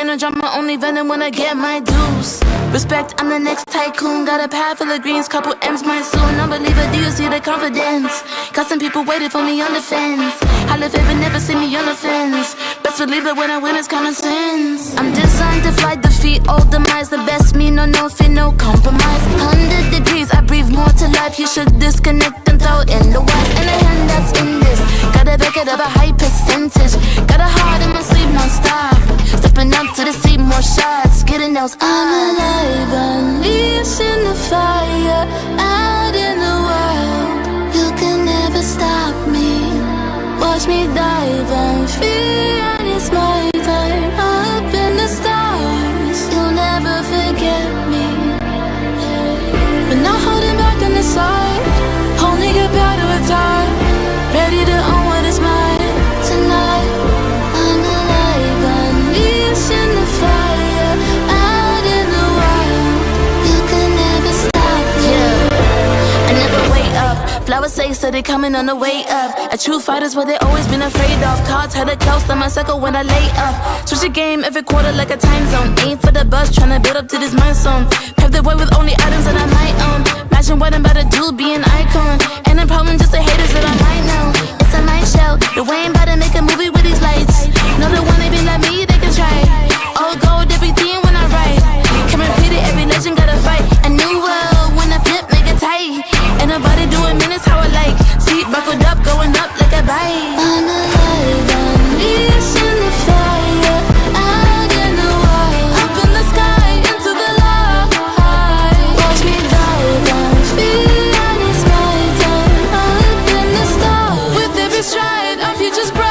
the drama, only venom when I get my dues. Respect, I'm the next tycoon. Got a pad full of greens, couple M's my soon. Non-believer, do you see the confidence? Got some people waiting for me on the fence. I live it, but never see me on the fence. Best believe that when I win, it's common sense. I'm designed to fly, defeat all demise. The best me, no fear, no compromise. 100 degrees, I breathe more to life. You should disconnect and throw in the wires. And the hand that's in this, gotta back it up a high percentage. Got a heart in my sleep non-stop. Stepping up to the seat, more shots. Getting those I'm alive, unleashed in the fire. Out in the wild, you can never stop me. Watch me dive on free, and it's my time. Up in the stars, you'll never forget me. But not holding back on the side. Only get better with time. Ready to own what is mine tonight. I'm alive, unleashed in the fire. Out in the wild, you can never stop me. Yeah, I never wait up. Flowers say so they coming on the way up. A true fighter's what they always been afraid of. Cards had a close on my circle when I lay up. Switch the game every quarter like a time zone. Aim for the buzz, tryna build up to this milestone. Pave the way with only items that I might own. Imagine what I'm about to do, be an icon. And the problem just the haters that I might know. It's a night show, the way I'm about to make a movie with these lights. No, the one they be like me, they can try. All gold, everything when I write. Come and pity, every legend gotta fight. A new world, when I flip, make it tight. Ain't nobody doing minutes how I like. Seat buckled up, going up like a bike. I'm alive, unleashed in the fire. Out in the wild, up in the sky, into the light. Watch me dive on free, and it's my time. Up in the stars, with every stride, our future's bright.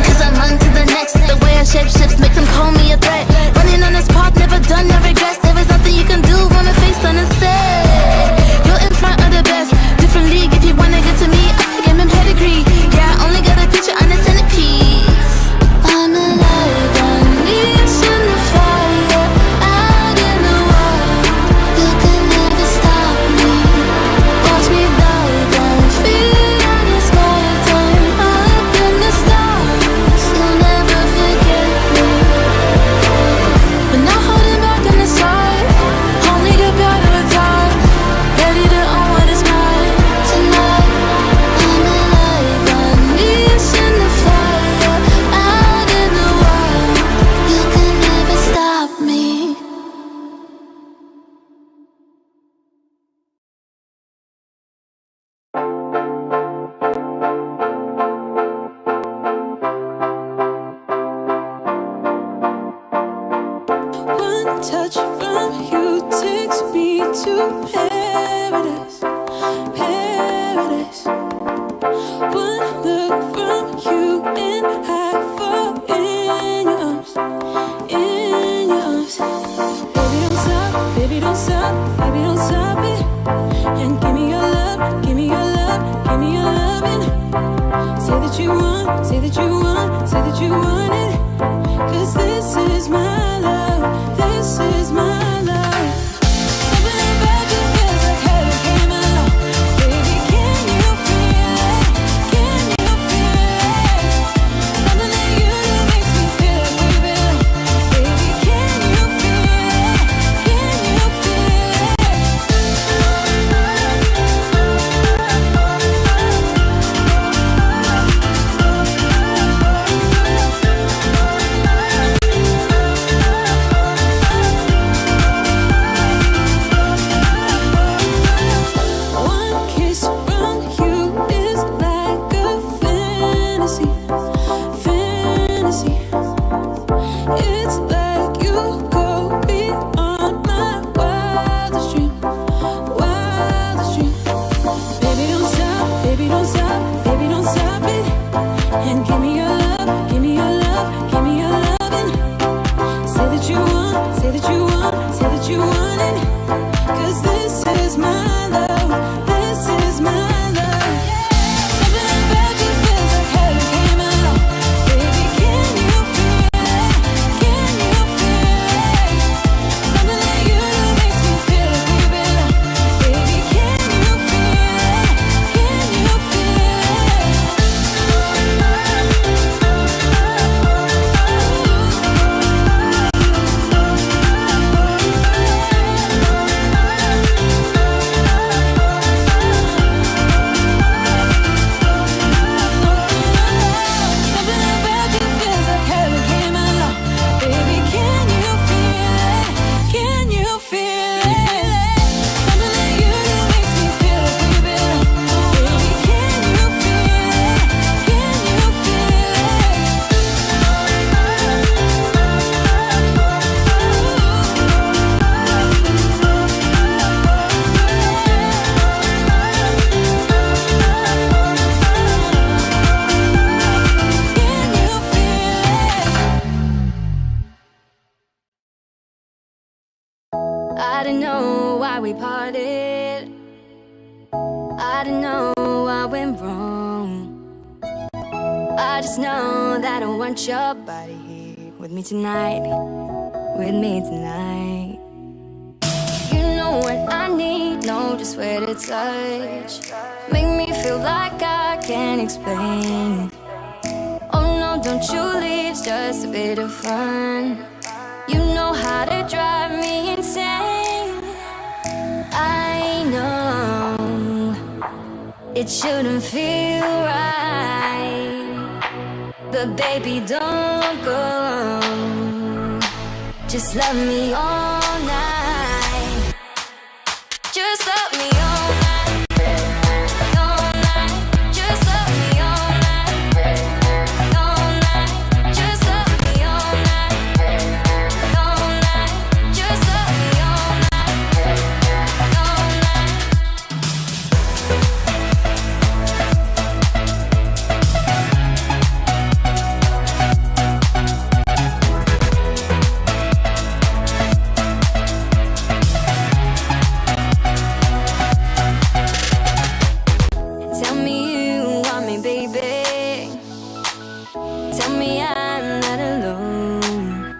Cause I'm on to the next. The way I shape shifts makes them call me a threat. Running on this path, never done, no regrets. There is nothing you can do, wanna face on the set. You're in front of the best. Different league if you wanna get to me. I game and pedigree. Yeah, I only got a picture on the centerpiece. I'm alive, unleashed in the fire. Out in the wild, you can never stop me. Watch me dive on free, and it's my time. Up in the stars, you'll never forget me. But not holding back on the side. Only get better with time. Ready to own what is mine tonight. I'm alive, unleashed in the fire. Out in the wild, you can never stop me. One touch from you takes me to paradise, paradise. One look from you and I fall in your arms, in your arms. Baby, don't stop, baby, don't stop, baby, don't stop it. And give me your love, give me your love, give me your loving. Say that you want, say that you want, say that you want it. Cause this is my love, this is my love. Something about you feels like heaven came along. Baby, can you feel it? Can you feel it? Something that you do makes me feel like we belong. Baby, can you feel it? Can you feel it? Something about you feels like heaven came along. Baby, can you don't know why we parted. I don't know what went wrong. I just know that I want your body here with me tonight. With me tonight. You know what I need, know just where to touch. Make me feel like I can't explain. Oh no, don't you leave, it's just a bit of fun. You know how to drive me insane. I know it shouldn't feel right, but baby, don't go. Just love me all night. Just love me all night. All night. Just love me all night. All night. Just love me all night. All night. Just love me all night. All night. Tell me you want me, baby. Tell me I'm not alone.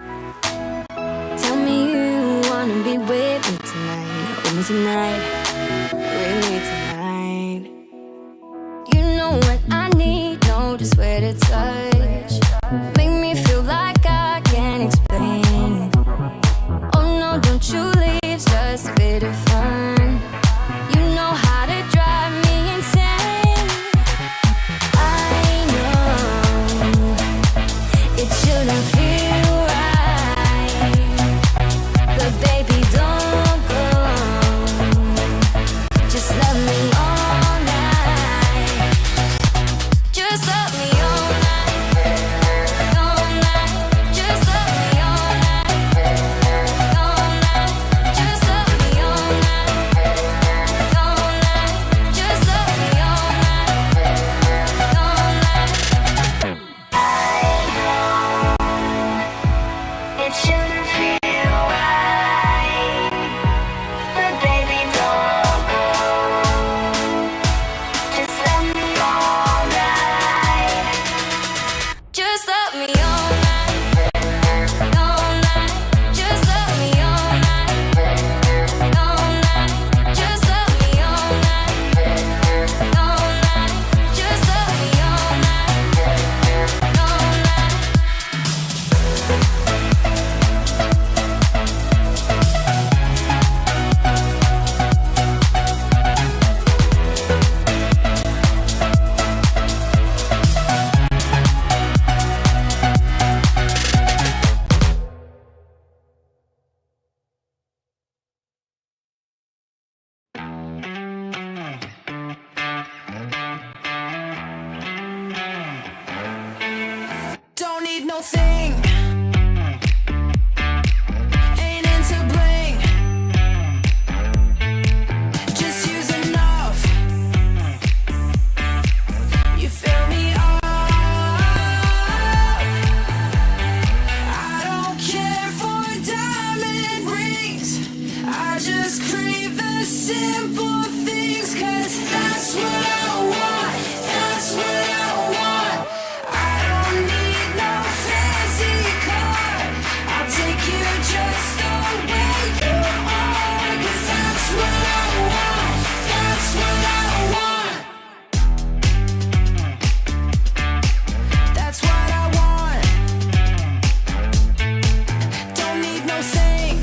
Tell me you wanna be with me tonight. With me tonight. With me tonight. You know what I need, know just where to touch. Make me feel like I can't explain. Oh no, don't you leave, it's just a bit of fun. You know how to drive me insane. I know it shouldn't feel right, but baby, don't go. Just love me all night. Just love me all night. All night. Just love me all night. All night. Just love me all night. All night. Just love me all night. All night. It shouldn't feel right, but baby, don't go. Just love me all night. Just love me all night. All night. Just love me all night. All night. Just love me all night. All night. Just love me all night. All night. Don't need no thing. Ain't into bling. Just use enough. You fill me up. I don't care for diamond rings. I just crave the simple things, 'cause that's what I want. That's what I want. I don't need no fancy car. I'll take you just the way you are, 'cause that's what I want. That's what I want. That's what I want. Don't need no thing.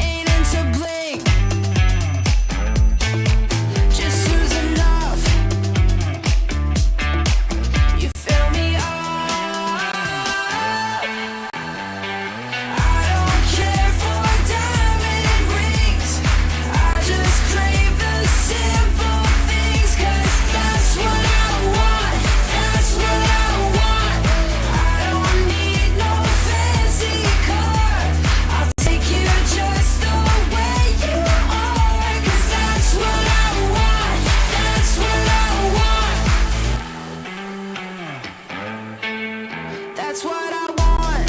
Ain't into bling. Just use enough. You fill me up. I don't care for diamond rings. I just crave the simple things, 'cause that's what I want. That's what I want. I don't need no fancy car. I'll take you just the way you are, 'cause that's what I want. That's what I want. That's what I want.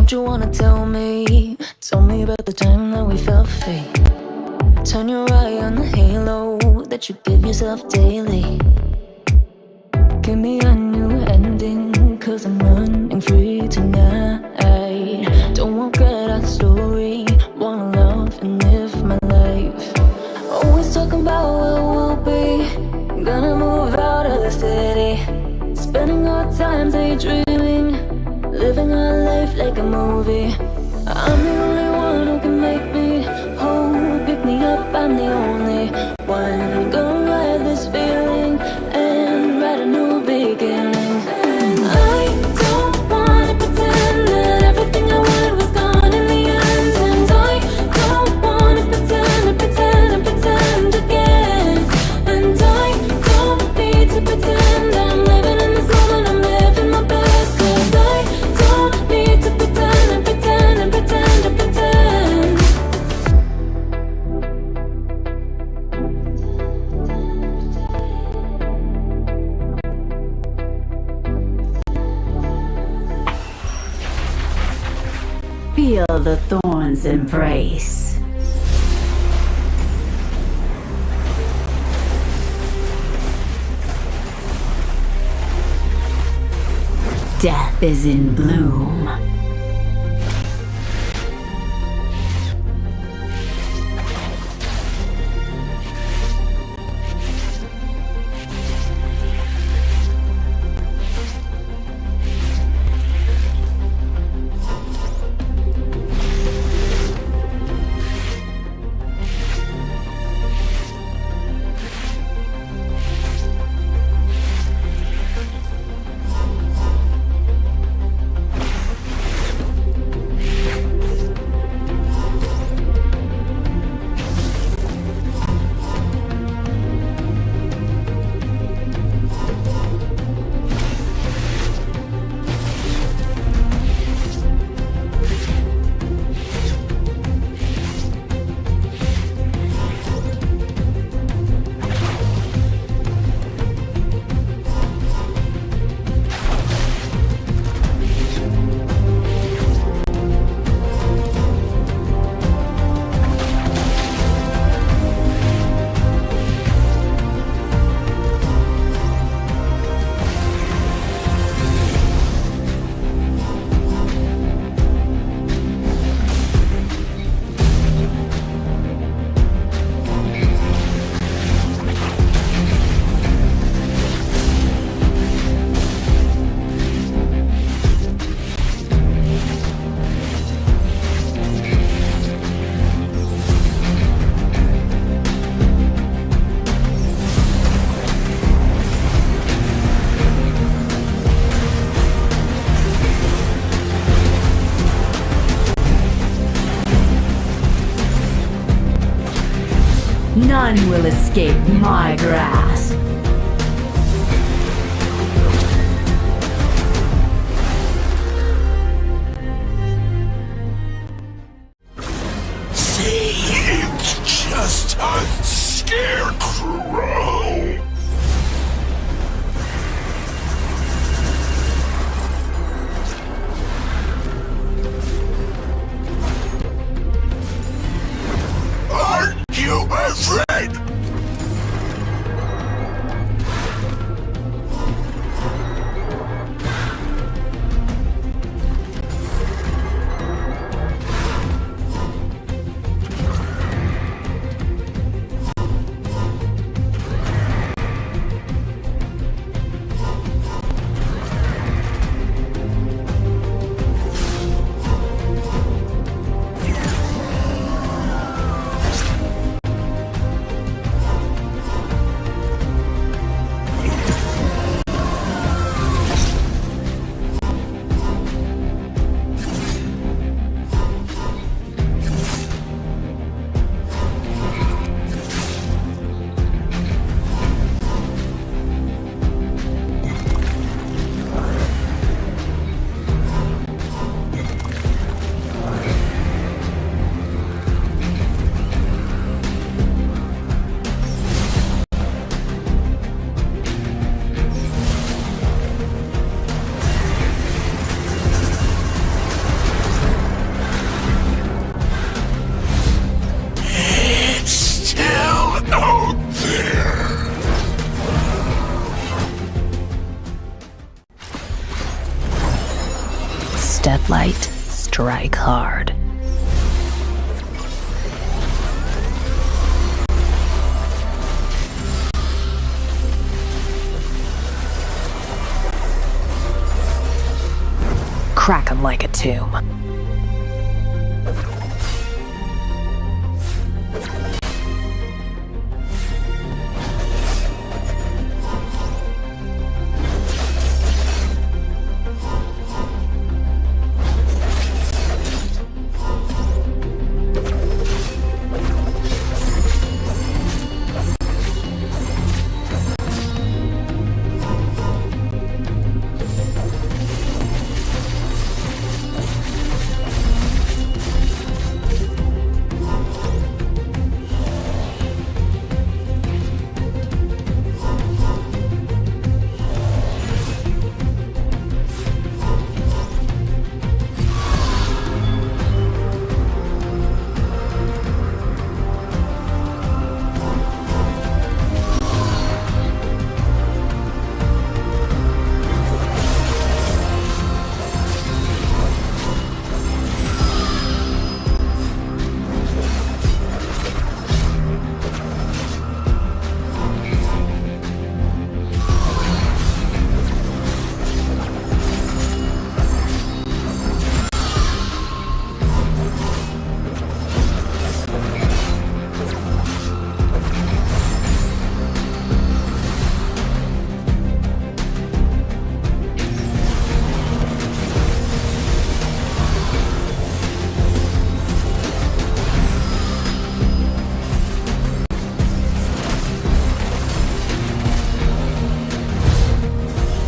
Don't you wanna tell me? Tell me about the time that we felt free. Turn your eye on the halo that you give yourself daily. Give me a new ending, cause I'm running free tonight. Don't regret our story, wanna love and live my life. Always talking about where we'll be. Gonna move out of the city, spending our time daydreaming, living our life like a movie. I'm the only one who can make me whole. Pick me up, I'm the only one. Gonna ride this feeling and write a new beginning. I don't wanna pretend that everything I wanted was gone in the end. And I don't wanna pretend again. And I don't need to pretend I'm living in this moment, I'm living my best. Cause I don't need to pretend and pretend and pretend and pretend. Feel the thorns embrace. Death is in bloom. None will escape my grasp. See, it's just a scarecrow. Aren't you afraid? step light, strike hard. Crack 'em like a tomb.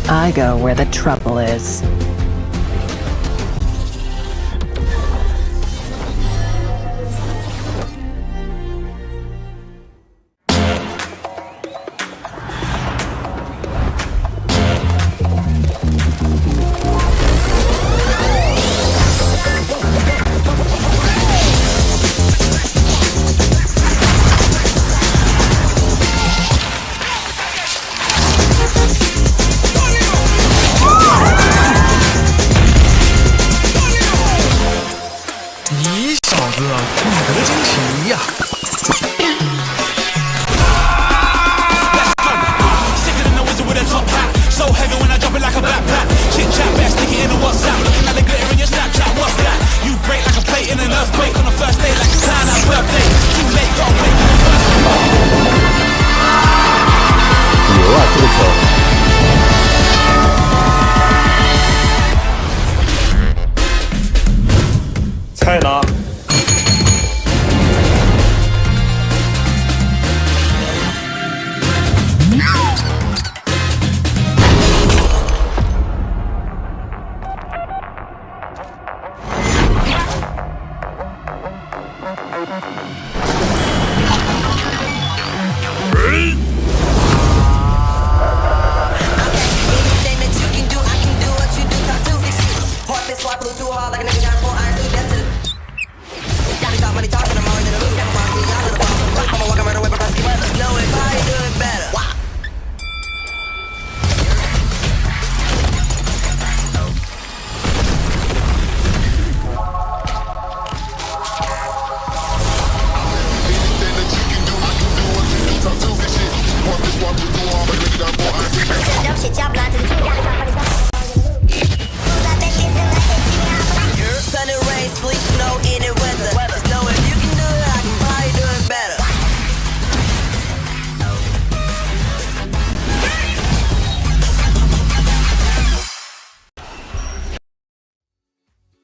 I go where the trouble is.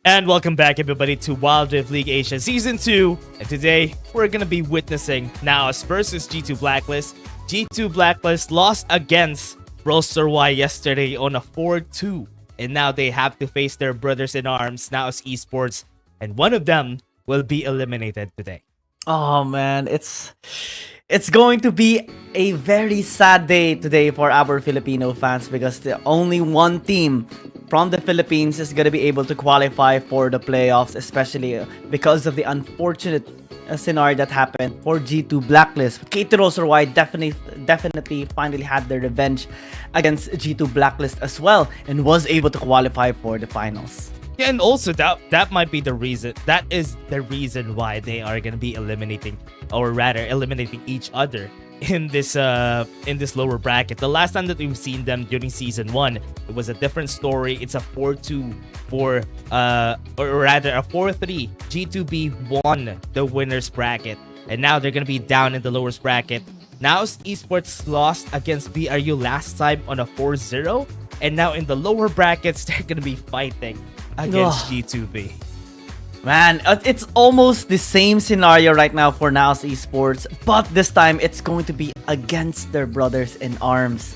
And welcome back, everybody, to Wild Rift League Asia Season 2. And today, we're going to be witnessing NAOS versus G2 Blacklist. G2 Blacklist lost against Roster Y yesterday on a 4-2. And now they have to face their brothers in arms, NAOS Esports. And one of them will be eliminated today. Oh man, it's going to be a very sad day today for our Filipino fans because the only one team from the Philippines is going to be able to qualify for the playoffs, especially because of the unfortunate scenario that happened for G2 Blacklist. K2 Roster Y definitely finally had their revenge against G2 Blacklist as well and was able to qualify for the finals. Yeah, and also that might be the reason. That is the reason why they are gonna be eliminating, or rather eliminating each other in this lower bracket. The last time that we've seen them during season 1, it was a different story. It's a 4-2 for or rather a 4-3. G2B won the winners bracket, and now they're gonna be down in the lowest bracket. NAOS Esports lost against BRU last time on a 4-0, and now in the lower brackets they're gonna be fighting against G2B. Man, it's almost the same scenario right now for NAOS Esports, but this time it's going to be against their brothers in arms.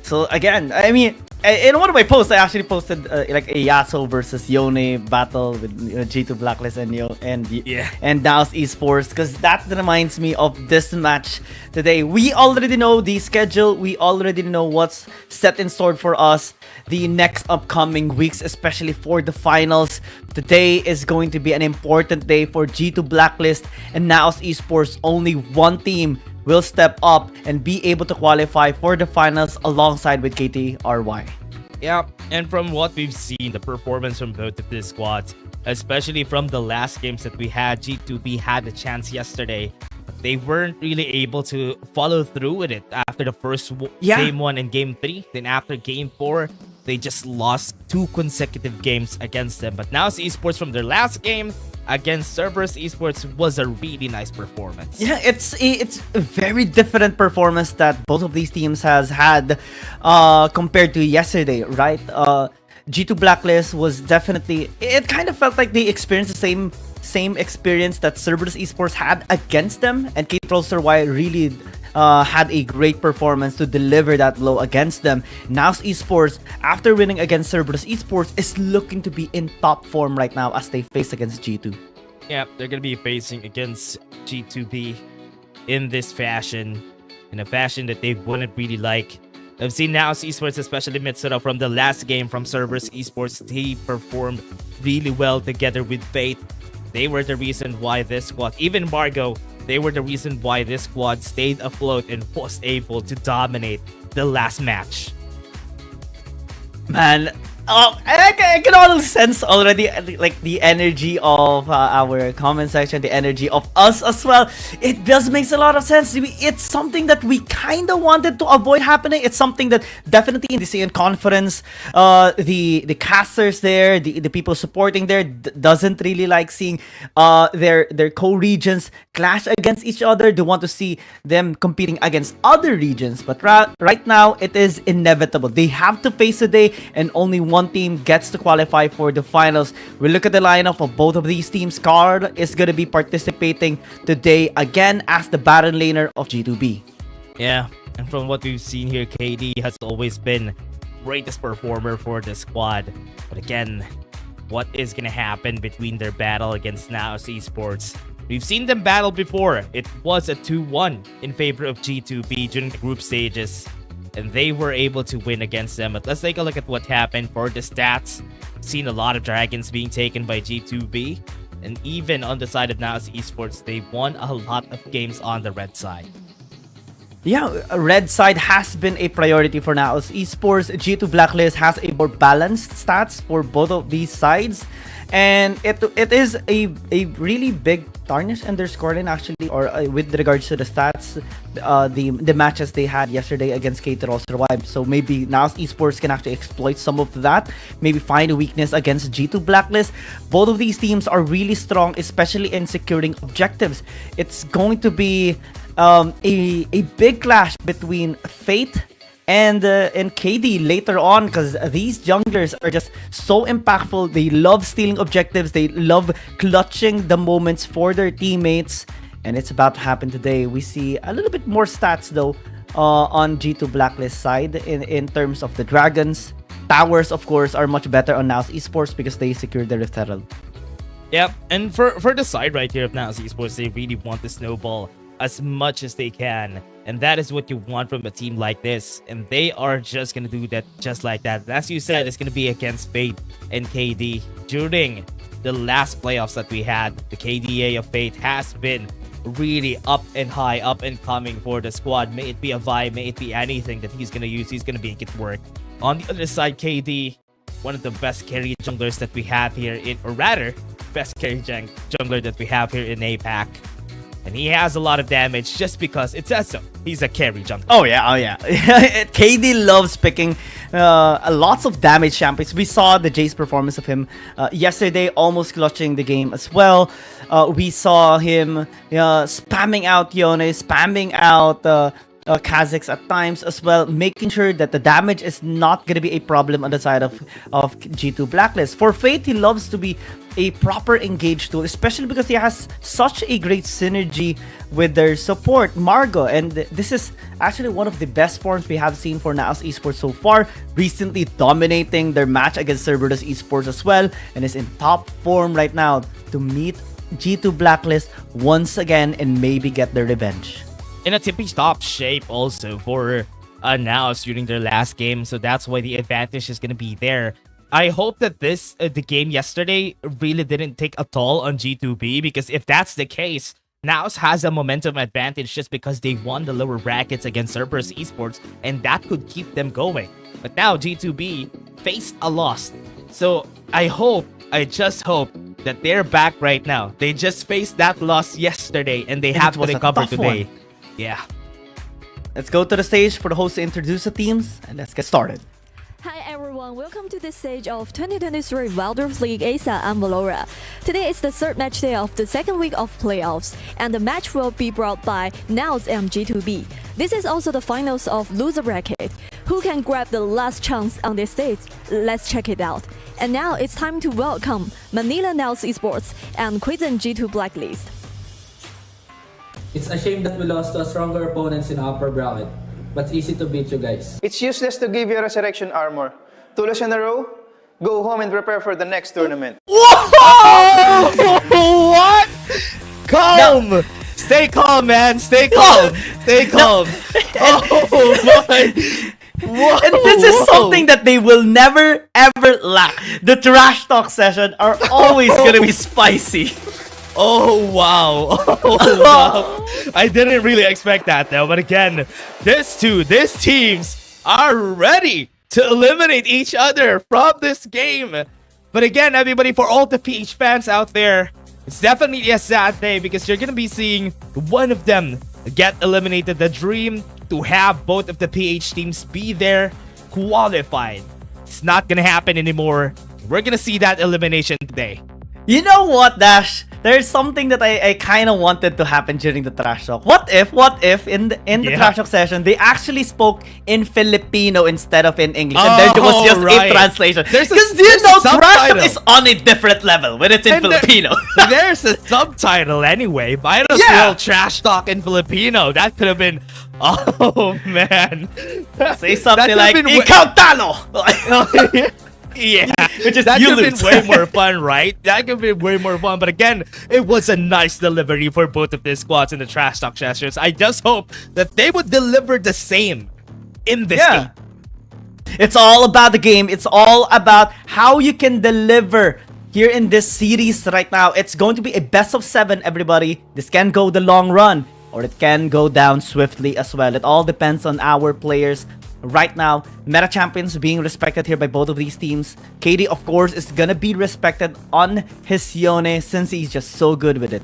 So again, I mean, in one of my posts, I actually posted like a Yasuo versus Yone battle with G2 Blacklist and NAOS Esports, because that reminds me of this match today. We already know the schedule. We already know what's set in store for us the next upcoming weeks, especially for the finals. Today is going to be an important day for G2 Blacklist and NAOS Esports. Only one team will step up and be able to qualify for the finals alongside with KTRY. Yeah, and from what we've seen, the performance from both of these squads, especially from the last games that we had, G2B had a chance yesterday. They weren't really able to follow through with it after the first game 1 and game 3. Then after game 4, they just lost 2 consecutive games against them. But now Esports from their last game against Cerberus Esports was a really nice performance. Yeah, it's a very different performance that both of these teams has had compared to yesterday, right? G2 Blacklist was definitely, it kind of felt like they experienced the same experience that Cerberus Esports had against them, and KTRY really had a great performance to deliver that blow against them. NAOS Esports, after winning against Cerberus Esports, is looking to be in top form right now as they face against G2. Yeah, they're going to be facing against G2B in this fashion, in a fashion that they wouldn't really like. I've seen NAOS Esports, especially Mitsura, from the last game from Cerberus Esports. They performed really well together with Fate. They were the reason why this squad, even Margo, they were the reason why this squad stayed afloat and was able to dominate the last match. Man, I can all sense already like the energy of our comment section, the energy of us as well. It just makes a lot of sense. It's something that we kind of wanted to avoid happening. It's something that definitely in the CN conference, the casters there, the people supporting there doesn't really like seeing their co-regions clash against each other. They want to see them competing against other regions. But right now, it is inevitable. They have to face today, and only one team gets to qualify for the finals. We look at the lineup of both of these teams. Carl is going to be participating today again as the Baron laner of G2B. Yeah, and from what we've seen here, KD has always been greatest performer for the squad. But again, what is going to happen between their battle against NAOS Esports? We've seen them battle before. It was a 2-1 in favor of G2B during the group stages, and they were able to win against them. But let's take a look at what happened for the stats. Seen a lot of dragons being taken by G2B, and even on the side of NAOS Esports, they won a lot of games on the red side. Yeah, red side has been a priority for NAOS Esports. G2 Blacklist has a more balanced stats for both of these sides, and it is a really big tarnish in their scoreline actually, or with regards to the stats, the matches they had yesterday against KTRY survived. So maybe NAOS Esports can actually exploit some of that, maybe find a weakness against G2 Blacklist. Both of these teams are really strong, especially in securing objectives. It's going to be a big clash between Fate and KD later on, because these junglers are just so impactful. They love stealing objectives. They love clutching the moments for their teammates, and it's about to happen today. We see a little bit more stats though on G2 Blacklist side in terms of the dragons. Towers, of course, are much better on NAOS Esports because they secured the Rift Herald. Yep, and for the side right here of NAOS Esports, they really want to snowball as much as they can, and that is what you want from a team like this, and they are just gonna do that just like that. And as you said, it's gonna be against Fate and KD. During the last playoffs that we had, the KDA of Fate has been really up and high, up and coming for the squad. May it be a vibe, may it be anything that he's gonna use, he's gonna make it work. On the other side, KD, one of the best carry junglers that we have here or rather, best carry jungler that we have here in APAC. And he has a lot of damage just because it says so. He's a carry jungler. Oh yeah. KD loves picking lots of damage champions. We saw the Jace performance of him yesterday, almost clutching the game as well. We saw him spamming out Yone, spamming out Kha'Zix at times as well, making sure that the damage is not going to be a problem on the side of G2 Blacklist. For Fate, he loves to be a proper engage tool, especially because he has such a great synergy with their support, Margo. And this is actually one of the best forms we have seen for NAOS Esports so far, recently dominating their match against Cerberus Esports as well, and is in top form right now to meet G2 Blacklist once again and maybe get their revenge. In a tippy top shape also for NAOS during their last game, so that's why the advantage is going to be there. I hope that the game yesterday really didn't take a toll on G2B, because if that's the case, NAOS has a momentum advantage just because they won the lower brackets against Cerberus Esports, and that could keep them going. But now G2B faced a loss, so I just hope that they're back right now. They just faced that loss yesterday, and they have to recover today. Yeah. Let's go to the stage for the host to introduce the teams, and let's get started. Hi everyone, welcome to the stage of 2023 Wildrift League ASA. I'm Valora. Today is the third match day of the second week of playoffs, and the match will be brought by NAOS and G2B. This is also the finals of loser bracket. Who can grab the last chance on this stage? Let's check it out. And now it's time to welcome Manila NAOS Esports and Quizzen G2 Blacklist. It's a shame that we lost to stronger opponents in upper bracket, but it's easy to beat you guys. It's useless to give you resurrection armor. 2 losses in a row, go home and prepare for the next tournament. Whoa! What? Calm! Stay calm, man. Stay calm. Stay calm. Oh my. Whoa, and this is something that they will never ever lack. The trash talk session are always gonna be spicy. Oh wow. Oh wow. I didn't really expect that though, but again, these teams are ready to eliminate each other from this game. But again, everybody, for all the PH fans out there, it's definitely a sad day because you're gonna be seeing one of them get eliminated. The dream to have both of the PH teams be there qualified, it's not gonna happen anymore. We're gonna see that elimination today. You know what, Dash? There's something that I kind of wanted to happen during the trash talk. What if in the trash talk session they actually spoke in Filipino instead of in English, and there was just a translation? Because trash talk is on a different level when it's in Filipino. There's a subtitle anyway. Might as well trash talk in Filipino. That could have been. Oh man. Say something like "Ikaw talo." Yeah, which is that could have been way more fun, right? That could have been way more fun. But again, it was a nice delivery for both of these squads in the trash talk sessions. I just hope that they would deliver the same in this game. It's all about the game. It's all about how you can deliver here in this series right now. It's going to be a best of 7, everybody. This can go the long run, or it can go down swiftly as well. It all depends on our players. Right now, meta champions being respected here by both of these teams. KD, of course, is gonna be respected on his Yone since he's just so good with it.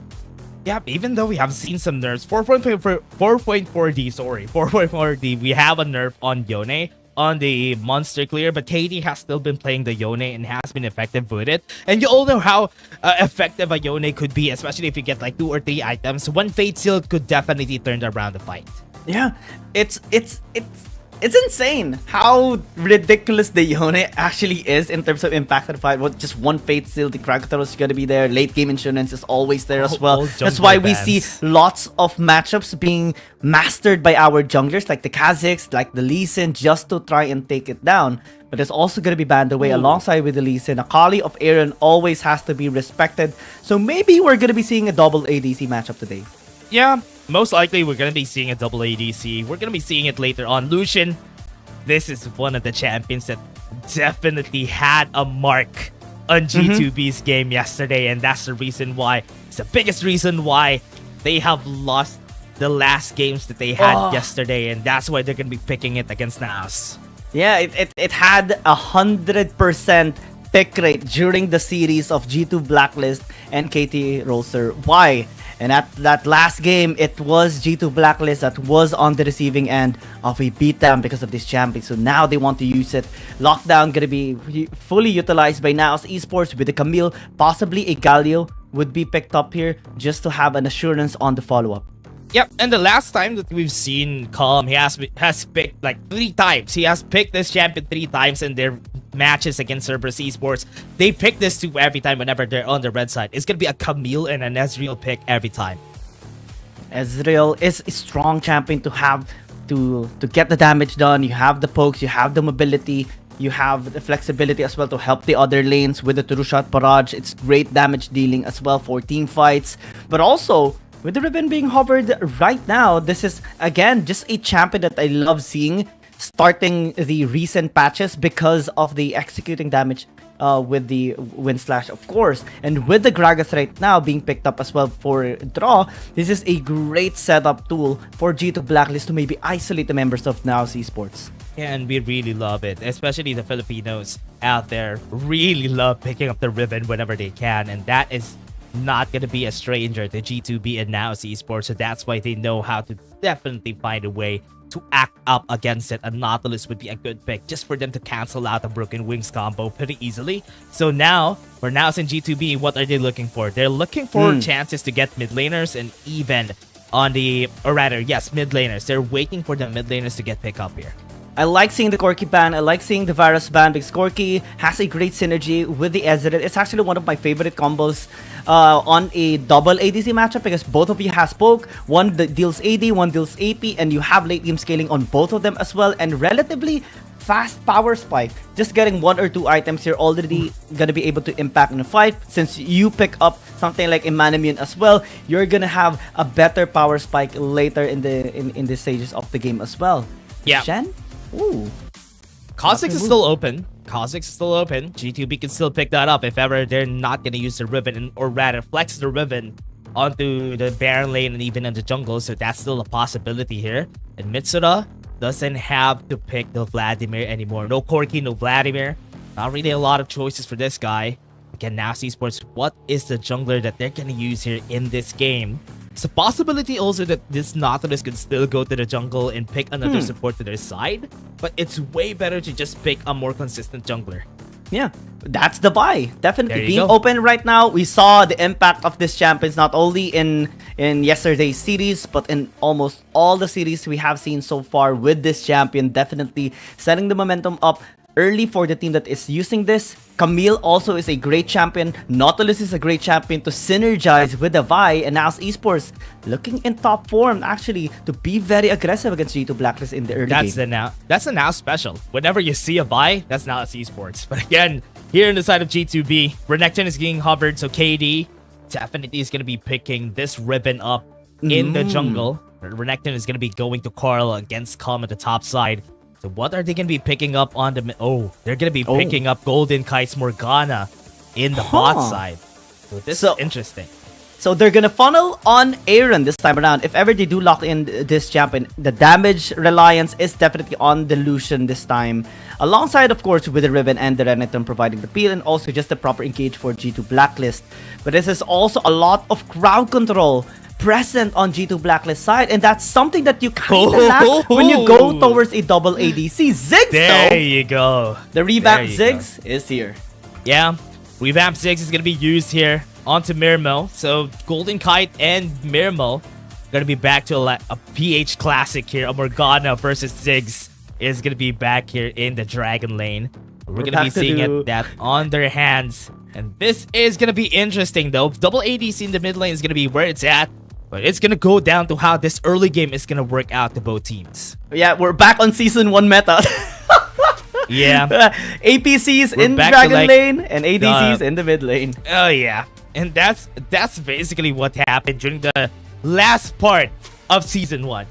Yeah, even though we have seen some nerfs, 4.4D, we have a nerf on Yone on the monster clear, but KD has still been playing the Yone and has been effective with it. And you all know how effective a Yone could be, especially if you get like 2 or 3 items. One Fate Seal could definitely turn around the fight. Yeah, it's insane how ridiculous the Yone actually is in terms of impact of the fight. With just one Fate Seal, the Krakatoa is going to be there. Late game insurance is always there as well. That's why we see lots of matchups being mastered by our junglers, like the Kha'Zix, like the Lee Sin, just to try and take it down. But it's also going to be banned away alongside with the Lee Sin. Akali of Aaron always has to be respected. So maybe we're going to be seeing a double ADC matchup today. Yeah, most likely we're going to be seeing a double ADC. We're going to be seeing it later on. Lucian, this is one of the champions that definitely had a mark on G2B's game yesterday. And that's the reason why, it's the biggest reason why they have lost the last games that they had yesterday. And that's why they're going to be picking it against NAOS. Yeah, it had 100% pick rate during the series of G2 Blacklist and KT Rolster. Why? And at that last game, it was G2 Blacklist that was on the receiving end of a beatdown because of this champion. So now they want to use it. Lockdown gonna be fully utilized by NAOS Esports with a Camille, possibly a Galio would be picked up here just to have an assurance on the follow-up. Yep, and the last time that we've seen Calm, he has picked like 3 times. He has picked this champion 3 times in their matches against Cerberus Esports. They pick this 2 every time whenever they're on the red side. It's gonna be a Camille and an Ezreal pick every time. Ezreal is a strong champion to have to get the damage done. You have the pokes, you have the mobility, you have the flexibility as well to help the other lanes with the True Shot Barrage. It's great damage dealing as well for team fights. But also, with the ribbon being hovered right now, this is, again, just a champion that I love seeing starting the recent patches because of the executing damage with the Wind Slash, of course. And with the Gragas right now being picked up as well for draw, this is a great setup tool for G2 Blacklist to maybe isolate the members of NAOS Esports. Yeah, and we really love it, especially the Filipinos out there really love picking up the ribbon whenever they can, and that is not going to be a stranger to G2B and NAOS Esports, so that's why they know how to definitely find a way to act up against it. And Nautilus would be a good pick just for them to cancel out the Broken Wings combo pretty easily. So now, for NAOS and G2B, what are they looking for? They're looking for chances to get mid laners and even on the, or rather, yes, mid laners. They're waiting for the mid laners to get pick up here. I like seeing the Corki ban. I like seeing the Varus ban because Corki has a great synergy with the Ezreal. It's actually one of my favorite combos on a double ADC matchup because both of you has poke. One that deals AD, one deals AP, and you have late game scaling on both of them as well, and relatively fast power spike. Just getting 1 or 2 items, you're already gonna be able to impact in a fight. Since you pick up something like Immanimune as well, you're gonna have a better power spike later in the stages of the game as well. Yeah. Shen? Ooh. Kha'Zix is still open. Kha'Zix is still open. G2B can still pick that up if ever they're not going to use the ribbon, or rather flex the ribbon onto the Baron lane and even in the jungle. So that's still a possibility here. And Mitsura doesn't have to pick the Vladimir anymore. No Corki, no Vladimir. Not really a lot of choices for this guy. Again, NAOS Esports, what is the jungler that they're going to use here in this game? It's a possibility also that this Nautilus could still go to the jungle and pick another support to their side, but it's way better to just pick a more consistent jungler. Yeah, that's the buy. Definitely being go. open right now. We saw the impact of this champions not only in yesterday's series, but in almost all the series we have seen so far with this champion. Definitely setting the momentum up early for the team that is using this. Camille also is a great champion. Nautilus is a great champion to synergize with the Vi, and NAOS Esports looking in top form actually to be very aggressive against G2 Blacklist in the early game. That's a NAOS special. Whenever you see a Vi, that's NAOS Esports. But again, here on the side of G2B, Renekton is getting hovered, so KD definitely is going to be picking this ribbon up in the jungle. Renekton is going to be going to Carl against Calm at the top side. So what are they going to be picking up on the... they're going to be picking up Golden Kite's Morgana in the bot side. So this is interesting. So they're going to funnel on Aaron this time around. If ever they do lock in this champion, the damage reliance is definitely on the Lucian this time. Alongside, of course, with the Ribbon and the Renekton providing the peel and also just the proper engage for G2 Blacklist. But this is also a lot of crowd control present on G2 Blacklist side, and that's something that you kind of lack when you go towards a double ADC. Ziggs, there you go. The revamped Ziggs is here. Yeah, revamped Ziggs is going to be used here onto Mirmo. So Golden Kite and Mirmo going to be back to a PH classic here. A Morgana versus Ziggs is going to be back here in the Dragon lane. We're going to be seeing that on their hands. And this is going to be interesting though. Double ADC in the mid lane is going to be where it's at. But it's going to go down to how this early game is going to work out to both teams. Yeah, we're back on Season 1 meta. Yeah. APCs in Dragon lane and ADCs in the mid lane. Oh, yeah. And that's basically what happened during the last part of Season 1.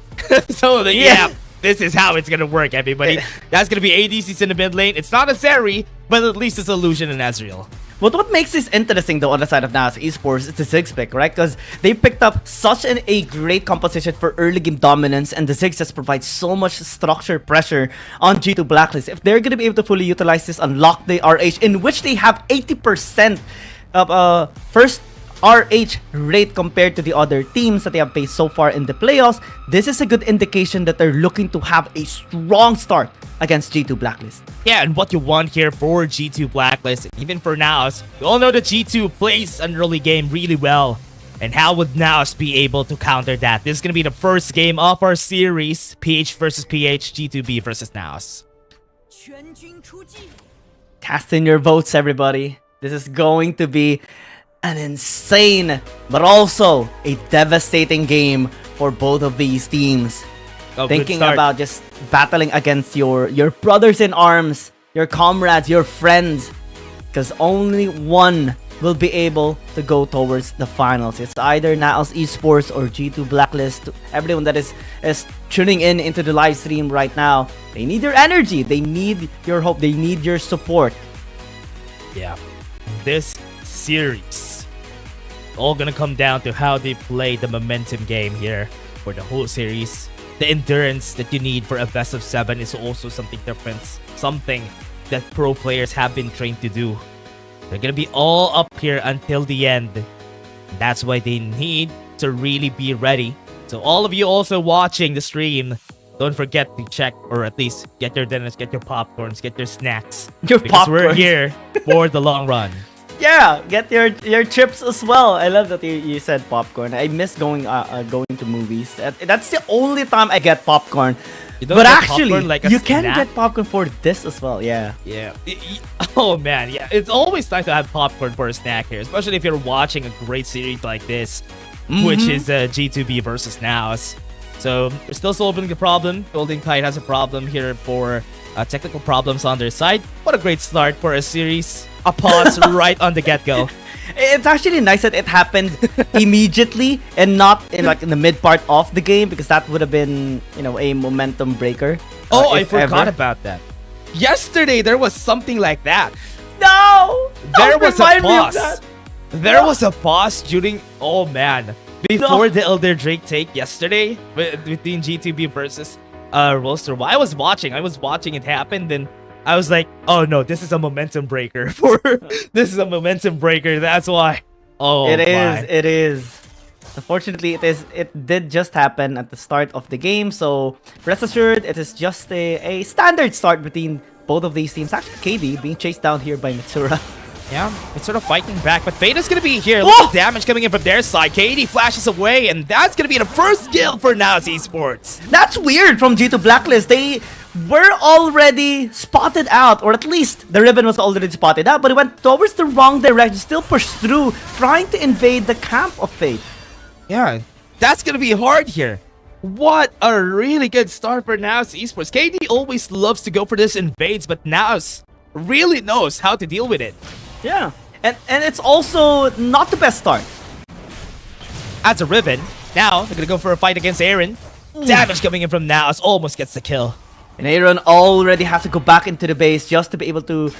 So, yeah, this is how it's going to work, everybody. That's going to be ADCs in the mid lane. It's not a Zeri, but at least it's Illusion and Ezreal. But what makes this interesting though on the side of NAOS Esports is the Ziggs pick, right? Because they picked up such a great composition for early game dominance, and the Ziggs just provides so much structure pressure on G2 Blacklist. If they're going to be able to fully utilize this, unlock the RH, in which they have 80% of first RH rate compared to the other teams that they have faced so far in the playoffs, this is a good indication that they're looking to have a strong start against G2 Blacklist. Yeah, and what you want here for G2 Blacklist, even for NAOS, we all know that G2 plays an early game really well. And how would NAOS be able to counter that? This is going to be the first game of our series, PH versus PH, G2B versus NAOS. Cast in your votes, everybody. This is going to be an insane, but also a devastating game for both of these teams. Oh, Thinking about just battling against your brothers in arms, your comrades, your friends, because only one will be able to go towards the finals. It's either NAOS Esports or G2 Blacklist. Everyone that is tuning in into the live stream right now, they need your energy, they need your hope, they need your support. Yeah, this series all gonna come down to how they play the momentum game here for the whole series. The endurance that you need for a best of 7 is also something different, something that pro players have been trained to do. They're gonna be all up here until the end. That's why they need to really be ready. So all of you also watching the stream, don't forget to check, or at least get your dinners, get your popcorns, get your snacks. Because we're here for the long run. Yeah, get your chips as well. I love that you said popcorn. I miss going to movies. That's the only time I get popcorn. But actually, like you can get popcorn for this as well. Yeah. Yeah. Oh man, yeah. It's always nice to have popcorn for a snack here, especially if you're watching a great series like this, which is G2B versus NAOS. So we're still solving the problem. Golden Kite has a problem here for technical problems on their side. What a great start for a series. A pause right on the get-go. It's actually nice that it happened immediately and not in the mid part of the game, because that would have been, a momentum breaker. Oh, I forgot about that. Yesterday there was something like that. No! There was a pause. There was a pause during, oh man, before the Elder Drake take yesterday between G2B versus Roster. I was watching it happen, then I was like, oh no, this is a momentum breaker. This is a momentum breaker. That's why. Oh, it is. Unfortunately, it did just happen at the start of the game. So rest assured, it is just a standard start between both of these teams. Actually, KD being chased down here by Mitsura. Yeah, it's sort of fighting back, but Fate is going to be here. Look at the damage coming in from their side. KD flashes away, and that's going to be the first kill for NAOS Esports. That's weird from G2 Blacklist. They were already spotted out, or at least the ribbon was already spotted out, but it went towards the wrong direction, still pushed through, trying to invade the camp of Fate. Yeah, that's going to be hard here. What a really good start for NAOS Esports. KD always loves to go for this invades, but NAOS really knows how to deal with it. Yeah, and it's also not the best start. Adds a ribbon. Now, they're going to go for a fight against Aaron. Damage coming in from NAOS, almost gets the kill. And Aaron already has to go back into the base just to be able to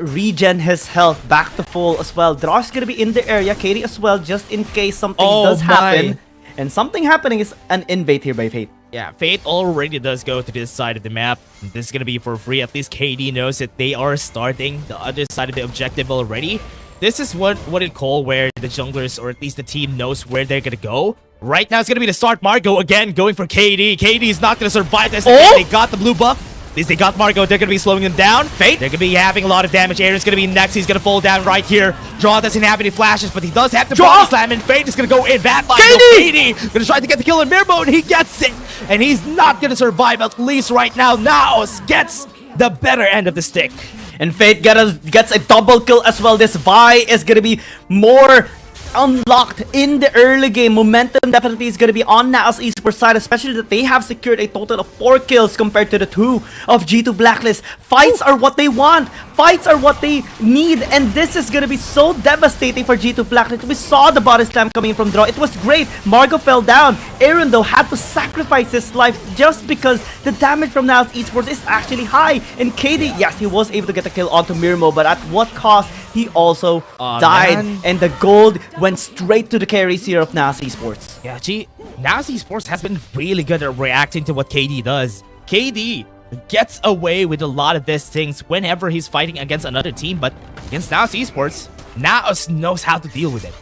regen his health back to full as well. Drosh is going to be in the area, Katie as well, just in case something does happen. And something happening is an invade here by Fate. Yeah, Fate already does go to this side of the map. This is going to be for free. At least KD knows that they are starting the other side of the objective already. This is what it call where the junglers, or at least the team, knows where they're going to go. Right now, it's going to be the start. Margo again going for KD. KD is not going to survive this. They got the blue buff. At least they got Margo. They're going to be slowing him down. Fate, they're going to be having a lot of damage. Aaron's going to be next. He's going to fall down right here. Draw doesn't have any flashes, but he does have the body slam, and Fate is going to go in. Bad line. KD going to try to get the kill in mirror mode. He gets it, and he's not going to survive, at least right now. NAOS gets the better end of the stick. And Fate gets a double kill as well. This Vi is going to be more unlocked in the early game. Momentum definitely is going to be on NAOS Esports side, especially that they have secured a total of 4 kills compared to the 2 of G2 Blacklist. Fights are what they want. fights are what they need, and this is gonna be so devastating for G2 Blacklist. We saw the body slam coming from draw. It was great. Margo fell down. Aaron, though, had to sacrifice his life just because the damage from NAOS Esports is actually high. And KD, yes, he was able to get a kill onto Mirmo, but at what cost? He also died, man. and the gold went straight to the carries here of NAOS Esports. Yeah, NAOS Esports has been really good at reacting to what KD does. KD gets away with a lot of these things whenever he's fighting against another team, but against NAOS Esports, NAOS knows how to deal with it.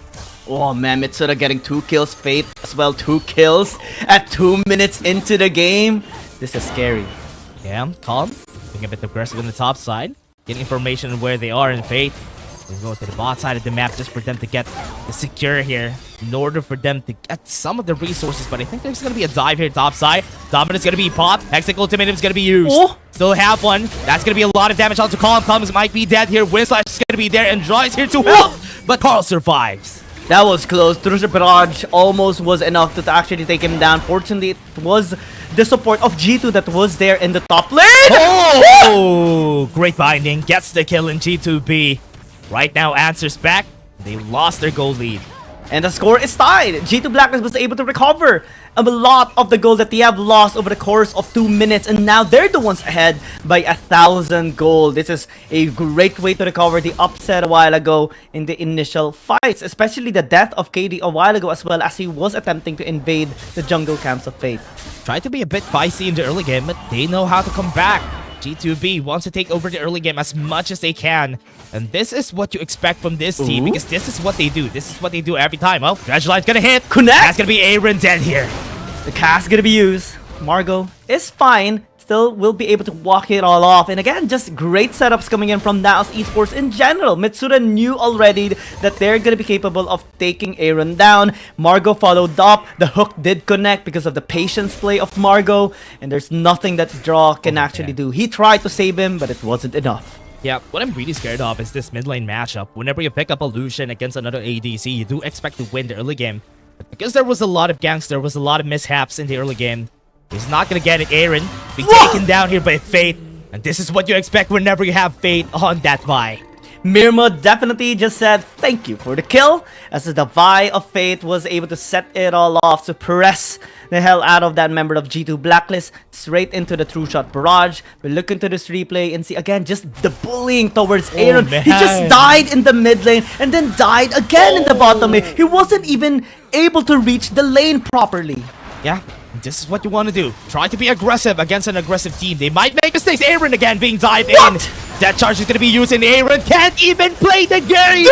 Oh man, Mitsuda getting 2 kills, Fate as well 2 kills at 2 minutes into the game. This is scary. Yeah, calm, being a bit aggressive on the top side, getting information on where they are in Fate. We'll go to the bot side of the map just for them to get the secure here in order for them to get some of the resources. But I think there's going to be a dive here top side. Dominant's going to be popped. Hexic Ultimatum is going to be used. Oh. Still have one. That's going to be a lot of damage onto Calm. Calm might be dead here. Windslash is going to be there and Draw is here to help. But Carl survives. That was close. Through the barrage almost was enough to actually take him down. Fortunately, it was the support of G2 that was there in the top lane. Oh, great binding. Gets the kill in G2B. Right now, Answer's back. They lost their goal lead. And the score is tied. G2 Blacklist was able to recover a lot of the gold that they have lost over the course of 2 minutes. And now they're the ones ahead by 1,000 gold. This is a great way to recover the upset a while ago in the initial fights. Especially the death of KD a while ago as well, as he was attempting to invade the jungle camps of Fate. Tried to be a bit feisty in the early game, but they know how to come back. G2B wants to take over the early game as much as they can. And this is what you expect from this team, because this is what they do. This is what they do every time. Oh, Dredgeline's gonna hit. Connect! That's gonna be Aaron dead here. The cast gonna be used. Margo is fine. Still will be able to walk it all off. And again, just great setups coming in from NAOS Esports in general. Mitsuda knew already that they're gonna be capable of taking Aaron down. Margo followed up. The hook did connect because of the patience play of Margo. And there's nothing that Draw can actually do. He tried to save him, but it wasn't enough. Yeah, what I'm really scared of is this mid lane matchup. Whenever you pick up a Lucian against another ADC, you do expect to win the early game. But because there was a lot of ganks, there was a lot of mishaps in the early game, he's not gonna get it. Aaron be taken down here by Fate. And this is what you expect whenever you have Fate on that Vi. Mirmo definitely just said thank you for the kill, as the Vi of Fate was able to set it all off to press the hell out of that member of G2 Blacklist straight into the true shot barrage. We look into this replay and see again just the bullying towards Aaron. Man. He just died in the mid lane and then died again in the bottom lane. He wasn't even able to reach the lane properly. Yeah, this is what you want to do. Try to be aggressive against an aggressive team. They might make mistakes. Aaron again being dived in. That charge is going to be used and Aaron can't even play the game.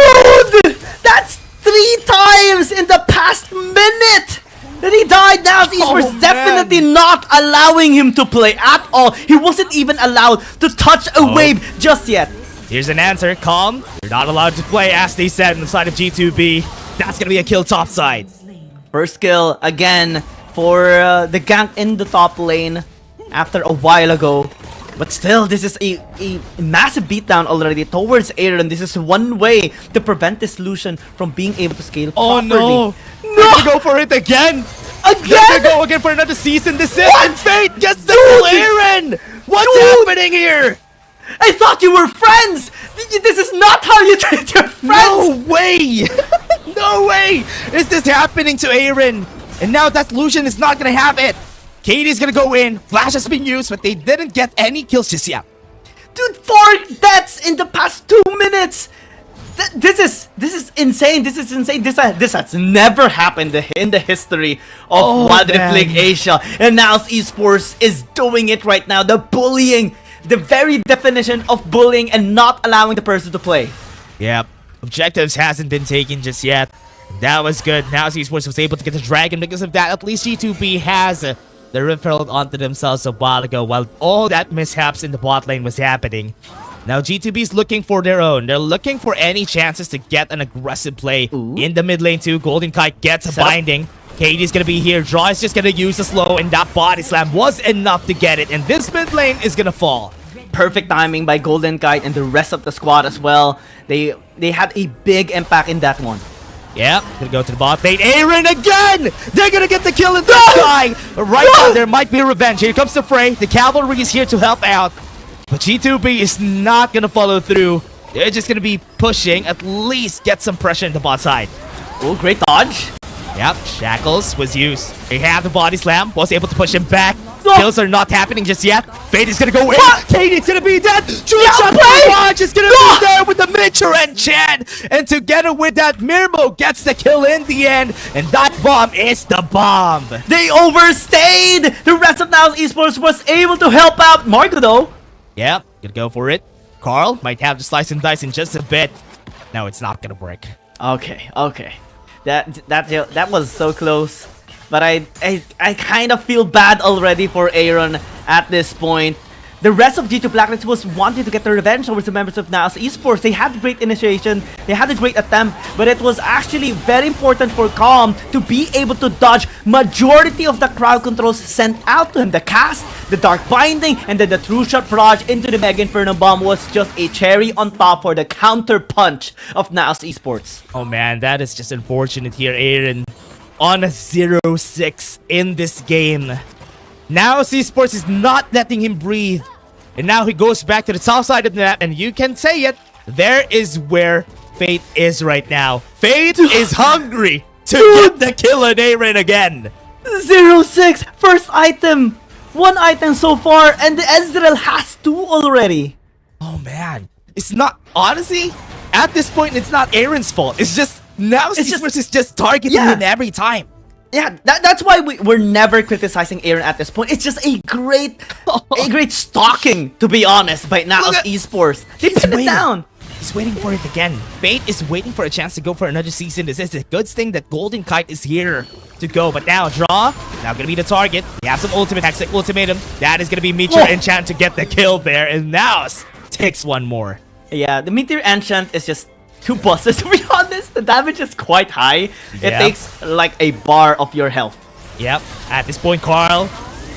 Dude, that's 3 times in the past minute that he died. Now Esports definitely not allowing him to play at all. He wasn't even allowed to touch a wave just yet. Here's an answer. Calm. You're not allowed to play, as they said on the side of G2B. That's going to be a kill top side. First kill again for the gank in the top lane after a while ago. But still, this is a massive beatdown already towards Aaron. This is one way to prevent this Lucian from being able to scale properly. No! They're gonna go for it again! They're gonna go again for another season. This is Fate gets the kill Aaron! What's happening here? I thought you were friends! This is not how you treat your friends! No way! No way is this happening to Aaron! And now that Lucian is not gonna have it! Katie's gonna go in, Flash has been used, but they didn't get any kills just yet. Dude, 4 deaths in the past 2 minutes! This is insane. This is insane. This has never happened in the history of Wild Rift League Asia. And now Esports is doing it right now. The bullying, the very definition of bullying and not allowing the person to play. Yep. Objectives hasn't been taken just yet. That was good. Now Esports was able to get the dragon. Because of that, at least G2B has the referral onto themselves a while ago, while all that mishaps in the bot lane was happening. Now G2B is looking for their own. They're looking for any chances to get an aggressive play in the mid lane too. Golden Kite gets a binding. Katie's gonna be here. Draw is just gonna use the slow, and that body slam was enough to get it. And this mid lane is gonna fall. Perfect timing by Golden Kite and the rest of the squad as well. They had a big impact in that one. Yep, gonna go to the bot lane. Aaron again! They're gonna get the kill in the sky! Right now, there might be revenge. Here comes the fray. The cavalry is here to help out. But G2B is not gonna follow through. They're just gonna be pushing, at least get some pressure in the bot side. Oh, great dodge. Yep, Shackles was used. They have the body slam, was able to push him back. Oh. Kills are not happening just yet. Fate is gonna go in. What? Katie's gonna be dead. True Yeah, shot play. Barrage is gonna be there with the mid-tier enchant. And together with that, Mirmo gets the kill in the end. And that bomb is the bomb. They overstayed. The rest of NAOS Esports was able to help out Marco though. Yep, gonna go for it. Carl might have to slice and dice in just a bit. No, it's not gonna work. Okay. That was so close. But I kind of feel bad already for Aaron at this point. The rest of G2 Blacklist was wanting to get their revenge over the members of NAOS Esports. They had great initiation, they had a great attempt, but it was actually very important for Calm to be able to dodge majority of the crowd controls sent out to him. The cast, the Dark Binding, and then the True Shot Barrage into the Mega Inferno Bomb was just a cherry on top for the counter punch of NAOS Esports. Oh man, that is just unfortunate here, Aaron. On a 0-6 in this game. Now Esports is not letting him breathe. And now he goes back to the south side of the map, and you can say it. There is where Fate is right now. Fate is hungry to get the kill on Aaron again. 0-6, first item. One item so far, and the Ezreal has two already. Oh man. It's not, honestly, at this point, it's not Aaron's fault. It's just now Esports is just targeting him every time. Yeah, that's why we're never criticizing Aaron at this point. It's just a great stalking, to be honest, by NAOS Esports. They pinned it down. He's waiting for it again. Fate is waiting for a chance to go for another season. This is a good thing that Golden Kite is here to go. But now, Draw, now gonna be the target. They have some ultimate, Hextech Ultimatum. That is gonna be Meteor Enchant to get the kill there. And NAOS takes one more. Yeah, the Meteor Enchant is just two bosses, to be honest. The damage is quite high. It takes like a bar of your health. Yep. At this point, Carl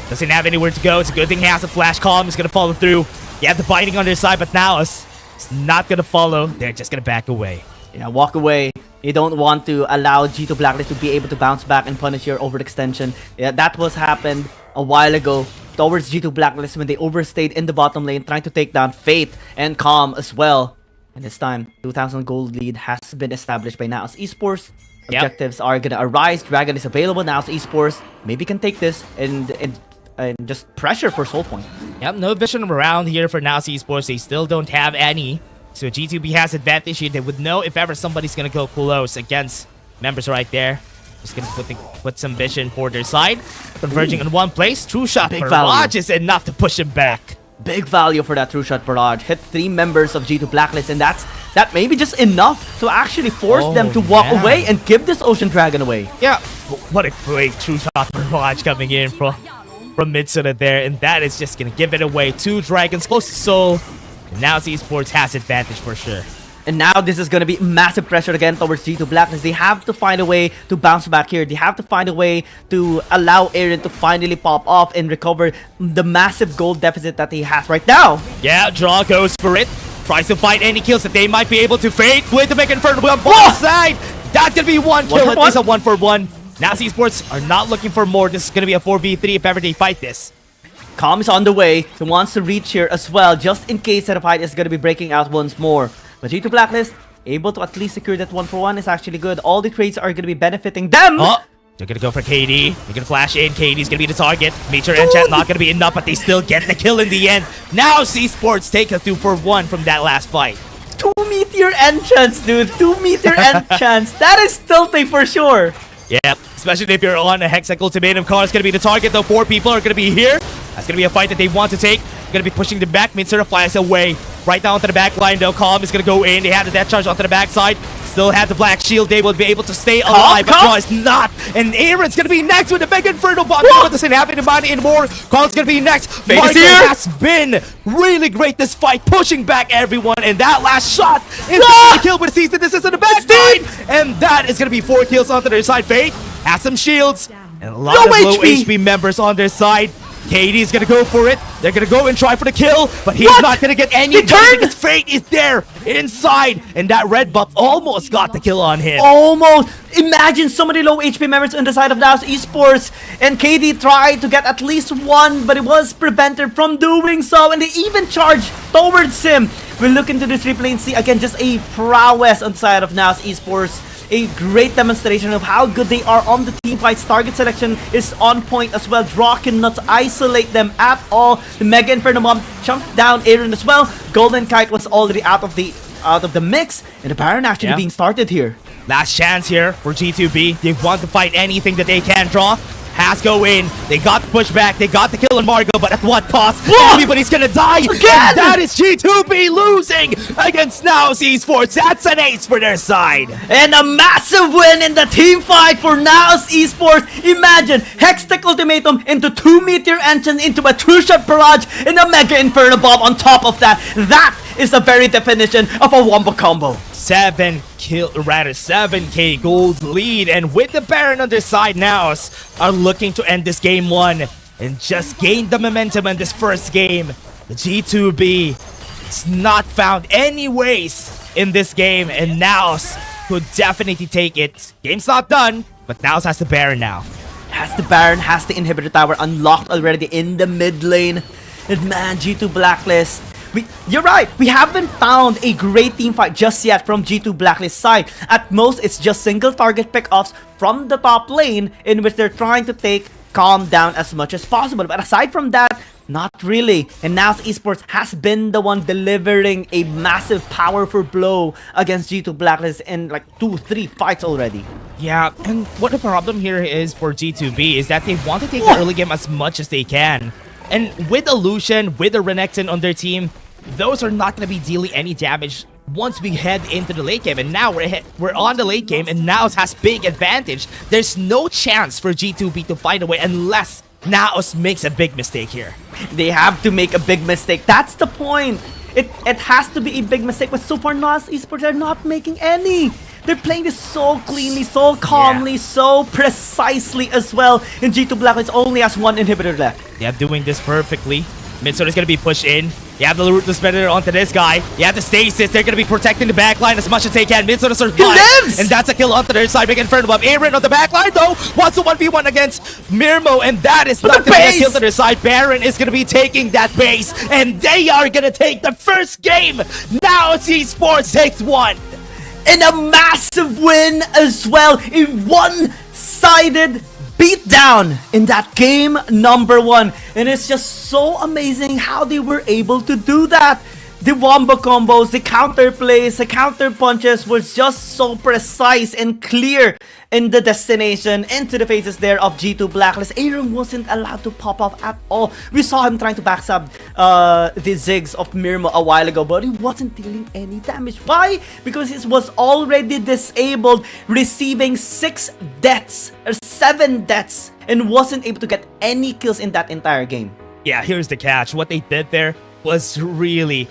doesn't have anywhere to go. It's a good thing he has a flash column. He's gonna follow through. You have the binding on their side, but now it's not gonna follow. They're just gonna back away. Yeah, walk away. You don't want to allow G2 Blacklist to be able to bounce back and punish your overextension. Yeah, that was happened a while ago towards G2 Blacklist when they overstayed in the bottom lane, trying to take down Fate and Calm as well. And this time, 2,000 gold lead has been established by NAOS Esports. Objectives are gonna arise. Dragon is available. NAOS Esports maybe can take this and just pressure for Soul Point. Yep, no vision around here for NAOS Esports. They still don't have any. So G2B has advantage here. They would know if ever somebody's gonna go close against members right there. Just gonna put some vision for their side. Converging in one place. True Shot Barrage is enough to push him back. Big value for that True Shot Barrage. Hit 3 members of G2 Blacklist, and that may be just enough to actually force them to walk away and give this Ocean Dragon away. Yeah, what a great True Shot Barrage coming in from Mitsuna there, and that is just gonna give it away. 2 dragons close to Soul. And now Esports has advantage for sure. And now this is going to be massive pressure again towards G2 Blacklist. They have to find a way to bounce back here. They have to find a way to allow Aaron to finally pop off and recover the massive gold deficit that he has right now. Yeah, Draw goes for it. Tries to find any kills that they might be able to fade with the Mega Inferno on both side. That's going to be one kill. It is a 1-for-1. Now Esports are not looking for more. This is going to be a 4v3 if ever they fight this. Calm is on the way. He wants to reach here as well, just in case that a fight is going to be breaking out once more. But G2 Blacklist, able to at least secure that 1-for-1 is actually good. All the trades are going to be benefiting them. Oh, they're going to go for KD. They're going to flash in. KD's going to be the target. Meteor Enchant not going to be enough, but they still get the kill in the end. Now Esports take a 2-for-1 from that last fight. 2 Meteor Enchants, dude. 2 Meteor Enchants. That is tilting for sure. Yep, especially if you're on a Hextech Ultimatum. Car is going to be the target, though. 4 people are going to be here. That's going to be a fight that they want to take. Going to be pushing them back. Mitsura flies away. Right down to the back line, though. Calm is going to go in. They have the death charge onto the backside. Still have the black shield. They will be able to stay alive. But Draw is not. And Aaron's going to be next with the Mega Inferno bomb. What doesn't have anybody anymore. Carl's going to be next. Marco has been really great this fight. Pushing back everyone. And that last shot is the kill with the season. This is in the backside. And that is going to be 4 kills onto their side. Fate has some shields. And a lot of low HP members on their side. KD's gonna go for it. They're gonna go and try for the kill, but he's not gonna get any because Fate is there inside, and that red buff almost got the kill on him. Almost. Imagine so many low HP members on the side of NAOS Esports, and KD tried to get at least one, but it was prevented from doing so, and they even charged towards him. We'll look into this replay and see again just a prowess on the side of NAOS Esports. A great demonstration of how good they are on the team fights. Target selection is on point as well. Draw cannot isolate them at all. The Mega Inferno Bomb chunked down Aaron as well. Golden Kite was already out of the mix, and the Baron actually being started here. Last chance here for G2B. They want to fight anything that they can draw. Has go in. They got the pushback. They got the kill on Margo, but at what cost? Everybody's gonna die. Again! And that is G2B losing against NAOS Esports. That's an ace for their side. And a massive win in the team fight for NAOS Esports. Imagine Hextech Ultimatum into 2 Meteor Engine into a True Shot Barrage and a Mega Inferno Bomb on top of that. That is the very definition of a wombo combo. 7k gold lead, and with the Baron on their side, NAOS are looking to end this game 1 and just gain the momentum in this first game. The G2B has not found any ways in this game, and NAOS could definitely take it. Game's not done, but NAOS has the Baron now. Has the Baron, has the Inhibitor Tower unlocked already in the mid lane. And man, G2 Blacklist, you're right, we haven't found a great team fight just yet from G2 Blacklist side. At most, it's just single target pickoffs from the top lane in which they're trying to take Calm down as much as possible. But aside from that, not really. And NAOS Esports has been the one delivering a massive powerful blow against G2 Blacklist in like 2-3 fights already. Yeah, and what the problem here is for G2B is that they want to take the early game as much as they can. And with Illusion, with the Renekton on their team, those are not going to be dealing any damage once we head into the late game. And now we're on the late game, and NAOS has big advantage. There's no chance for G2B to find a way unless NAOS makes a big mistake here. They have to make a big mistake. That's the point. It has to be a big mistake, but so far NAOS Esports are not making any. They're playing this so cleanly, so calmly, so precisely as well. And G2 Blacklist only has 1 inhibitor left. Yeah, doing this perfectly. Midsona's gonna be pushed in. You have the Ruthless Predator onto this guy. You have the Stasis. They're gonna be protecting the backline as much as they can. Midsona survives! And that's a kill onto their side. Big Inferno Bomb. Aaron on the backline though wants to 1v1 against Mirmo, and that is not gonna get a kill to their side. Baron is gonna be taking that base, and they are gonna take the first game. Now Esports takes 1. And a massive win as well. A one-sided beatdown in that game number 1. And it's just so amazing how they were able to do that. The wombo combos, the counter plays, the counter punches was just so precise and clear in the destination, into the faces there of G2 Blacklist. Aaron wasn't allowed to pop off at all. We saw him trying to backstab the Ziggs of Mirmo a while ago, but he wasn't dealing any damage. Why? Because he was already disabled, receiving 6 deaths or 7 deaths, and wasn't able to get any kills in that entire game. Yeah, here's the catch. What they did there was really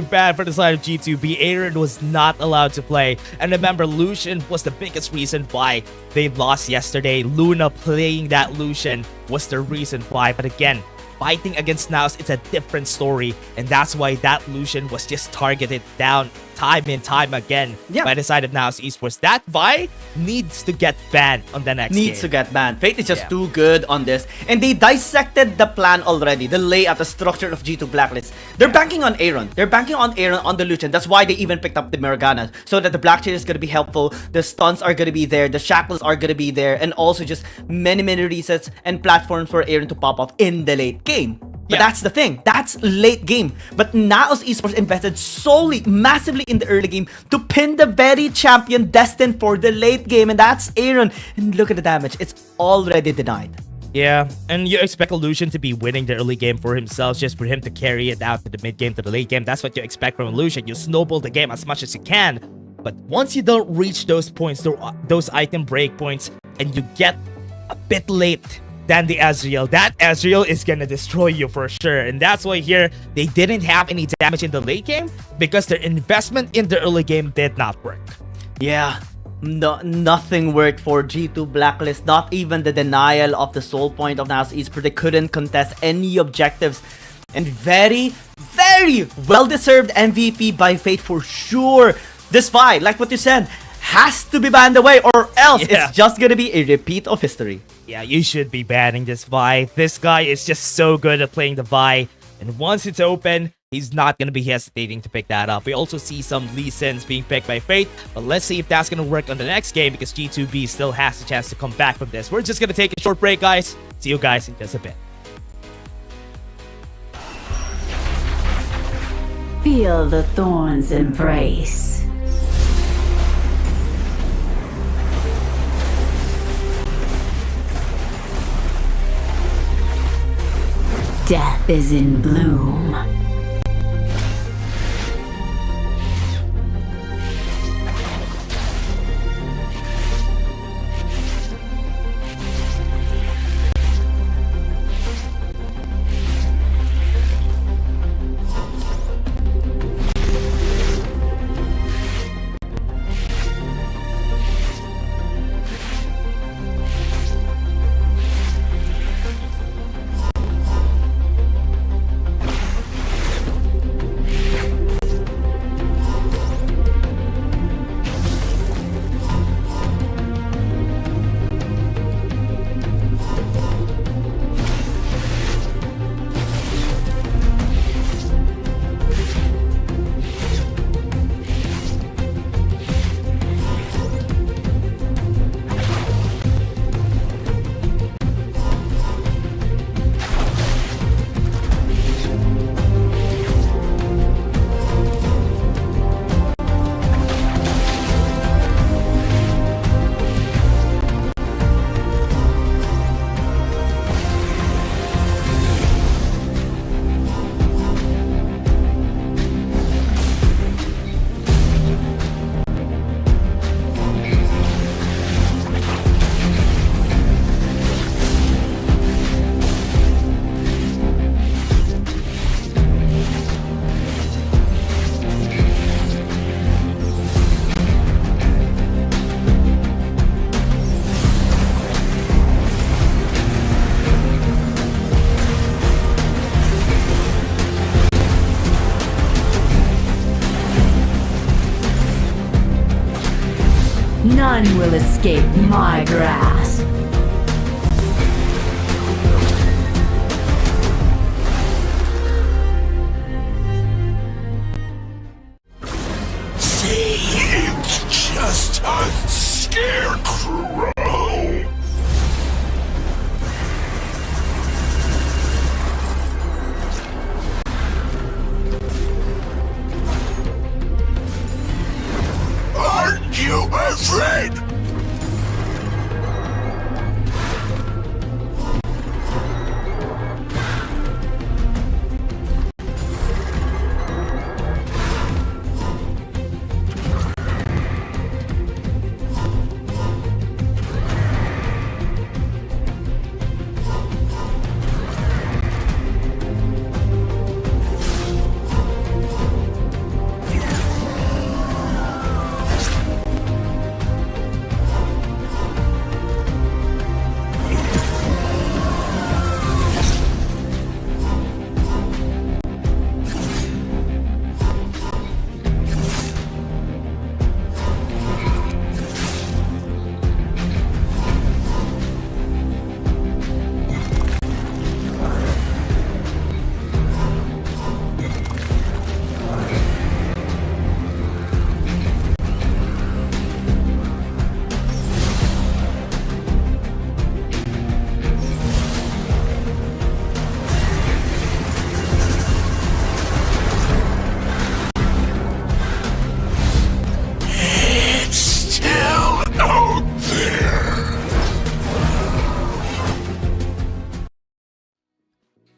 bad for the side of G2B. Aaron was not allowed to play. And remember, Lucian was the biggest reason why they lost yesterday. Luna playing that Lucian was the reason why. But again, fighting against NAOS, it's a different story. And that's why that Lucian was just targeted down time and time again by the side of NAOS Esports. That Vi needs to get banned on the next game. Needs to get banned. Fate is just too good on this. And they dissected the plan already. The layout, the structure of G2 Blacklist. They're banking on Aaron. They're banking on Aaron on the Lucian. That's why they even picked up the Morgana. So that the Black Chain is going to be helpful. The stuns are going to be there. The shackles are going to be there. And also just many resets and platforms for Aaron to pop off in the late game. But that's the thing. That's late game. But NAOS Esports invested solely, massively in the early game to pin the very champion destined for the late game. And that's Aaron. And look at the damage. It's already denied. Yeah, and you expect Illusion to be winning the early game for himself, just for him to carry it out to the mid game, to the late game. That's what you expect from Illusion. You snowball the game as much as you can. But once you don't reach those points, those item break points, and you get a bit late than the Ezreal, that Ezreal is gonna destroy you for sure. And that's why here they didn't have any damage in the late game, because their investment in the early game did not work. Yeah, nothing worked for G2 Blacklist. Not even the denial of the soul point of NAOS Esports. They couldn't contest any objectives. And very, very well-deserved MVP by Fate for sure. This fight, like what you said, has to be banned away, or else it's just gonna be a repeat of history. Yeah, you should be banning this Vi. This guy is just so good at playing the Vi. And once it's open, he's not going to be hesitating to pick that up. We also see some Lee Sins being picked by Fate. But let's see if that's going to work on the next game, because G2B still has a chance to come back from this. We're just going to take a short break, guys. See you guys in just a bit. Feel the thorns embrace. Death is in bloom. None will escape my grasp. See, it's just a scarecrow. Aren't you afraid?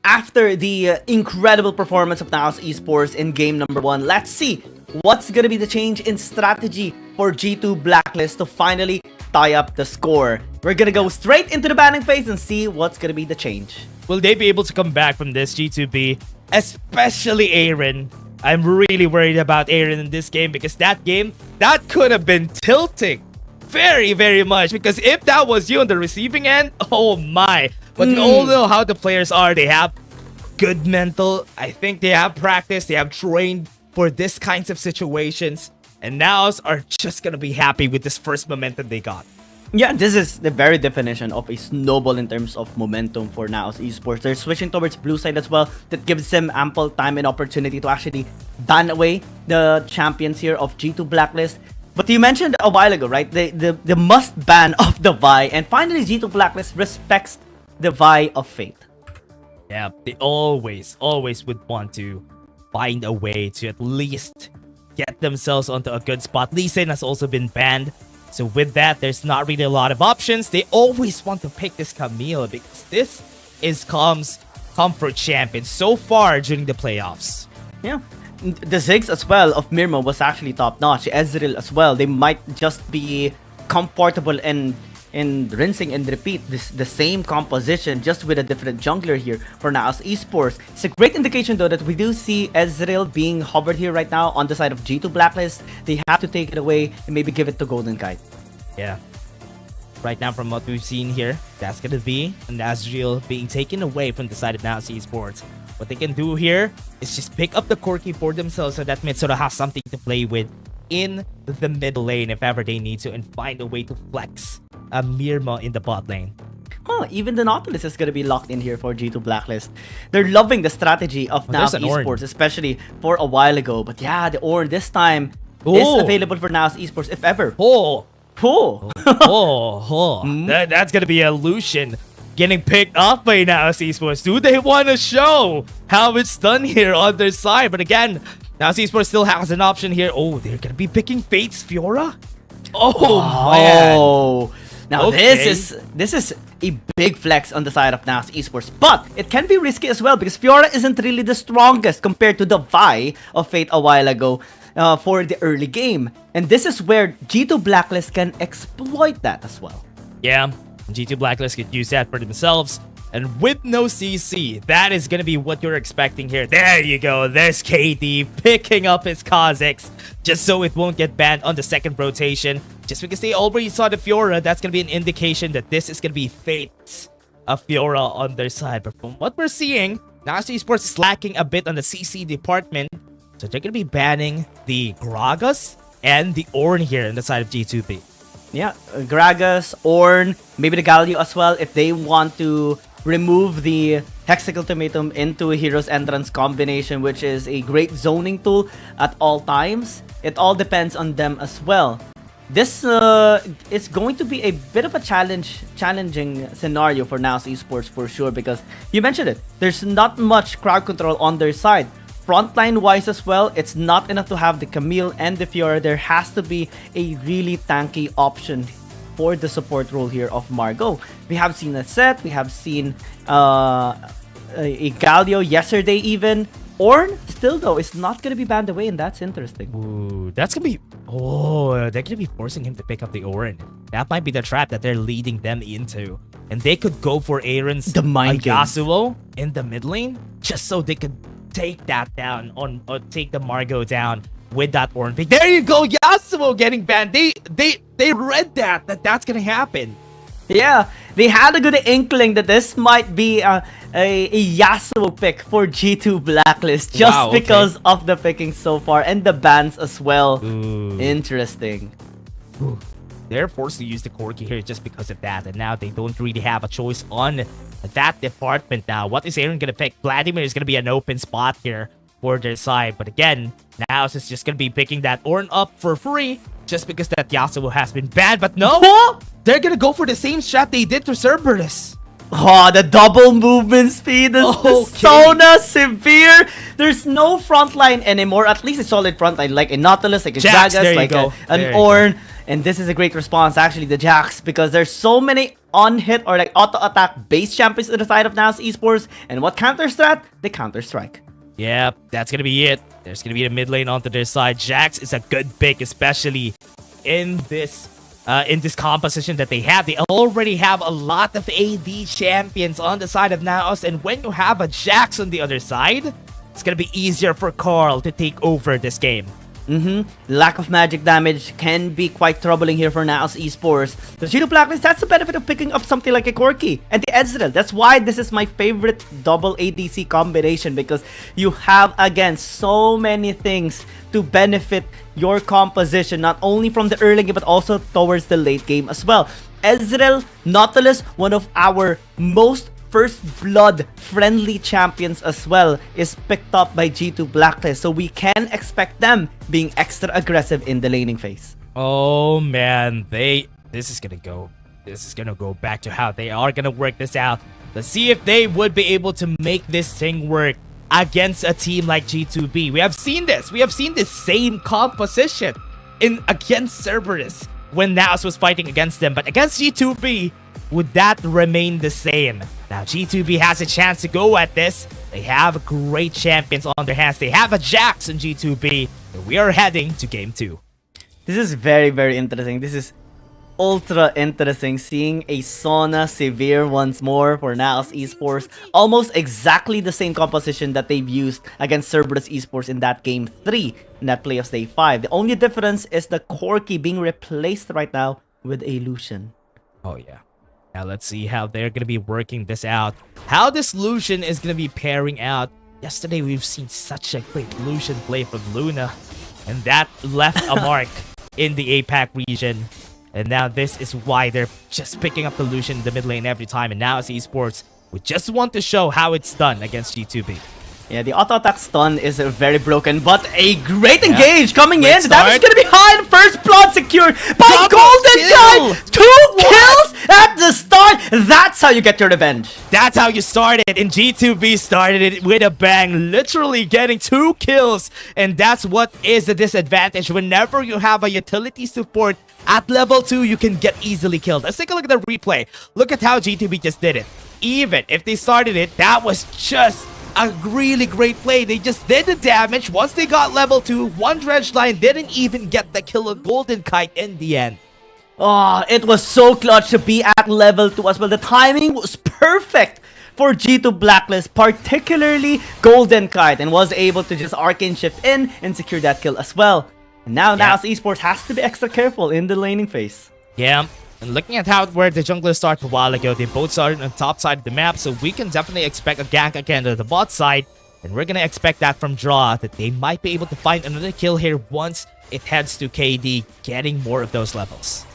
After the incredible performance of NAOS Esports in game number 1, let's see what's gonna be the change in strategy for G2 Blacklist to finally tie up the score. We're gonna go straight into the banning phase and see what's gonna be the change. Will they be able to come back from this, G2B? Especially Aaron. I'm really worried about Aaron in this game, because that game, that could have been tilting very, very much. Because if that was you on the receiving end, oh my. But we all know how the players are. They have good mental. I think they have practice. They have trained for this kinds of situations. And NAOS are just going to be happy with this first momentum they got. Yeah, this is the very definition of a snowball in terms of momentum for NAOS Esports. They're switching towards blue side as well. That gives them ample time and opportunity to actually ban away the champions here of G2 Blacklist. But you mentioned a while ago, right? The must ban of the Vi. And finally, G2 Blacklist respects the Vi of Fate. Yeah, they always would want to find a way to at least get themselves onto a good spot. Lee Sin has also been banned. So with that, there's not really a lot of options. They always want to pick this Camille because this is Com's comfort champion so far during the playoffs. Yeah. The Ziggs as well of Mirmo was actually top-notch. Ezreal as well. They might just be comfortable in rinsing and repeat the same composition just with a different jungler here for NAOS Esports. It's a great indication though that we do see Ezreal being hovered here right now on the side of G2 Blacklist. They have to take it away and maybe give it to Golden Kite. Yeah. Right now from what we've seen here, that's going to be an Ezreal being taken away from the side of NAOS Esports. What they can do here is just pick up the Corki for themselves so that Mitsuru has something to play with in the mid lane if ever they need to, and find a way to flex a Mirma in the bot lane. Even the Nautilus is going to be locked in here for G2 Blacklist. They're loving the strategy of NAOS Esports, especially for a while ago. But yeah, the Ornn this time is available for NAOS Esports if ever. That's going to be a Lucian getting picked up by NAOS Esports. Do they want to show how it's done here on their side? But again, NAOS Esports still has an option here. Oh, they're going to be picking Fate's Fiora? Oh, man. Now this is a big flex on the side of NAOS Esports, but it can be risky as well because Fiora isn't really the strongest compared to the Vi of Fate a while ago for the early game. And this is where G2 Blacklist can exploit that as well. Yeah, G2 Blacklist could use that for themselves. And with no CC, that is going to be what you're expecting here. There you go. There's KD picking up his Kha'Zix just so it won't get banned on the second rotation. Just because they already saw the Fiora, that's going to be an indication that this is going to be Fate's Fiora on their side. But from what we're seeing, NAOS Esports is lacking a bit on the CC department. So they're going to be banning the Gragas and the Ornn here on the side of G2B. Yeah, Gragas, Ornn, maybe the Galio as well if they want to remove the Hexic Ultimatum into a Hero's Entrance combination, which is a great zoning tool at all times. It all depends on them as well. This is going to be a bit of a challenging scenario for NAOS Esports for sure, because you mentioned it. There's not much crowd control on their side. Frontline wise as well, it's not enough to have the Camille and the Fiora. There has to be a really tanky option for the support role here of Margot. We have seen a Set, we have seen a Galio yesterday even. Ornn, still though, is not going to be banned away, and that's interesting. Ooh, that's going to be... Oh, they're going to be forcing him to pick up the Ornn. That might be the trap that they're leading them into. And they could go for Aaron's Yasuo in the mid lane, just so they could take that down, or take the Margot down with that Ornn pick. There you go, Yasuo getting banned. They read that's going to happen. Yeah, they had a good inkling that this might be a Yasuo pick for G2 Blacklist just because of the picking so far and the bans as well. Ooh. Interesting. Ooh. They're forced to use the Corki here just because of that, and now they don't really have a choice on that department now. What is Aaron going to pick? Vladimir is going to be an open spot here for their side, but again, NAOS is just going to be picking that Ornn up for free just because that Yasuo has been banned. But no, they're going to go for the same strat they did to Cerberus. Oh, the double movement speed is so severe. There's no frontline anymore. At least a solid frontline like a Nautilus, like a Gragas, like an Ornn. And this is a great response, actually, the Jax, because there's so many on-hit or like auto-attack base champions to the side of NAOS Esports. And what counter strat? The counter-strike. Yeah, that's going to be it. There's going to be a mid lane onto their side. Jax is a good pick, especially in this composition that they have. They already have a lot of AD champions on the side of NAOS, and when you have a Jax on the other side, it's going to be easier for Carl to take over this game. Lack of magic damage can be quite troubling here for NAOS Esports. The G2 Blacklist, that's the benefit of picking up something like a Corki and the Ezreal. That's why this is my favorite double ADC combination, because you have, again, so many things to benefit your composition, not only from the early game but also towards the late game as well. Ezreal, Nautilus, one of our most first blood friendly champions as well, is picked up by G2 Blacklist, so we can expect them being extra aggressive in the laning phase. Oh man, this is gonna go back to how they are gonna work this out. Let's see if they would be able to make this thing work against a team like G2B. We have seen this same composition against Cerberus when NAOS was fighting against them, but against G2B, would that remain the same? Now G2B has a chance to go at this. They have great champions on their hands. They have a Jax in G2B. And we are heading to game 2. This is very, very interesting. This is ultra interesting, seeing a Sona Severe once more for NAOS Esports. Almost exactly the same composition that they've used against Cerberus Esports in that game 3, in that playoffs day 5. The only difference is the Corki being replaced right now with a Lucian. Oh yeah. Now let's see how they're going to be working this out. How this Lucian is going to be pairing out. Yesterday we've seen such a great Lucian play from Luna, and that left a mark in the APAC region. And now this is why they're just picking up the Lucian in the mid lane every time. And now as Esports, we just want to show how it's done against G2B. Yeah, the auto-attack stun is very broken, but a great engage coming in. That is going to be high, and first blood secured by Golden Guy. 2 kills at the start. That's how you get your revenge. That's how you started, and G2B started it with a bang, literally getting 2 kills. And that's what is the disadvantage. Whenever you have a utility support at level 2, you can get easily killed. Let's take a look at the replay. Look at how G2B just did it. Even if they started it, that was just a really great play. They just did the damage. Once they got level 2, one dredge line didn't even get the kill on Golden Kite in the end. Oh, it was so clutch to be at level 2 as well. The timing was perfect for G2 Blacklist, particularly Golden Kite, and was able to just arcane shift in and secure that kill as well. And now NAOS Esports has to be extra careful in the laning phase. Yeah. And looking at where the junglers started a while ago, they both started on the top side of the map, so we can definitely expect a gank again to the bot side. And we're gonna expect that from Draw, that they might be able to find another kill here once it heads to KD, getting more of those levels.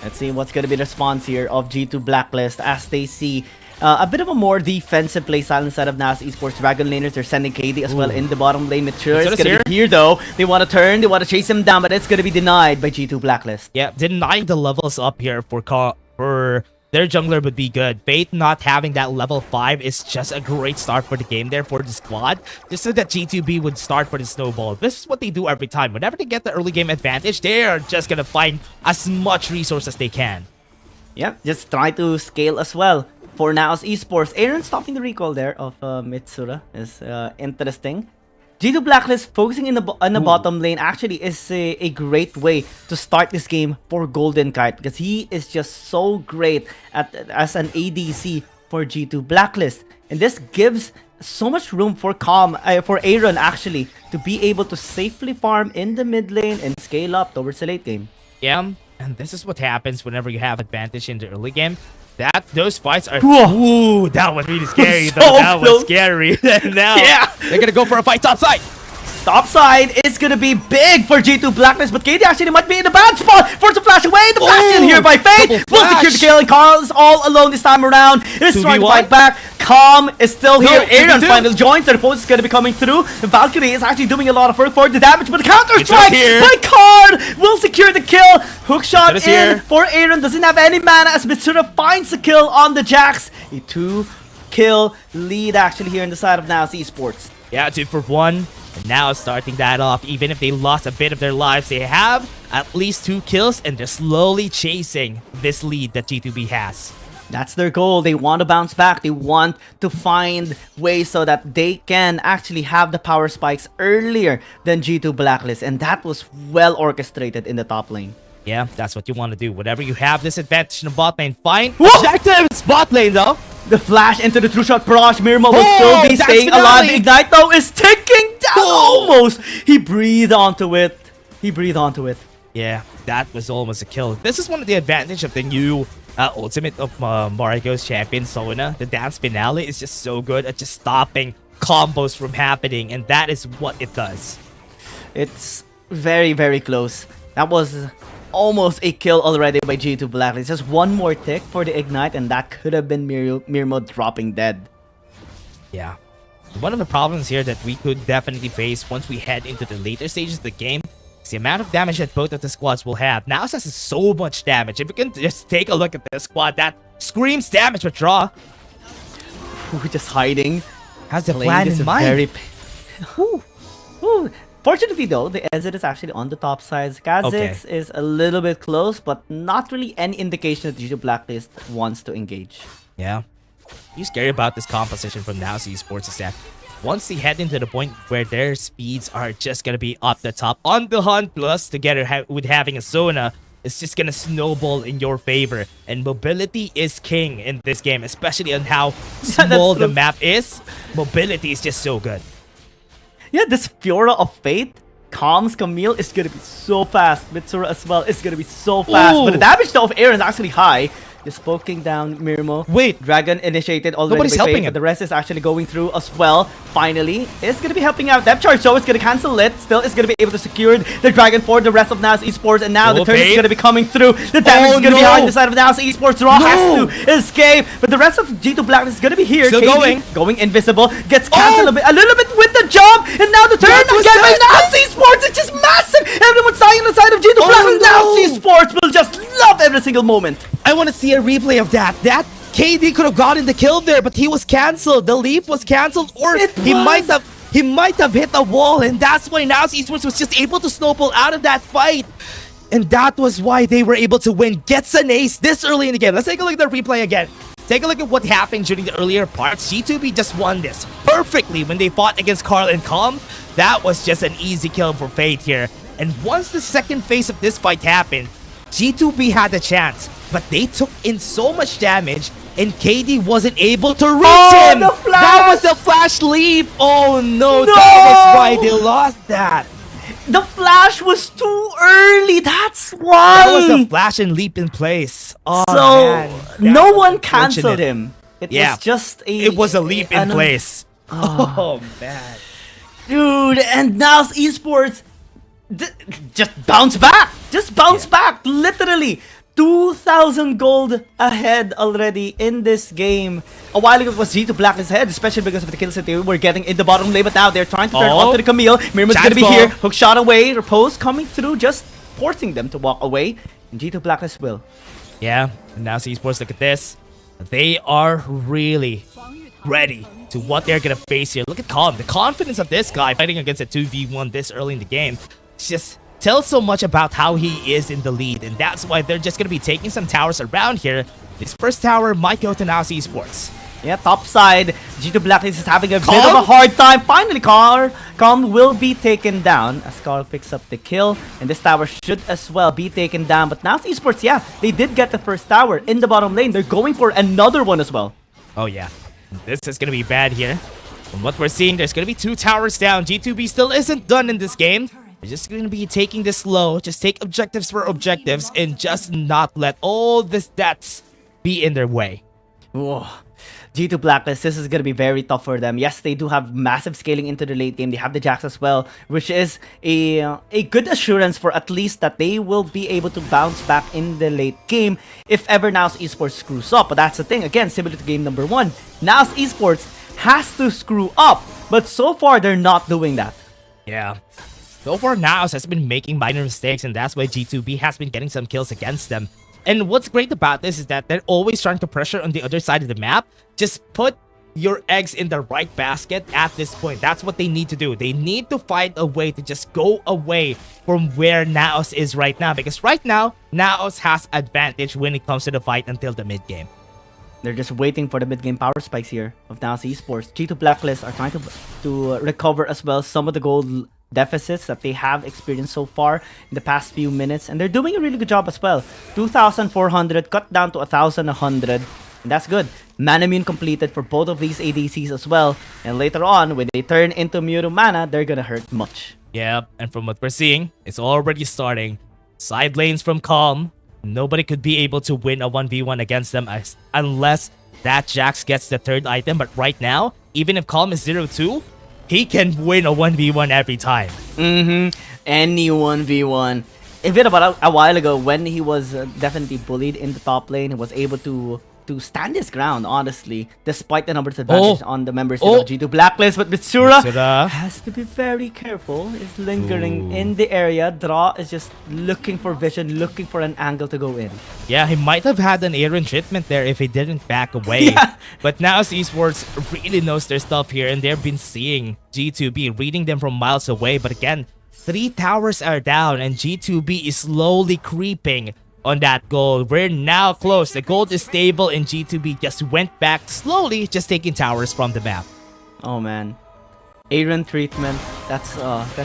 Let's see what's gonna be the response here of G2 Blacklist as they see a bit of a more defensive play style instead of NAOS Esports Dragon Laners. They're sending KD as well in the bottom lane. Mature is gonna be here though. They want to turn, they want to chase him down, but it's gonna be denied by G2 Blacklist. Yeah, denying the levels up here for their jungler would be good. Fate not having that level 5 is just a great start for the game there for the squad, just so that G2B would start for the snowball. This is what they do every time. Whenever they get the early game advantage, they are just gonna find as much resource as they can. Yeah, just try to scale as well. For NAOS Esports, Aaron stopping the recall there of Mitsura is interesting. G2 Blacklist focusing in the bottom lane actually is a great way to start this game for Golden Kite, because he is just so great as an ADC for G2 Blacklist. And this gives so much room for Aaron actually to be able to safely farm in the mid lane and scale up towards the late game. Yeah, and this is what happens whenever you have advantage in the early game. Those fights are... Ooh, that was really scary though. That was scary. Now, they're gonna go for a fight topside. Topside is gonna be big for G2 Blacklist, but KD actually might be in a bad spot. Force a flash away. The flash in here by Fate. Will secure the kill, and Carl is all alone this time around. He's trying to fight back. Calm is still here. Aaron finally joins. The opponent is gonna be coming through. The Valkyrie is actually doing a lot of work for the damage, but the counter strike by Card will secure the kill. Hookshot in for Aaron. Doesn't have any mana as Mitsura finds the kill on the Jax. A 2-kill lead actually here on the side of NAOS Esports. Yeah, 2 for 1. And now starting that off, even if they lost a bit of their lives, they have at least 2 kills, and they're slowly chasing this lead that G2B has. That's their goal. They want to bounce back. They want to find ways so that they can actually have the power spikes earlier than G2 Blacklist, and that was well orchestrated in the top lane. Yeah, that's what you want to do. Whenever you have this advantage in the bot lane, fine. Objectives bot lane though. The flash into the true shot barrage. Mirma will still be staying alive. The Ignite though is ticking down almost. He breathed onto it. He breathed onto it. Yeah, that was almost a kill. This is one of the advantage of the new ultimate of Mario's champion, Sona. The dance finale is just so good at just stopping combos from happening, and that is what it does. It's very, very close. That was almost a kill already by G2 Blacklist. Just one more tick for the ignite, and that could have been Mirmo dropping dead. Yeah. One of the problems here that we could definitely face once we head into the later stages of the game is the amount of damage that both of the squads will have. NAOS has so much damage. If you can just take a look at this squad, that screams damage withdraw. Ooh, just hiding. Has the plan in mind. Very... Ooh. Fortunately though, the exit is actually on the top side. Kha'Zix is a little bit close, but not really any indication that G2 Blacklist wants to engage. Yeah. What's scary about this composition from NAOS Esports is that once they head into the point where their speeds are just gonna be up the top on the hunt, plus together with having a Sona, it's just gonna snowball in your favor. And mobility is king in this game, especially on how small the map is. Mobility is just so good. Yeah, this Fiora of Fate, Calms Camille is gonna be so fast. Mitsura as well is gonna be so fast. Ooh. But the damage though of Aaron is actually high. Just poking down Mirmo. Wait. Dragon initiated already. Nobody's by Fate, helping him. but the rest is actually going through as well. Finally, it's going to be helping out. Depth charge, so it's going to cancel it. Still, it's going to be able to secure the Dragon for the rest of NAOS Esports. And now the turn is going to be coming through. The damage is going to be behind the side of NAOS Esports. Raw has to escape. But the rest of G2 Blacklist is going to be here. Still going invisible. Gets canceled a little bit with the jump. And now the turn again by NAOS Esports. It's just massive. Everyone's dying on the side of G2 Blacklist. NAOS Esports will just love every single moment. I want to see a replay of that. That KD could have gotten the kill there, but he was cancelled. The leap was cancelled, or he might have hit a wall, and that's why NAOS Esports was just able to snowball out of that fight. And that was why they were able to win. Gets an ace this early in the game. Let's take a look at the replay again. Take a look at what happened during the earlier parts. G2B just won this perfectly when they fought against Carl and Calm. That was just an easy kill for Fate here. And once the second phase of this fight happened, G2B had a chance, but they took in so much damage and KD wasn't able to reach him. That was the flash leap. Oh no, that was why they lost that. The flash was too early. That's why. That was a flash and leap in place. Oh, so man, no one canceled him. It was just it was a leap in place. Oh man, dude, and NAOS Esports just bounce back. Just bounce back. Literally 2,000 gold ahead already in this game. A while ago it was G2 Blacklist ahead, especially because of the kills that they were getting in the bottom lane, but now they're trying to turn onto the Camille. Mirmo's gonna be here. Hook shot away. Repose coming through, just forcing them to walk away. And G2 Blacklist will. Yeah, and now Esports, look at this. They are really ready to what they're gonna face here. Look at Calm. The confidence of this guy fighting against a 2v1 this early in the game. It's just tells so much about how he is in the lead, and that's why they're just going to be taking some towers around here. This first tower might go to NAOS Esports. Yeah, top side. G2 Blacklist is having a bit of a hard time. Finally, Calm will be taken down as Carl picks up the kill, and this tower should as well be taken down. But NAOS Esports, yeah, they did get the first tower in the bottom lane. They're going for another one as well. Oh yeah, this is going to be bad here. From what we're seeing, there's going to be 2 towers down. G2B still isn't done in this game. They're just going to be taking this slow. Just take objectives for objectives and just not let all the stats be in their way. Whoa. G2 Blacklist, this is going to be very tough for them. Yes, they do have massive scaling into the late game. They have the Jax as well, which is a good assurance for at least that they will be able to bounce back in the late game if ever NAOS Esports screws up. But that's the thing. Again, similar to game number 1, NAOS Esports has to screw up. But so far, they're not doing that. Yeah. So far, NAOS has been making minor mistakes, and that's why G2B has been getting some kills against them. And what's great about this is that they're always trying to pressure on the other side of the map. Just put your eggs in the right basket at this point. That's what they need to do. They need to find a way to just go away from where NAOS is right now. Because right now, NAOS has advantage when it comes to the fight until the mid-game. They're just waiting for the mid-game power spikes here of NAOS Esports. G2 Blacklist are trying to recover as well some of the gold deficits that they have experienced so far in the past few minutes, and they're doing a really good job as well. 2,400 cut down to 1,100, and that's good. Mana immune completed for both of these ADCs as well, and later on when they turn into Mewtwo mana, they're gonna hurt much. Yeah, and from what we're seeing, it's already starting. Side lanes from Calm. Nobody could be able to win a 1v1 against them unless that Jax gets the third item. But right now, even if Calm is 0-2, he can win a 1v1 every time. Any 1v1. Even about a while ago, when he was definitely bullied in the top lane, he was able to stand his ground, honestly, despite the numbers advantage on the members of G2 Blacklist. But Mitsura has to be very careful. He's lingering in the area. Draw is just looking for vision, looking for an angle to go in. Yeah, he might have had an Aaron treatment there if he didn't back away. But now Esports really knows their stuff here, and they've been seeing G2B, reading them from miles away. But again, 3 towers are down, and G2B is slowly creeping on that gold. We're now close. The gold is stable, and G2B just went back slowly, just taking towers from the map. Oh man, Aaron treatment. That's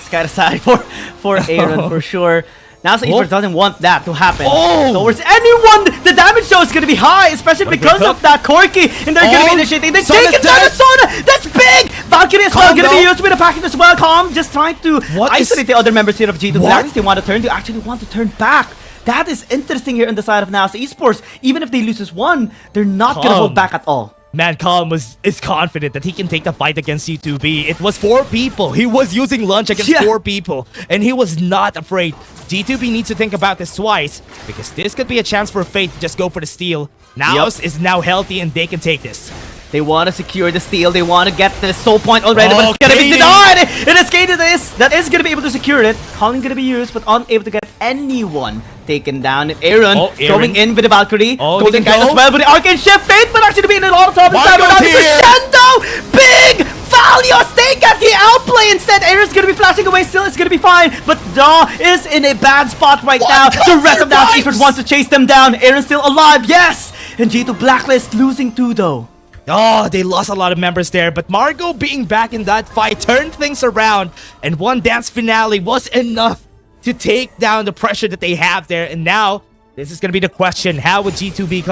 kind of sad for Aaron for sure. Now Esports doesn't want that to happen towards anyone. The damage though is gonna be high, especially because of that Corki, and they're gonna be initiating. They take it down to Sona. That's big. Valkyrie as well gonna be used with a package as well. Calm just trying to isolate the other members here of G2 Blacklist. They want to turn. They actually want to turn back. That is interesting here on the side of NAOS Esports. Even if they lose this one, they're not gonna hold back at all. Man, Calm is confident that he can take the fight against G2B. It was 4 people. He was using lunge against 4 people, and he was not afraid. G2B needs to think about this twice, because this could be a chance for Fate to just go for the steal. NAOS is now healthy, and they can take this. They want to secure the steal. They want to get the soul point already, but it's going to be denied. It is Katie that is going to be able to secure it. Calling going to be used, but unable to get anyone taken down. And Aaron going in with the Valkyrie. Golden Guide as well with the Arcane Shift. Fate, but actually being in a lot of trouble. Crescendo! Big Valios! They get the outplay instead. Aaron's going to be flashing away. Still, it's going to be fine. But Daw is in a bad spot right now. The rest of NAOS Esports wants to chase them down. Aaron's still alive. Yes! And G2 Blacklist losing 2 though. Oh, they lost a lot of members there, but Margot being back in that fight turned things around, and one dance finale was enough to take down the pressure that they have there. And now, this is going to be the question, how would G2B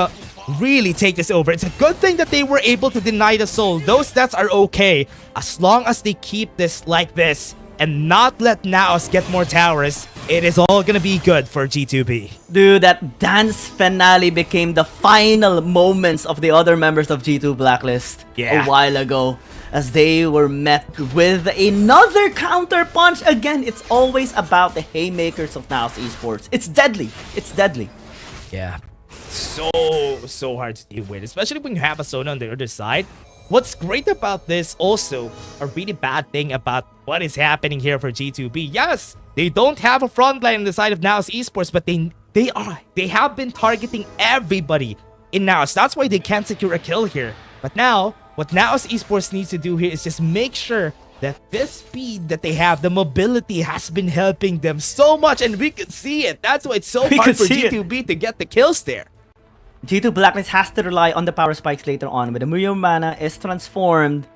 really take this over? It's a good thing that they were able to deny the soul. Those stats are okay, as long as they keep this like this, and not let NAOS get more towers. It is all gonna be good for G2B. Dude, that dance finale became the final moments of the other members of G2 Blacklist a while ago, as they were met with another counter punch. Again, it's always about the haymakers of NAOS Esports. It's deadly. It's deadly. Yeah, so hard to deal with, especially when you have a Sona on the other side. What's great about this, also a really bad thing about what is happening here for G2B. Yes, they don't have a front line on the side of NAOS Esports, but they have been targeting everybody in NAOS. That's why they can't secure a kill here. But now, what NAOS Esports needs to do here is just make sure that this speed that they have, the mobility, has been helping them so much, and we can see it. That's why it's so hard for G2B to get the kills there. G2 Blacklist has to rely on the power spikes later on. When the Muyo mana is transformed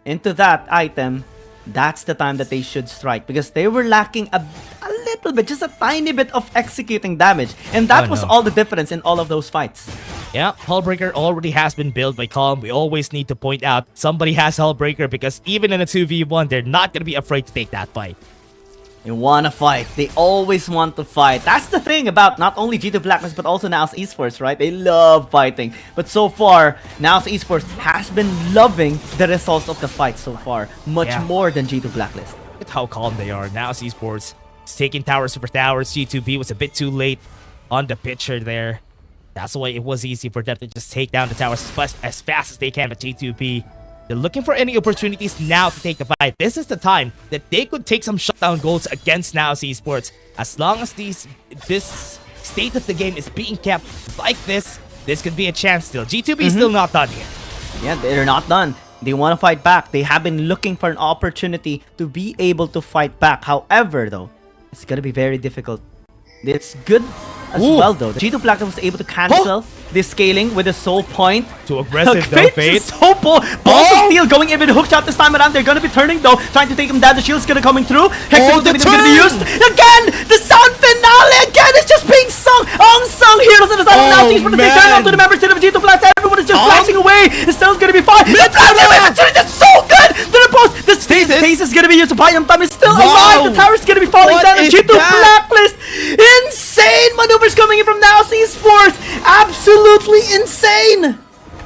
into that item, that's the time that they should strike, because they were lacking a little bit, just a tiny bit of executing damage, and that was all the difference in all of those fights. Yeah, Hullbreaker already has been built by Calm. We always need to point out somebody has Hullbreaker, because even in a 2v1, they're not going to be afraid to take that fight. They want to fight. They always want to fight. That's the thing about not only G2 Blacklist, but also NAOS Esports, right? They love fighting. But so far, NAOS Esports has been loving the results of the fight so far, much more than G2 Blacklist. Look at how calm they are. NAOS Esports is taking towers over towers. G2B was a bit too late on the picture there. That's why it was easy for them to just take down the towers as fast as they can. But G2B, they're looking for any opportunities now to take the fight. This is the time that they could take some shutdown goals against NAOS Esports. As long as this state of the game is being kept like this could be a chance still. G2B is still not done here. Yeah, they're not done. They want to fight back. They have been looking for an opportunity to be able to fight back. However, though, it's going to be very difficult. It's good as well, though. The G2 Blacklist was able to cancel this scaling with a soul point. Too aggressive, though, Fate. So bold steal going in with a hook shot this time around. They're going to be turning, though, trying to take him down. The shield's going to coming through. Hex going to be used. Again, the sound finale again is just being sung. Unsung heroes on the side of NAOS Esports. They turn out to the members of G2 Blacklist. Everyone is just flashing away. The stone's going to be fine. It's so good. To the post. The stasis is going to be gonna use a Biome Time. Is still Wow. alive. The tower's gonna be falling What down. And is G2 that? Blacklist. Insane maneuvers coming in from NAOS Esports. Absolutely insane.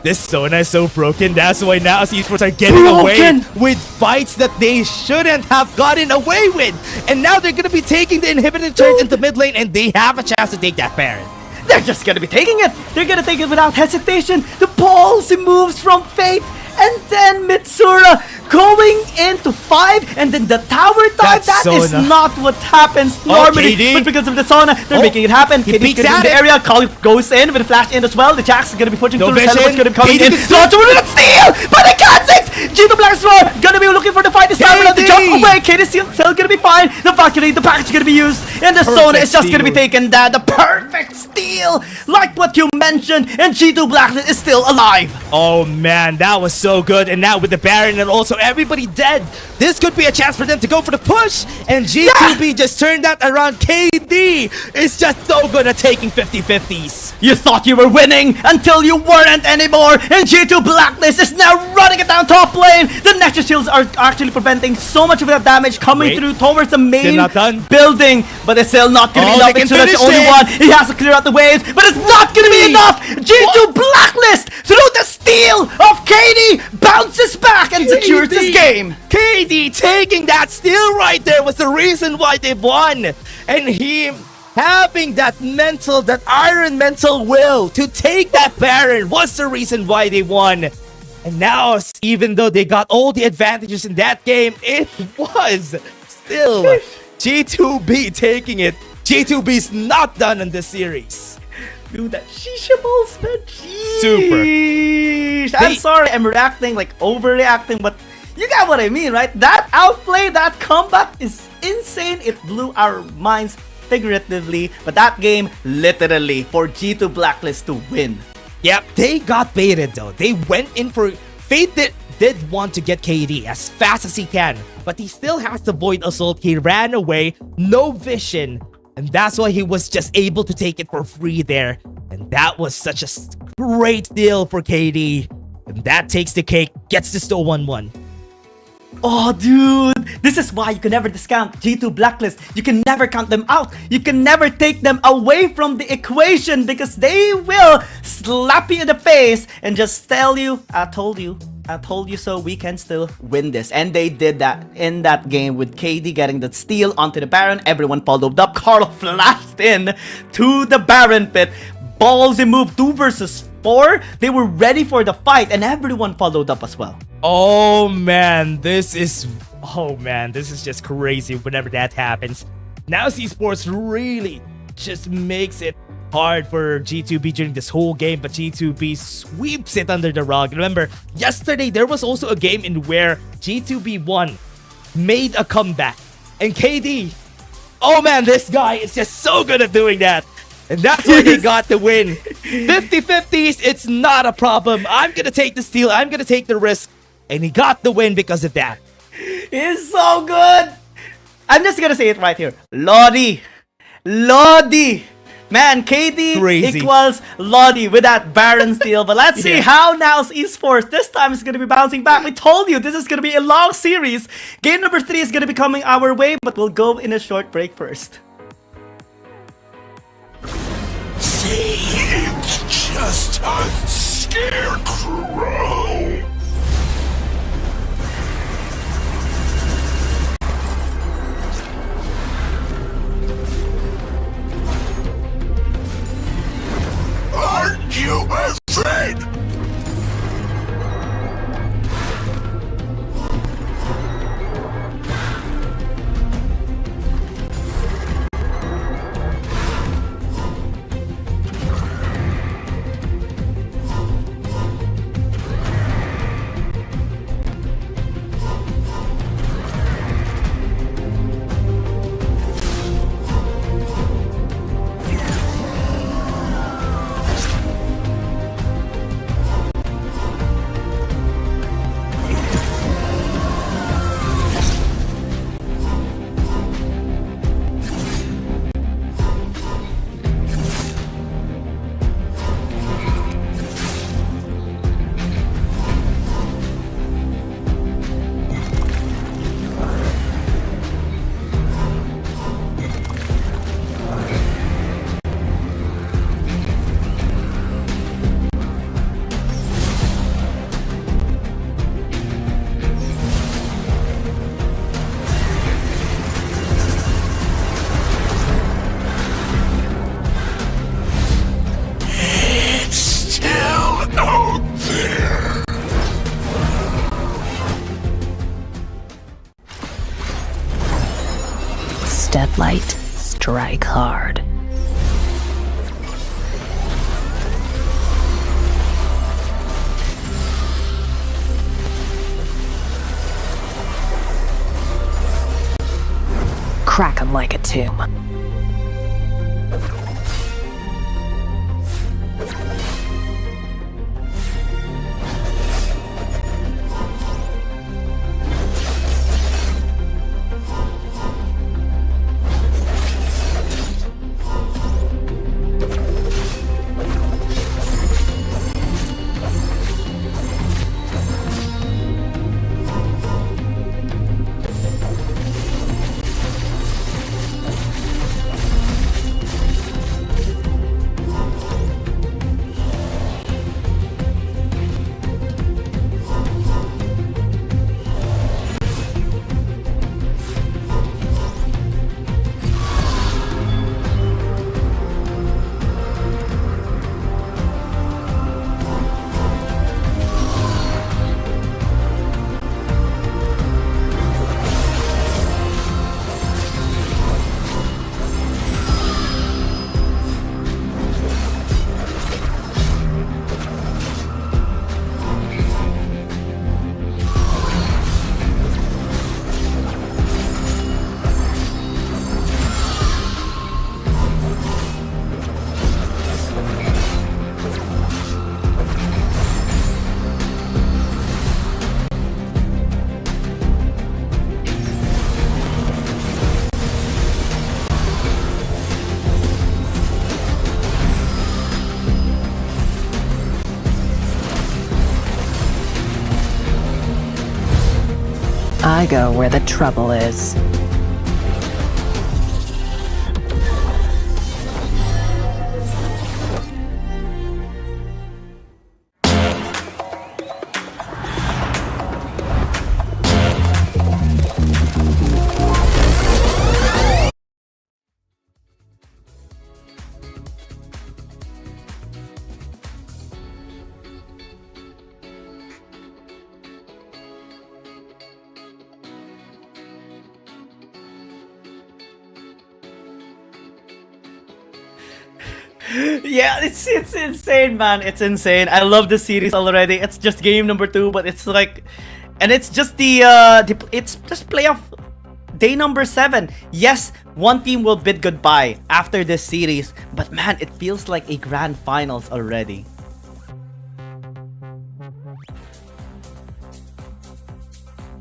This Sona is so broken. That's why now Esports are getting Broken. away with fights that they shouldn't have gotten away with. And now they're going to be taking the inhibited turret into mid lane, and they have a chance to take that Baron. They're just gonna be taking it. They're gonna take it without hesitation. The ballsy moves from Fate. And then Mitsura going into 5, and then the tower dive. That's That is Sona. not what happens normally. KD. But because of the Sona, they're making it happen. He KD's peeks gonna at be in the it. area. Kali goes in with a flash in as well. The Jax is gonna be pushing No through. The vision. Teleport's gonna be coming KD in. can steal. Not to steal, but they can't six. G2 Black Star gonna be looking for the fight. The stamina to KD. jump away. KD's still gonna be fine. The Valkyrie, the package is gonna be used, and the Sona is just gonna be steal. taken down. The perfect steal, like what you mentioned, and G2 Blacklist is still alive. Oh man, that was so good. And now with the Baron and also everybody dead, this could be a chance for them to go for the push. And G2B just turned that around. KD is just so good at taking 50-50s. You thought you were winning until you weren't anymore, and G2 Blacklist is now running it down top lane. The Nexus shields are actually preventing so much of that damage coming Wait. through towards the main not done. building, but it's still not gonna Oh, be they enough. can So that's the finish only it. one. He has to clear out the waves, but it's not gonna be enough. G2 Blacklist through the steal of KD bounces back and secures this game. KD taking that steal right there was the reason why they won. And him having that mental, that iron mental will to take that Baron was the reason why they won. And now, even though they got all the advantages in that game, it was still G2B taking it. G2B's not done in this series. Dude, that shisha balls, man. Super. Sheesh. I'm sorry, I'm reacting, like overreacting, but you got what I mean, right? That outplay, that comeback is insane. It blew our minds figuratively, but that game literally for G2 Blacklist to win. Yep, they got baited though. They went in for... Fate did want to get KD as fast as he can, but he still has to void assault. He ran away, no vision, and that's why he was just able to take it for free there. And that was such a great deal for KD. And that takes the cake, gets this to 1-1. Oh, dude, this is why you can never discount G2 Blacklist. You can never count them out. You can never take them away from the equation because they will slap you in the face and just tell you, I told you so, we can still win this. And they did that in that game with KD getting the steal onto the Baron. Everyone followed up. Carl flashed in to the Baron pit. Ballsy move 2 versus 4. They were ready for the fight and everyone followed up as well. Oh man, this is just crazy whenever that happens. Now Esports really just makes it hard for G2B during this whole game, but G2B sweeps it under the rug. Remember, yesterday there was also a game in where G2B won, made a comeback, and KD, oh man, this guy is just so good at doing that. And that's why they got the win. 50-50s, it's not a problem. I'm gonna take the steal, I'm gonna take the risk. And he got the win because of that. He's so good. I'm just gonna say it right here. Lodi. Man, KD Crazy. equals Lodi with that Baron steal. But let's see how NAOS Esports this time is gonna be bouncing back. We told you this is gonna be a long series. Game number 3 is gonna be coming our way, but we'll go in a short break first. See, it's just a scarecrow. Aren't you afraid? Start light, strike hard. Crack 'em like a tomb. I go where the trouble is. Yeah, it's insane, man. It's insane. I love the series already. It's just game number 2, but it's like, and it's just it's just playoff day number 7. Yes, one team will bid goodbye after this series, but man, it feels like a grand finals already.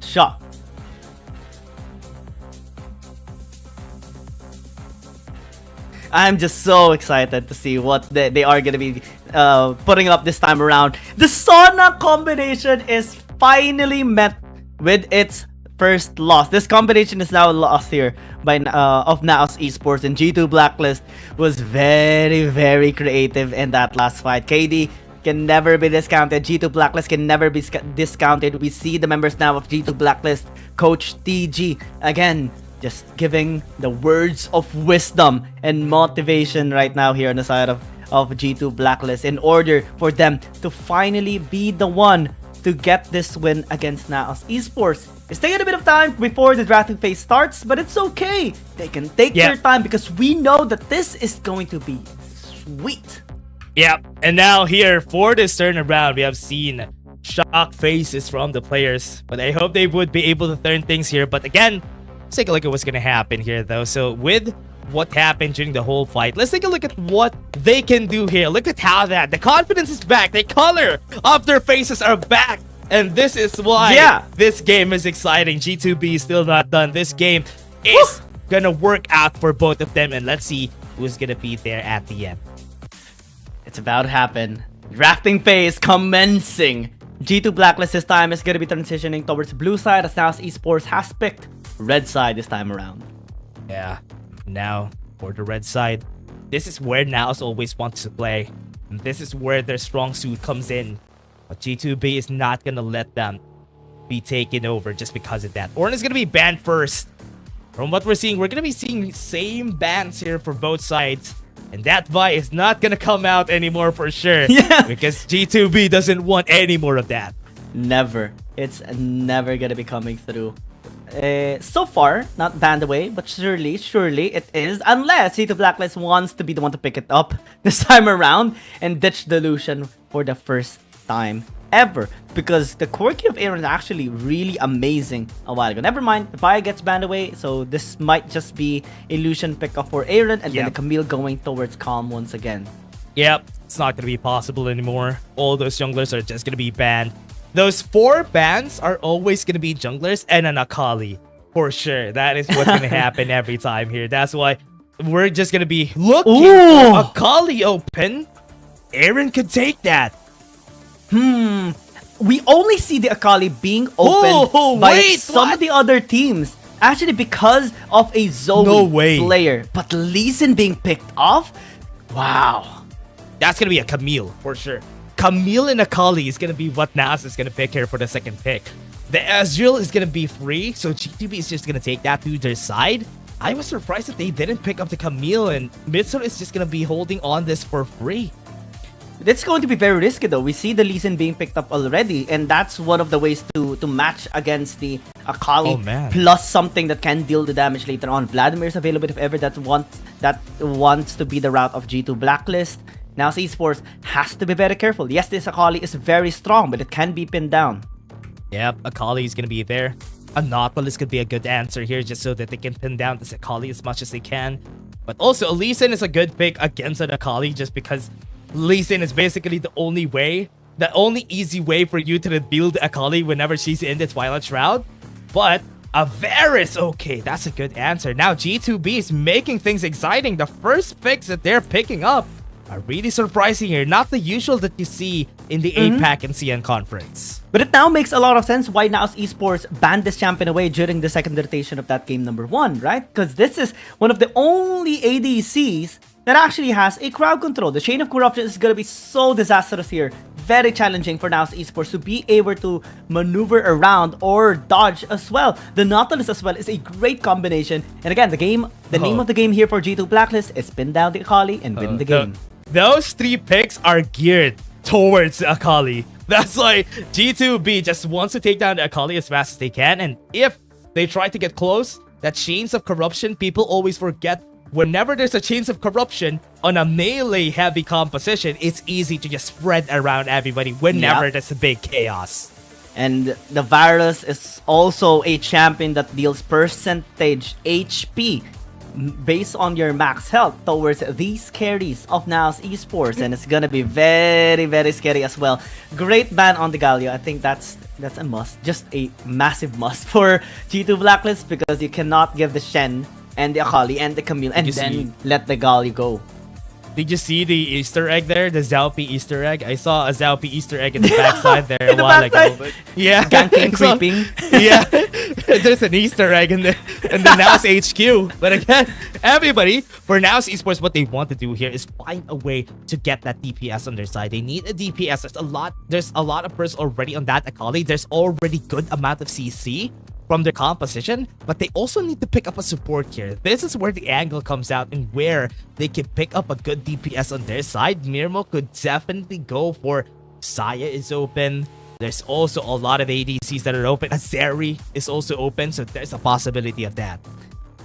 Shock. I'm just so excited to see what they are going to be putting up this time around. The Sona combination is finally met with its first loss. This combination is now lost here by of NAOS Esports, and G2 Blacklist was very, very creative in that last fight. KD can never be discounted. G2 Blacklist can never be discounted. We see the members now of G2 Blacklist, Coach TG, again, just giving the words of wisdom and motivation right now here on the side of G2 Blacklist in order for them to finally be the one to get this win against NAOS Esports. It's taking a bit of time before the drafting phase starts, but it's okay. They can take their time because we know that this is going to be sweet. Yep, and now here for this turnaround, we have seen shocked faces from the players, but I hope they would be able to turn things here. But again, let's take a look at what's going to happen here, though. So with what happened during the whole fight, let's take a look at what they can do here. Look at how the confidence is back. The color of their faces are back. And this is why this game is exciting. G2B is still not done. This game is going to work out for both of them. And let's see who's going to be there at the end. It's about to happen. Drafting phase commencing. G2 Blacklist this time is going to be transitioning towards blue side as NAOS Esports has picked red side this time around. Yeah, now for the red side, this is where NAOS always wants to play. And this is where their strong suit comes in. But G2B is not going to let them be taken over just because of that. Ornn is going to be banned first. From what we're seeing, we're going to be seeing same bans here for both sides. And that Vi is not going to come out anymore for sure. Yeah. Because G2B doesn't want any more of that. Never. It's never going to be coming through. So far, not banned away, but surely it is. Unless G2 Blacklist wants to be the one to pick it up this time around and ditch the Lucian for the first time ever. Because the quirky of Aaron is actually really amazing a while ago. Never mind, the Fire gets banned away, so this might just be a Lucian pickup for Aaron and then the Camille going towards Calm once again. Yep, it's not going to be possible anymore. All those junglers are just going to be banned. Those 4 bans are always going to be junglers and an Akali. For sure. That is what's going to happen every time here. That's why we're just going to be looking for Akali open. Aaron could take that. We only see the Akali being open by some of the other teams. Actually, because of a Zoe player. But Lee Sin being picked off? Wow. That's going to be a Camille, for sure. Camille and Akali is going to be what NAOS is going to pick here for the second pick. The Ezreal is going to be free, so G2B is just going to take that to their side. I was surprised that they didn't pick up the Camille, and Mitsuru is just going to be holding on this for free. It's going to be very risky though. We see the Lee Sin being picked up already, and that's one of the ways to match against the Akali plus something that can deal the damage later on. Vladimir's available if ever that wants to be the route of G2 Blacklist. Now Esports has to be very careful. Yes, this Akali is very strong, but it can be pinned down. Yep, Akali is going to be there. A Nautilus could be a good answer here just so that they can pin down this Akali as much as they can. But also, Lee Sin is a good pick against an Akali just because Lee Sin is basically the only easy way for you to build Akali whenever she's in the Twilight Shroud. But a Varus, okay, that's a good answer. Now G2B is making things exciting. The first picks that they're picking up are really surprising here. Not the usual that you see in the APAC and CN conference. But it now makes a lot of sense why NAOS Esports banned this champion away during the second rotation of that game number 1, right? Because this is one of the only ADCs that actually has a crowd control. The chain of corruption is going to be so disastrous here. Very challenging for NAOS Esports to be able to maneuver around or dodge as well. The Nautilus as well is a great combination. And again, the name of the game here for G2 Blacklist is pin down the Akali and win the game. Those 3 picks are geared towards Akali. That's why G2B just wants to take down the Akali as fast as they can. And if they try to get close, that chains of corruption, people always forget. Whenever there's a chains of corruption on a melee heavy composition, it's easy to just spread around everybody whenever there's a big chaos. And the Varus is also a champion that deals percentage HP based on your max health towards these carries of NAOS Esports, and it's gonna be very, very scary as well. Great ban on the Galio. I think that's a must, just a massive must for G2 Blacklist, because you cannot give the Shen and the Akali and the Camille and then let the Galio go. Did you see the Easter egg there? The Zalpi Easter egg? I saw a Zalpi Easter egg in the backside there a while ago. But yeah. Ganking creeping. Yeah. There's an Easter egg in the NAOS HQ. But again, everybody, for NAOS Esports, what they want to do here is find a way to get that DPS on their side. They need a DPS. There's a lot of bursts already on that Akali. There's already good amount of CC from their composition, but they also need to pick up a support here. This is where the angle comes out and where they can pick up a good DPS on their side. Mirmo could definitely go for Saya is open. There's also a lot of ADCs that are open. Azeri is also open, so there's a possibility of that.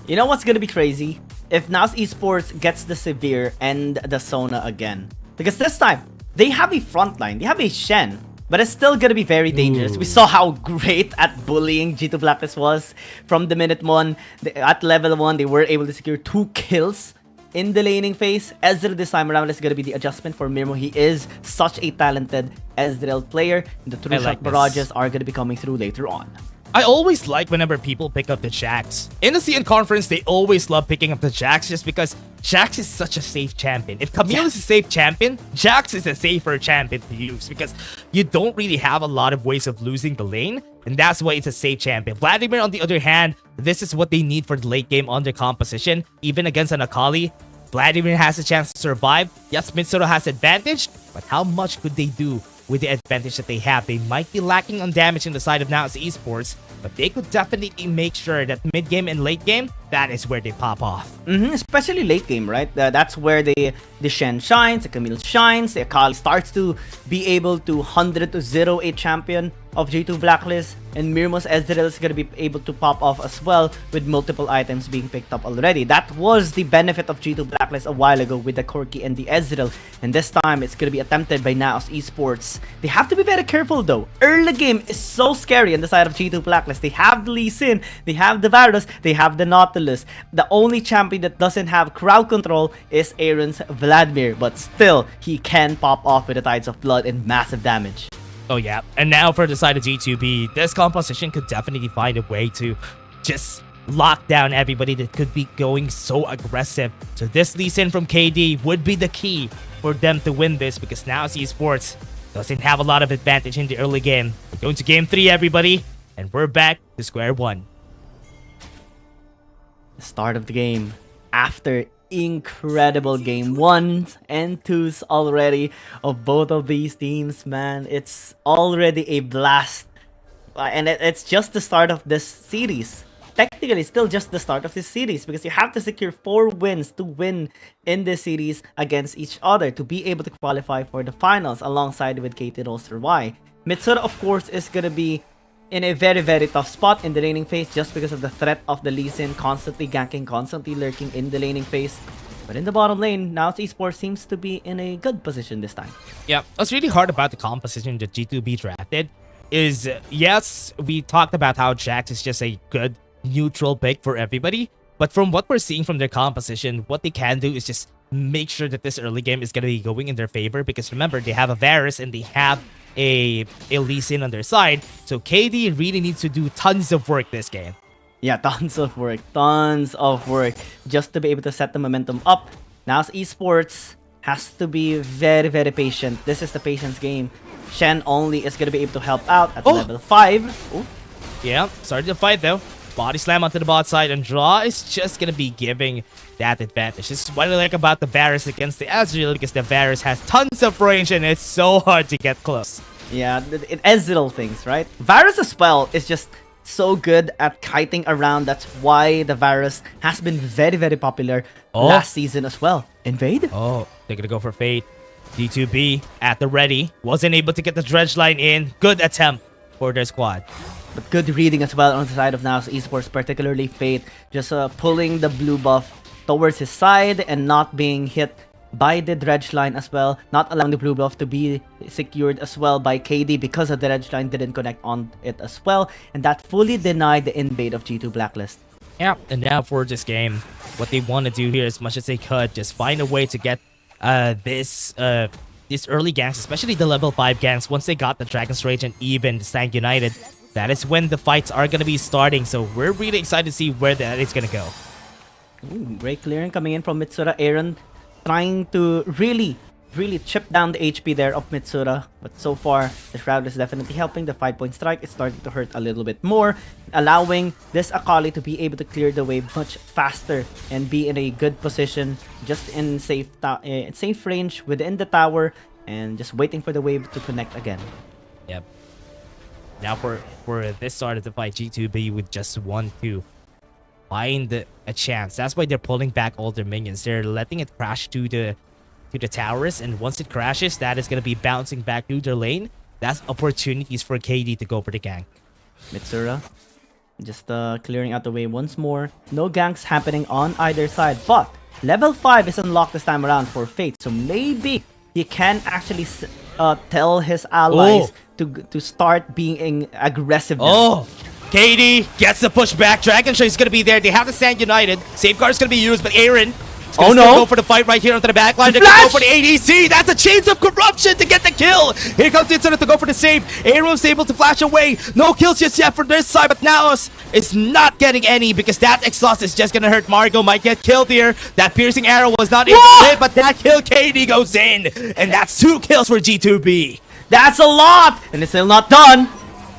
You know what's gonna be crazy? If NAOS Esports gets the Severe and the Sona again. Because this time, they have a frontline. They have a Shen. But it's still gonna be very dangerous. We saw how great at bullying G2 Blacklist was from the minute 1. At level 1, they were able to secure 2 kills in the laning phase. Ezreal this time around is gonna be the adjustment for Mirmo. He is such a talented Ezreal player. The true shot barrages are gonna be coming through later on. I always like whenever people pick up the Jax. In the CN conference, they always love picking up the Jax just because Jax is such a safe champion. If Camille is a safe champion, Jax is a safer champion to use because you don't really have a lot of ways of losing the lane, and that's why it's a safe champion. Vladimir, on the other hand, this is what they need for the late game on their composition. Even against an Akali, Vladimir has a chance to survive. Yes, Mitsuru has advantage, but how much could they do with the advantage that they have? They might be lacking on damage on the side of NAOS Esports, but they could definitely make sure that mid-game and late-game, that is where they pop off. Especially late-game, right? That's where the Shen shines, the Camille shines, the Akali starts to be able to 100 to 0 a champion. of G2 Blacklist, and Mirmos Ezreal is going to be able to pop off as well with multiple items being picked up already. That was the benefit of G2 Blacklist a while ago with the Corki and the Ezreal, and this time it's going to be attempted by NAOS Esports. They have to be very careful though. Early game is so scary on the side of G2 Blacklist. They have the Lee Sin, they have the Varus, they have the Nautilus. The only champion that doesn't have crowd control is Aaron's Vladimir, but still, he can pop off with the Tides of Blood and massive damage. Oh yeah, and now for the side of G2B, this composition could definitely find a way to just lock down everybody that could be going so aggressive. So this Lee Sin from KD would be the key for them to win this, because now Esports doesn't have a lot of advantage in the early game. We're going to game 3, everybody, and we're back to square one. The start of the game after incredible game 1s and 2s already of both of these teams, man. It's already a blast, and it's just the start of this series. Technically still just the start of this series, because you have to secure 4 wins to win in this series against each other to be able to qualify for the finals alongside with KT Roster Y. Mitsura, of course, is gonna be in a very tough spot in the laning phase just because of the threat of the Lee Sin constantly ganking, constantly lurking in the laning phase. But in the bottom lane, NAOS Esports seems to be in a good position this time. Yeah, what's really hard about the composition that G2B drafted is, yes, we talked about how Jax is just a good neutral pick for everybody, but from what we're seeing from their composition, what they can do is just make sure that this early game is going to be going in their favor, because remember, they have a Varus and they have a Lee Sin on their side, so KD really needs to do tons of work this game. Yeah, tons of work just to be able to set the momentum up. NAOS Esports has to be very patient. This is the patience game. Shen only is going to be able to help out at level 5. Ooh. Yeah, started the fight though. Body slam onto the bot side, and Draw is just going to be giving that advantage. This is what I like about the Varus against the Ezreal, because the Varus has tons of range and it's so hard to get close. Yeah, it Ezreal things, right? Varus as well is just so good at kiting around. That's why the Varus has been very popular last season as well. Invade? Oh, they're going to go for Fate. G2B at the ready. Wasn't able to get the dredge line in. Good attempt for their squad. But good reading as well on the side of NAOS Esports, particularly Fate, just pulling the blue buff towards his side and not being hit by the dredge line as well, not allowing the blue buff to be secured as well by KD because the dredge line didn't connect on it as well, and that fully denied the invade of G2 Blacklist. Yeah, and now for this game, what they want to do here as much as they could, just find a way to get this early ganks, especially the level 5 ganks, once they got the Dragon's Rage and even the Stank United. That is when the fights are going to be starting, so we're really excited to see where that is going to go. Ooh, great clearing coming in from Mitsura. Aaron trying to really chip down the HP there of Mitsura, but so far the Shroud is definitely helping. The 5-point strike is starting to hurt a little bit more, allowing this Akali to be able to clear the wave much faster and be in a good position, just in safe range within the tower, and just waiting for the wave to connect again. Yep. Now for this start of the fight, G2B would just want to find a chance. That's why they're pulling back all their minions. They're letting it crash to the towers, and once it crashes, that is going to be bouncing back to their lane. That's opportunities for KD to go for the gank. Mitsura just clearing out the way once more. No ganks happening on either side, but level 5 is unlocked this time around for Fate, so maybe he can actually tell his allies to start being aggressive now. Oh, KD gets the push back. Dragon Shade is going to be there. They have the Stand United. Safeguard is going to be used, but Aaron is going to go for the fight right here onto the back line. They're going to go for the ADC. That's a Chains of Corruption to get the kill. Here comes Internet to go for the save. Aaron was able to flash away. No kills just yet from this side, but NAOS is not getting any because that exhaust is just going to hurt. Margo might get killed here. That piercing arrow was not able to hit, but that kill KD goes in. And that's 2 kills for G2B. That's a lot! And it's still not done.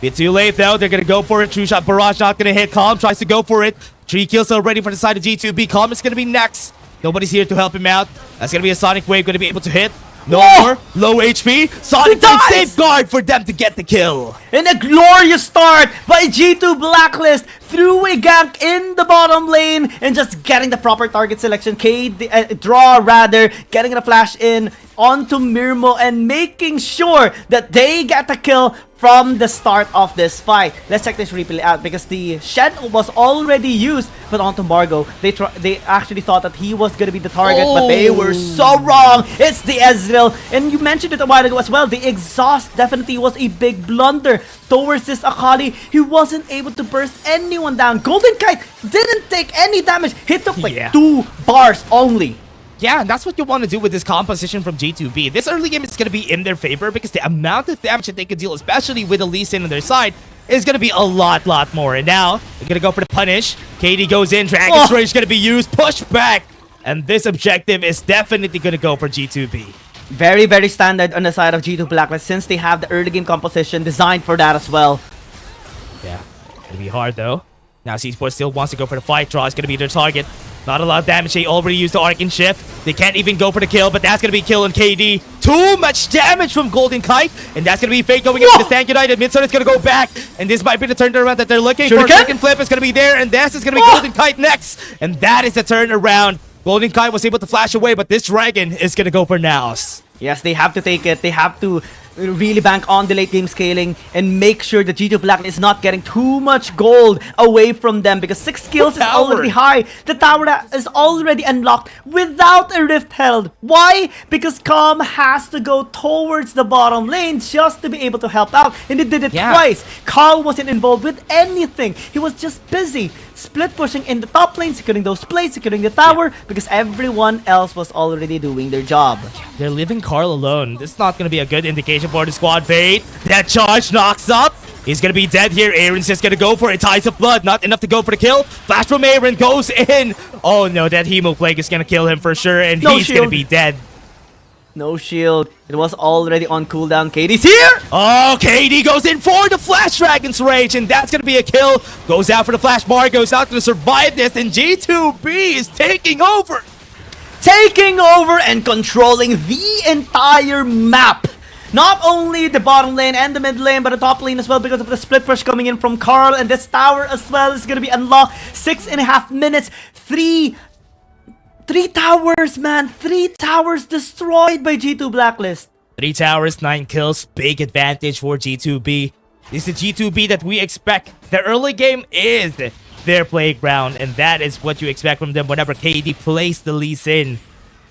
Bit too late though. They're gonna go for it. True shot barrage not gonna hit. Calm tries to go for it. 3 kills already for the side of G2B. Calm is gonna be next. Nobody's here to help him out. That's gonna be a Sonic Wave gonna be able to hit. No more. Low HP. Sonic Wave safeguard for them to get the kill. And a glorious start by G2 Blacklist. through a gank in the bottom lane and just getting the proper target selection. Draw rather, getting the flash in onto Mirmo and making sure that they get the kill from the start of this fight. Let's check this replay out because the Shen was already used, but onto Margo, they actually thought that he was gonna be the target, but they were so wrong. It's the Ezreal, and you mentioned it a while ago as well. The exhaust definitely was a big blunder towards this Akali. He wasn't able to burst anyone down. Golden Kite didn't take any damage. He took like 2 bars only. Yeah, and that's what you want to do with this composition from G2B. This early game is going to be in their favor because the amount of damage that they could deal, especially with the Lee Sin on their side, is going to be a lot more. And now, they're going to go for the punish. KD goes in, Dragon's Rage is going to be used, push back. And this objective is definitely going to go for G2B. Very standard on the side of G2 Blacklist since they have the early game composition designed for that as well. Yeah, going to be hard though. Now Esports still wants to go for the fight draw. It's going to be their target. Not a lot of damage. They already used the Arc and Shift. They can't even go for the kill, but that's going to be kill on KD. Too much damage from Golden Kite, and that's going to be Fake going into the Stank United. Midson is going to go back, and this might be the turnaround that they're looking for. Second flip is going to be there, and this is going to be Golden Kite next, and that is the turnaround. Golden Kite was able to flash away, but this Dragon is going to go for NAOS. Yes, they have to take it. They have to really bank on the late game scaling and make sure that G2 Black is not getting too much gold away from them because 6 kills is already high. The tower is already unlocked without a rift held. Why? Because Calm has to go towards the bottom lane just to be able to help out, and he did it twice. Carl wasn't involved with anything. He was just busy split pushing in the top lane, securing those plates, securing the tower, because everyone else was already doing their job. They're leaving Carl alone. This is not going to be a good indication for the squad. Fade. That charge knocks up. He's going to be dead here. Aaron's just going to go for it. Ties of blood. Not enough to go for the kill. Flash from Aaron goes in. Oh no, that Hemo Plague is going to kill him for sure, and he's going to be dead. No shield. It was already on cooldown. KD's here! Oh, KD goes in for the Flash Dragon's Rage, and that's going to be a kill. Goes out for the Flash. Margo's not going to survive this, and G2B is taking over. Taking over and controlling the entire map. Not only the bottom lane and the mid lane, but the top lane as well because of the split push coming in from Carl. And this tower as well is going to be unlocked. 6.5 minutes. Three towers, man. 3 towers destroyed by G2 Blacklist. 3 towers, 9 kills. Big advantage for G2B. This is the G2B that we expect. The early game is their playground, and that is what you expect from them whenever KD plays the Lee Sin.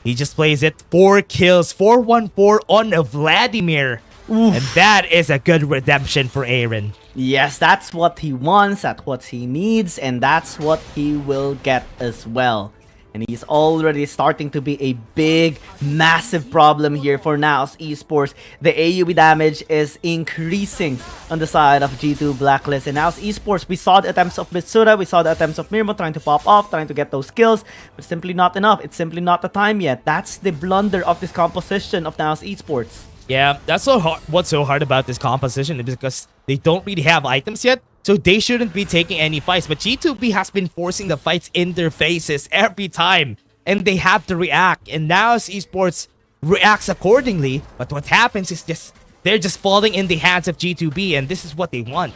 He just plays it. 4 kills, 4-1-4 on Vladimir. Oof. And that is a good redemption for Aaron. Yes, that's what he wants, that's what he needs, and that's what he will get as well. And he's already starting to be a big, massive problem here for NAOS Esports. The AoE damage is increasing on the side of G2 Blacklist. And NAOS Esports, we saw the attempts of Mitsura, we saw the attempts of Mirmo trying to pop off, trying to get those kills, but simply not enough. It's simply not the time yet. That's the blunder of this composition of NAOS Esports. Yeah, that's so hard. What's so hard about this composition is because they don't really have items yet. So they shouldn't be taking any fights, but G2B has been forcing the fights in their faces every time, and they have to react. And now Esports reacts accordingly, but what happens is they're just falling in the hands of G2B, and this is what they want.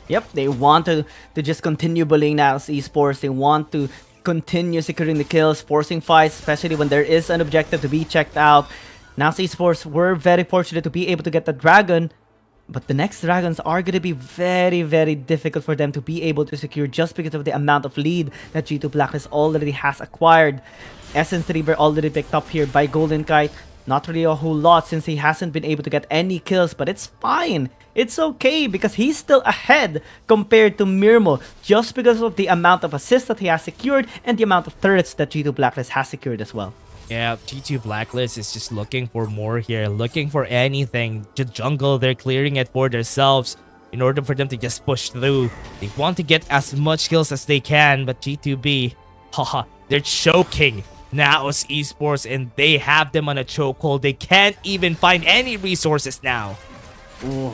Yep, they want to just continue bullying now Esports. They want to continue securing the kills, forcing fights, especially when there is an objective to be checked out. Now Esports were very fortunate to be able to get the dragon. But the next dragons are going to be very, very difficult for them to be able to secure just because of the amount of lead that G2 Blacklist already has acquired. Essence Reaver already picked up here by Golden Kite. Not really a whole lot since he hasn't been able to get any kills, but it's fine. It's okay because he's still ahead compared to Mirmo just because of the amount of assists that he has secured and the amount of turrets that G2 Blacklist has secured as well. Yeah, G2 Blacklist is just looking for more here, looking for anything. The jungle, they're clearing it for themselves in order for them to just push through. They want to get as much kills as they can, but G2B, haha, they're choking NAOS Esports, and they have them on a chokehold. They can't even find any resources now. Ooh,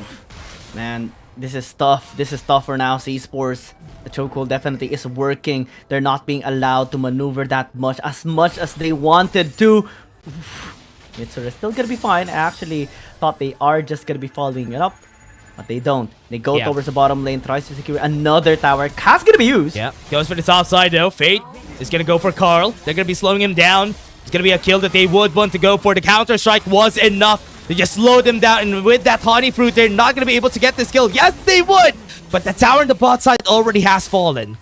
man, this is tough. This is tough for NAOS Esports. The chokehold definitely is working. They're not being allowed to maneuver that much as they wanted to. Mitsura is still gonna be fine. I actually thought they are just gonna be following it up. But they don't. They go Yeah. towards the bottom lane, tries to secure another tower. Cat's gonna be used. Yeah, goes for the top side though. Fate is gonna go for Carl. They're gonna be slowing him down. It's gonna be a kill that they would want to go for. The counter strike was enough. They just slowed them down, and with that honey fruit, they're not gonna be able to get this kill. Yes, they would, but the tower on the bot side already has fallen.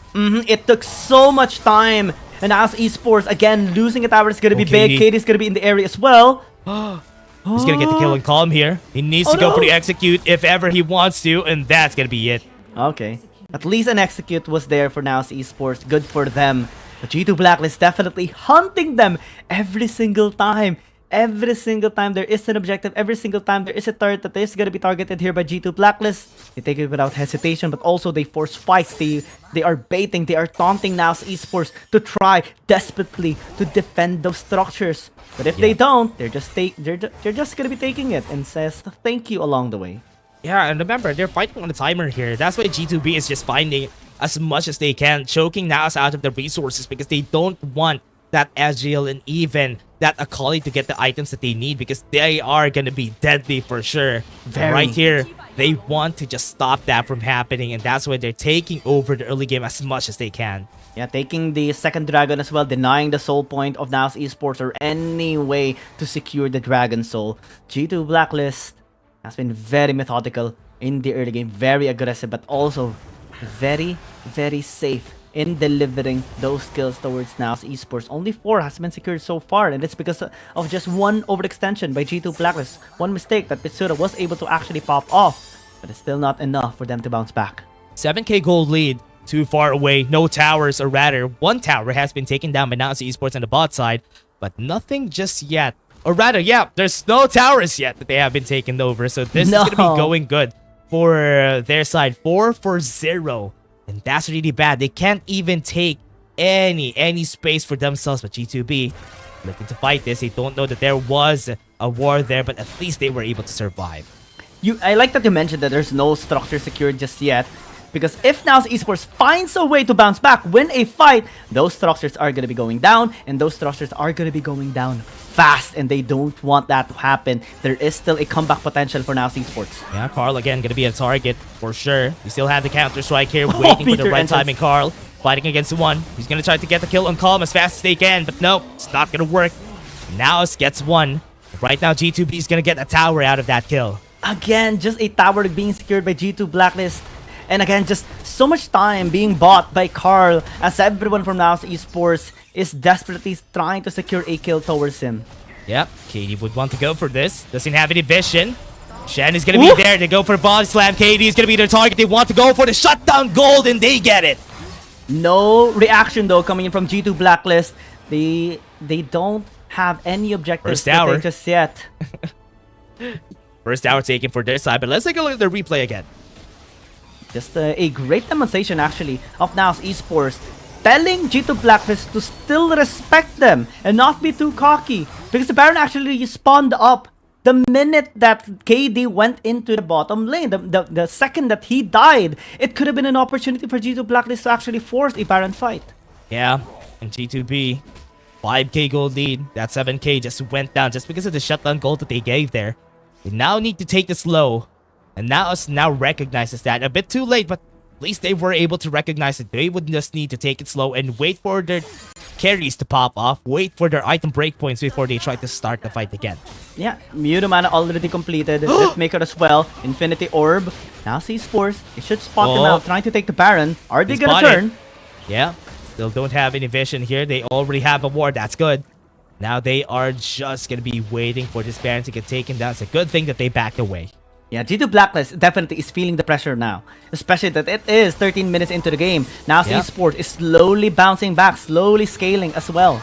It took so much time. And as Esports, again, losing a tower is gonna be big. KD's gonna be in the area as well. He's gonna get the kill on Calm here. He needs to go for the execute if ever he wants to, and that's gonna be it. Okay. At least an execute was there for NAOS Esports. Good for them. But G2 Blacklist definitely hunting them every single time. Every single time there is an objective, every single time there is a turret that is going to be targeted here by G2 Blacklist, they take it without hesitation, but also they force fights. They are baiting, they are taunting NAOS Esports to try desperately to defend those structures. But if they don't, they're just going to be taking it and says thank you along the way. Yeah, and remember, they're fighting on the timer here. That's why G2B is just finding as much as they can, choking NAOS out of the resources because they don't want that Ezreal and even that Akali to get the items that they need because they are going to be deadly for sure. Right here, they want to just stop that from happening, and that's why they're taking over the early game as much as they can. Yeah, taking the second dragon as well, denying the soul point of NAOS Esports or any way to secure the dragon soul. G2 Blacklist has been very methodical in the early game, very aggressive, but also very, very safe in delivering those kills towards NAOS Esports. Only 4 has been secured so far, and it's because of just one overextension by G2 Blacklist. One mistake that Pitsura was able to actually pop off, but it's still not enough for them to bounce back. 7k gold lead, too far away, no towers, or rather, one tower has been taken down by NAOS Esports on the bot side, but nothing just yet. Or rather, yeah, there's no towers yet that they have been taken over, so this is going to be going good for their side. 4 for 0. And that's really bad. They can't even take any space for themselves. But G2B looking to fight this. They don't know that there was a war there, but at least they were able to survive. I like that you mentioned that there's no structure secured just yet. Because if NAOS Esports finds a way to bounce back, win a fight, those structures are going to be going down. And those structures are going to be going down fast. And they don't want that to happen. There is still a comeback potential for NAOS Esports. Yeah, Carl again going to be a target for sure. We still have the counter strike here waiting for the right timing. Carl fighting against one. He's going to try to get the kill on Calm as fast as they can. But no, it's not going to work. NAOS gets one. Right now, G2B is going to get a tower out of that kill. Again, just a tower being secured by G2 Blacklist. And again, just so much time being bought by Carl as everyone from NAOS Esports is desperately trying to secure a kill towards him. Yep, KD would want to go for this. Doesn't have any vision. Shen is going to be there. They go for body slam. KD is going to be their target. They want to go for the shutdown gold, and they get it. No reaction though coming in from G2 Blacklist. They don't have any objectives First tower just yet. First tower taken for their side, but let's take a look at the replay again. Just a great demonstration actually of NAOS Esports telling G2 Blacklist to still respect them and not be too cocky, because the Baron actually spawned up the minute that KD went into the bottom lane. The second that he died, it could have been an opportunity for G2 Blacklist to actually force a Baron fight. Yeah, and G2B 5k gold lead. That 7k just went down just because of the shutdown gold that they gave there. They now need to take this low. And NAOS now recognizes that. A bit too late, but at least they were able to recognize that they would just need to take it slow and wait for their carries to pop off, wait for their item breakpoints before they try to start the fight again. Yeah, Muto Mana already completed, Riftmaker as well, Infinity Orb. NAOS Esports, they should spot them out, trying to take the Baron. Are they gonna turn? Yeah, still don't have any vision here. They already have a ward, that's good. Now they are just gonna be waiting for this Baron to get taken down. It's a good thing that they backed away. Yeah, G2 Blacklist definitely is feeling the pressure now. Especially that it is 13 minutes into the game. NAOS Esports is slowly bouncing back, slowly scaling as well.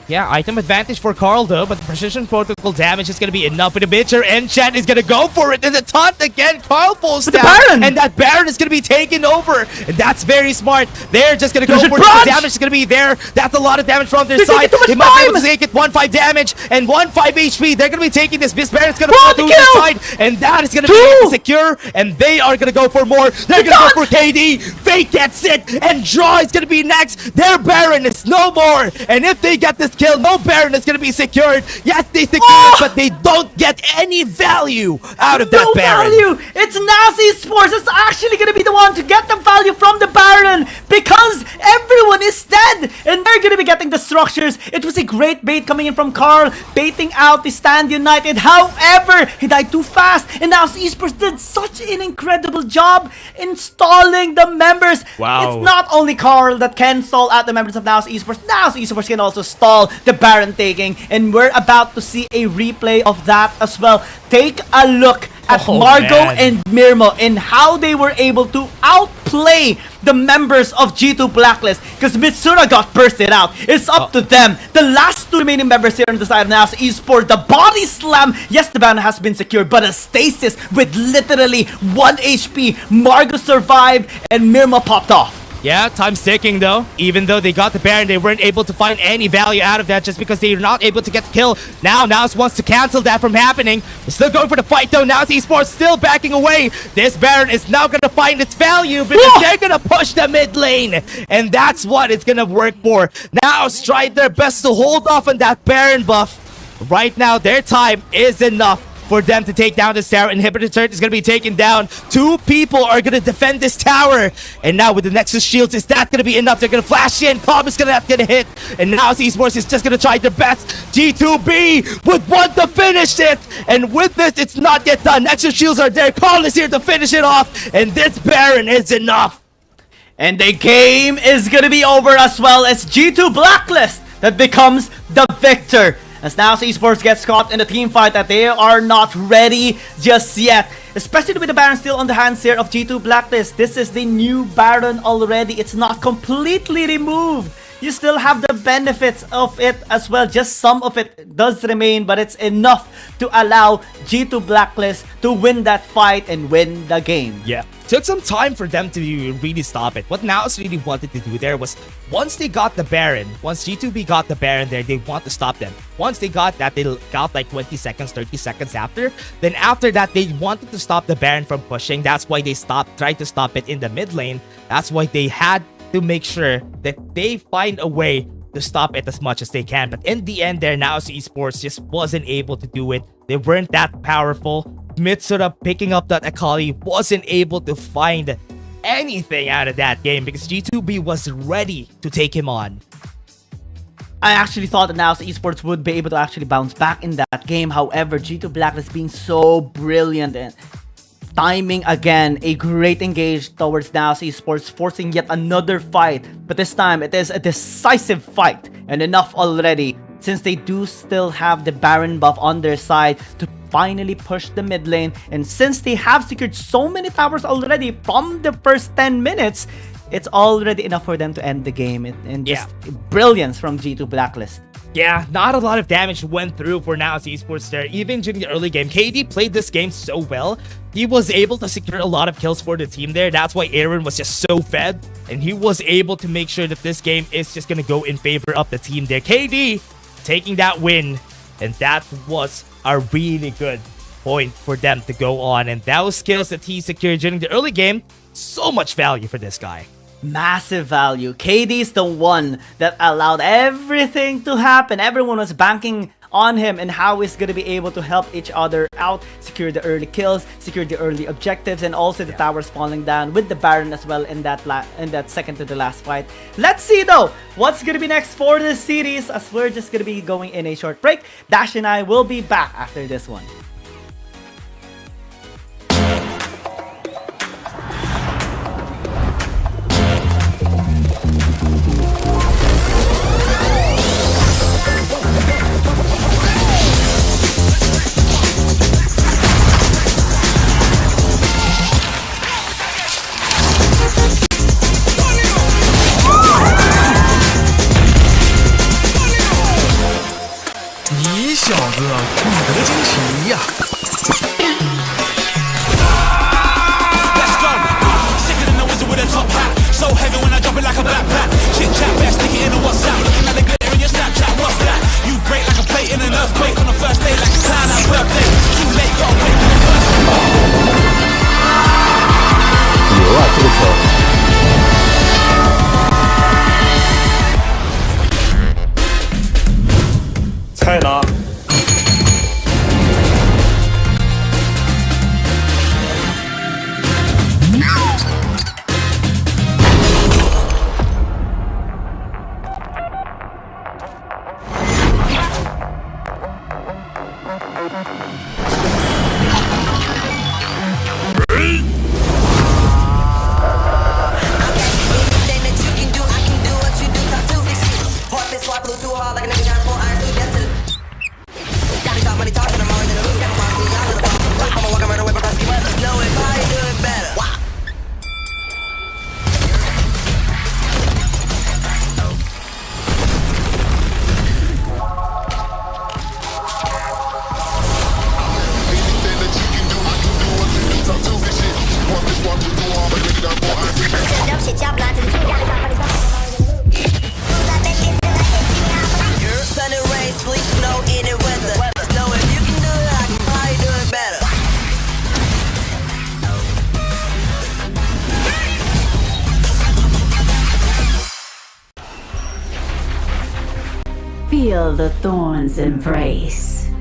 Yeah, item advantage for Carl though, but the precision protocol damage is going to be enough for the Bitcher. Enchant is going to go for it, and the taunt again. Carl falls down, and that Baron is going to be taken over. And that's very smart. They're just going to go for it. The damage is going to be there. That's a lot of damage from their side. They might be able to take it. 1-5 damage and 1-5 HP. They're going to be taking this. This Baron's going to fall to the side, and that is going to be able to secure. And they are going to go for more. They're going to go for KD. Fate gets it, and Draw is going to be next. Their Baron is no more. And if they get this first kill. No Baron is going to be secured. Yes, they secure it, but they don't get any value out of that Baron. No value! It's NAOS Esports that's actually gonna be the one to get the value from the Baron because everyone is dead and they're gonna be getting the structures. It was a great bait coming in from Carl, baiting out the Stand United. However, he died too fast and NAOS Esports did such an incredible job installing the members. Wow. It's not only Carl that can stall out the members of NAOS Esports. NAOS Esports can also stall the Baron taking, and we're about to see a replay of that as well. Take a look at Margot and Mirmo and how they were able to outplay the members of G2 Blacklist because Mitsura got bursted out. It's up to them. The last two remaining members here on the side of NAOS Esports, the body slam. Yes, the ban has been secured, but a stasis with literally 1 HP. Margot survived and Mirmo popped off. Yeah, time's ticking though. Even though they got the Baron, they weren't able to find any value out of that just because they're not able to get the kill. Now, NAOS wants to cancel that from happening. They're still going for the fight though. NAOS Esports still backing away. This Baron is now going to find its value because they're going to push the mid lane. And that's what it's going to work for. NAOS tried their best to hold off on that Baron buff. Right now, their time is enough for them to take down this tower. Inhibitor turret is going to be taken down. 2 people are going to defend this tower. And now with the Nexus shields, is that going to be enough? They're going to flash in. Cobb is going to have to get a hit. And now Esports is just going to try their best. G2B would want to finish it. And with this, it's not yet done. Nexus shields are there. Carl is here to finish it off. And this Baron is enough. And the game is going to be over as well as G2 Blacklist that becomes the victor. As NAOS Esports gets caught in a team fight that they are not ready just yet. Especially with the Baron still on the hands here of G2 Blacklist. This is the new Baron already. It's not completely removed. You still have the benefits of it as well. Just some of it does remain, but it's enough to allow G2 Blacklist to win that fight and win the game. Yeah. Took some time for them to really stop it. What NAOS really wanted to do there was, once they got the Baron, once G2B got the Baron there, they want to stop them. Once they got that, they got like 20 seconds, 30 seconds after. Then after that, they wanted to stop the Baron from pushing. That's why they tried to stop it in the mid lane. That's why they had to make sure that they find a way to stop it as much as they can. But in the end there, NAOS Esports just wasn't able to do it. They weren't that powerful. Mitsura picking up that Akali wasn't able to find anything out of that game because G2B was ready to take him on. I actually thought that NAOS Esports would be able to actually bounce back in that game. However, G2 Blacklist being so brilliant and timing again a great engage towards NAOS Esports, forcing yet another fight. But this time, it is a decisive fight and enough already since they do still have the Baron buff on their side to finally push the mid lane. And since they have secured so many towers already from the first 10 minutes, it's already enough for them to end the game. And just brilliance from G2 Blacklist. Yeah, not a lot of damage went through for NAOS Esports there. Even during the early game, KD played this game so well. He was able to secure a lot of kills for the team there. That's why Aaron was just so fed. And he was able to make sure that this game is just going to go in favor of the team there. KD taking that win. And that was a really good point for them to go on. And those skills that he secured during the early game, so much value for this guy. Massive value. KD is the one that allowed everything to happen. Everyone was banking on him and how he's going to be able to help each other out, secure the early kills, secure the early objectives, and also the towers falling down with the Baron as well in that second to the last fight. Let's see though what's going to be next for this series, as we're just going to be going in a short break. Dash and I will be back after this one. Feel the thorns embrace.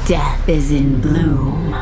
Death is in bloom.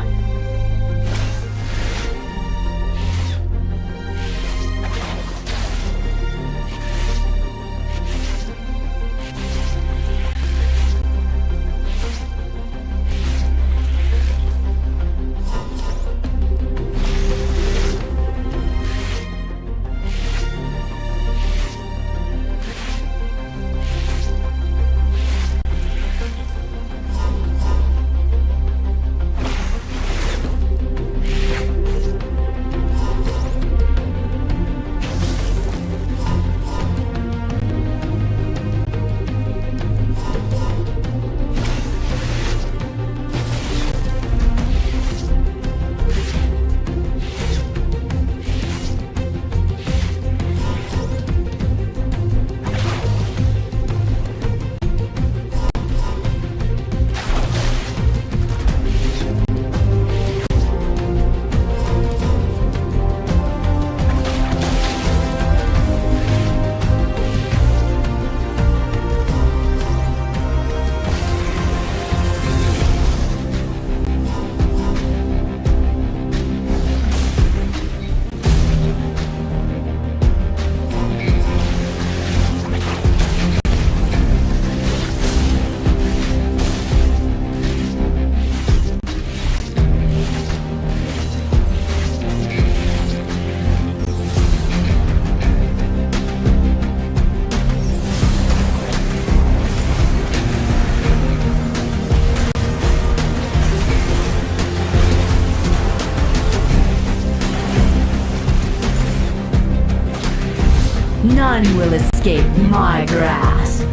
None will escape my grasp.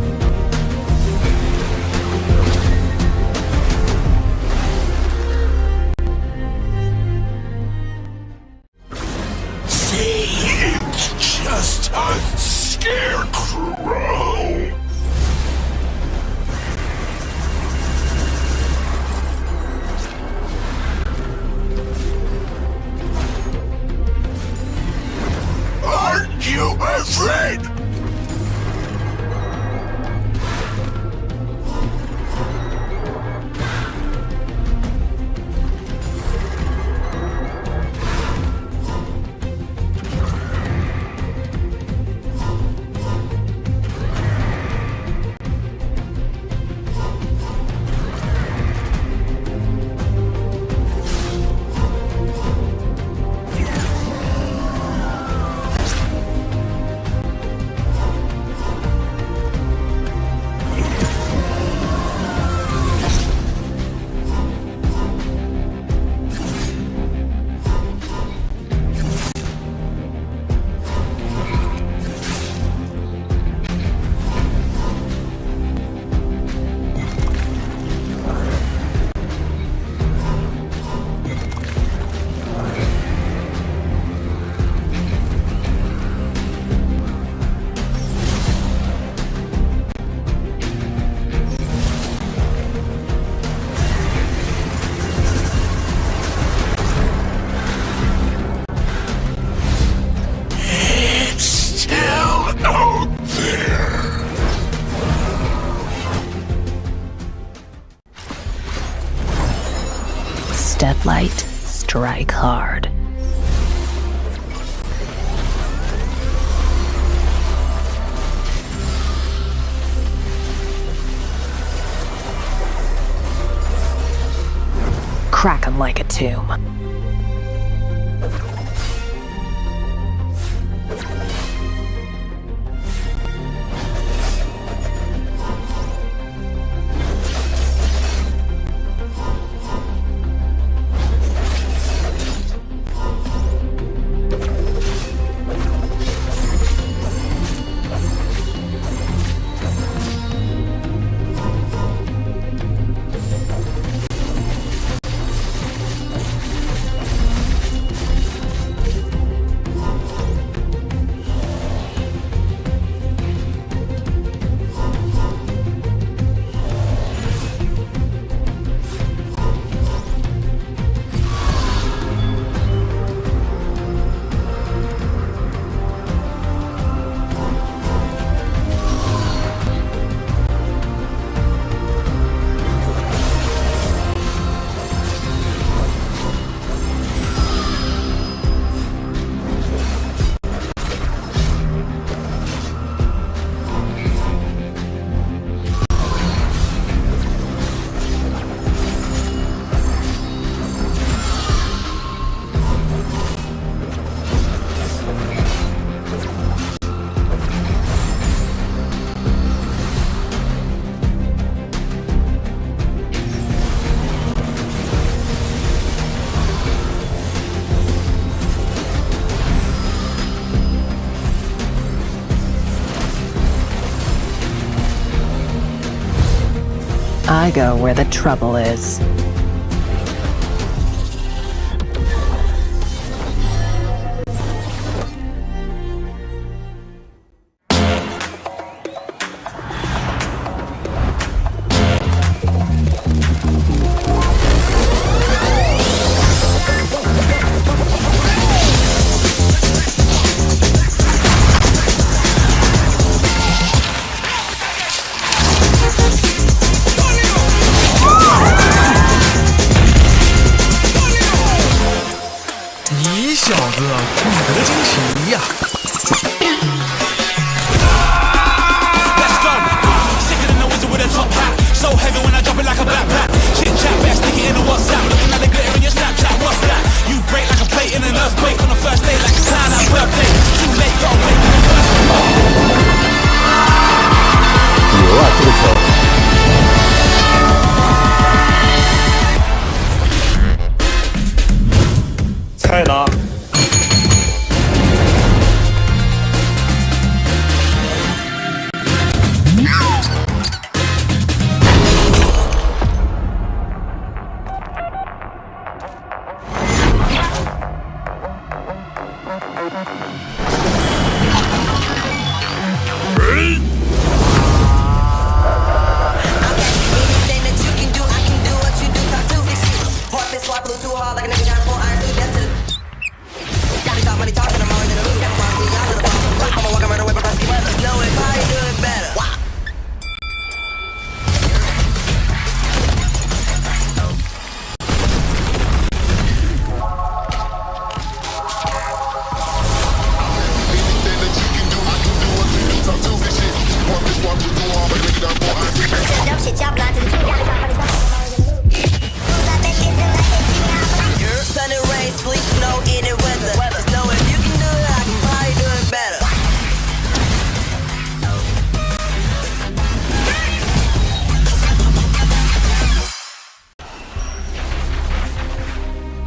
See, it's just a scarecrow. Aren't you afraid? Step light, strike hard. Crack 'em like a tomb. I go where the trouble is.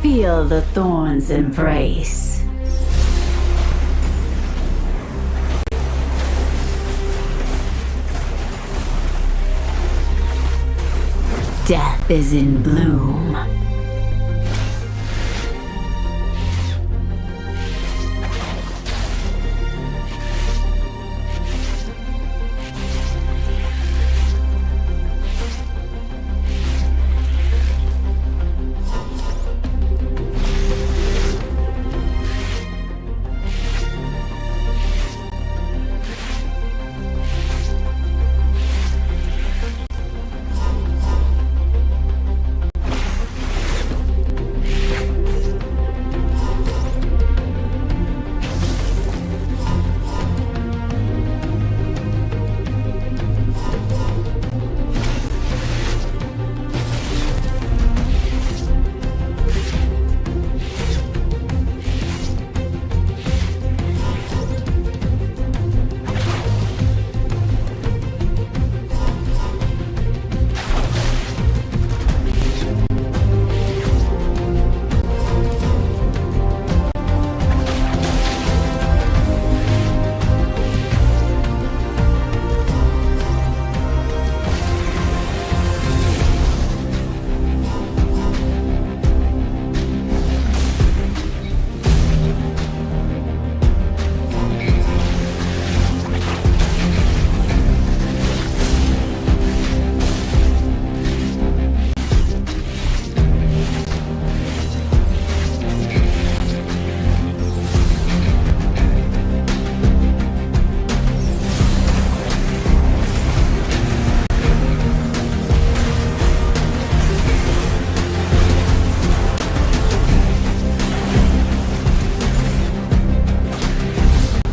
Feel the thorns embrace. Death is in bloom.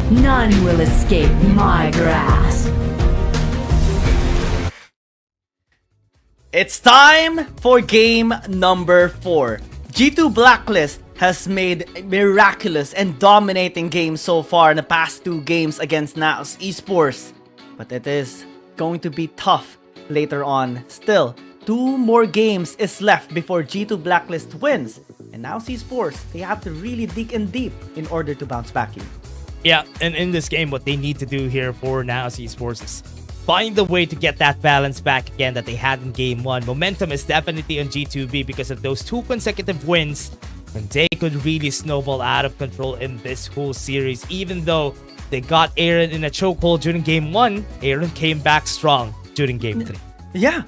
None will escape my grasp. It's time for game number 4. G2 Blacklist has made miraculous and dominating games so far in the past 2 games against NAOS Esports. But it is going to be tough later on. Still, 2 more games is left before G2 Blacklist wins. And NAOS Esports, they have to really dig in deep in order to bounce back here. Yeah, and in this game, what they need to do here for NAOS Esports is find a way to get that balance back again that they had in game 1. Momentum is definitely on G2B because of those 2 consecutive wins, and they could really snowball out of control in this whole series. Even though they got Aaron in a chokehold during game 1, Aaron came back strong during game 3. Yeah,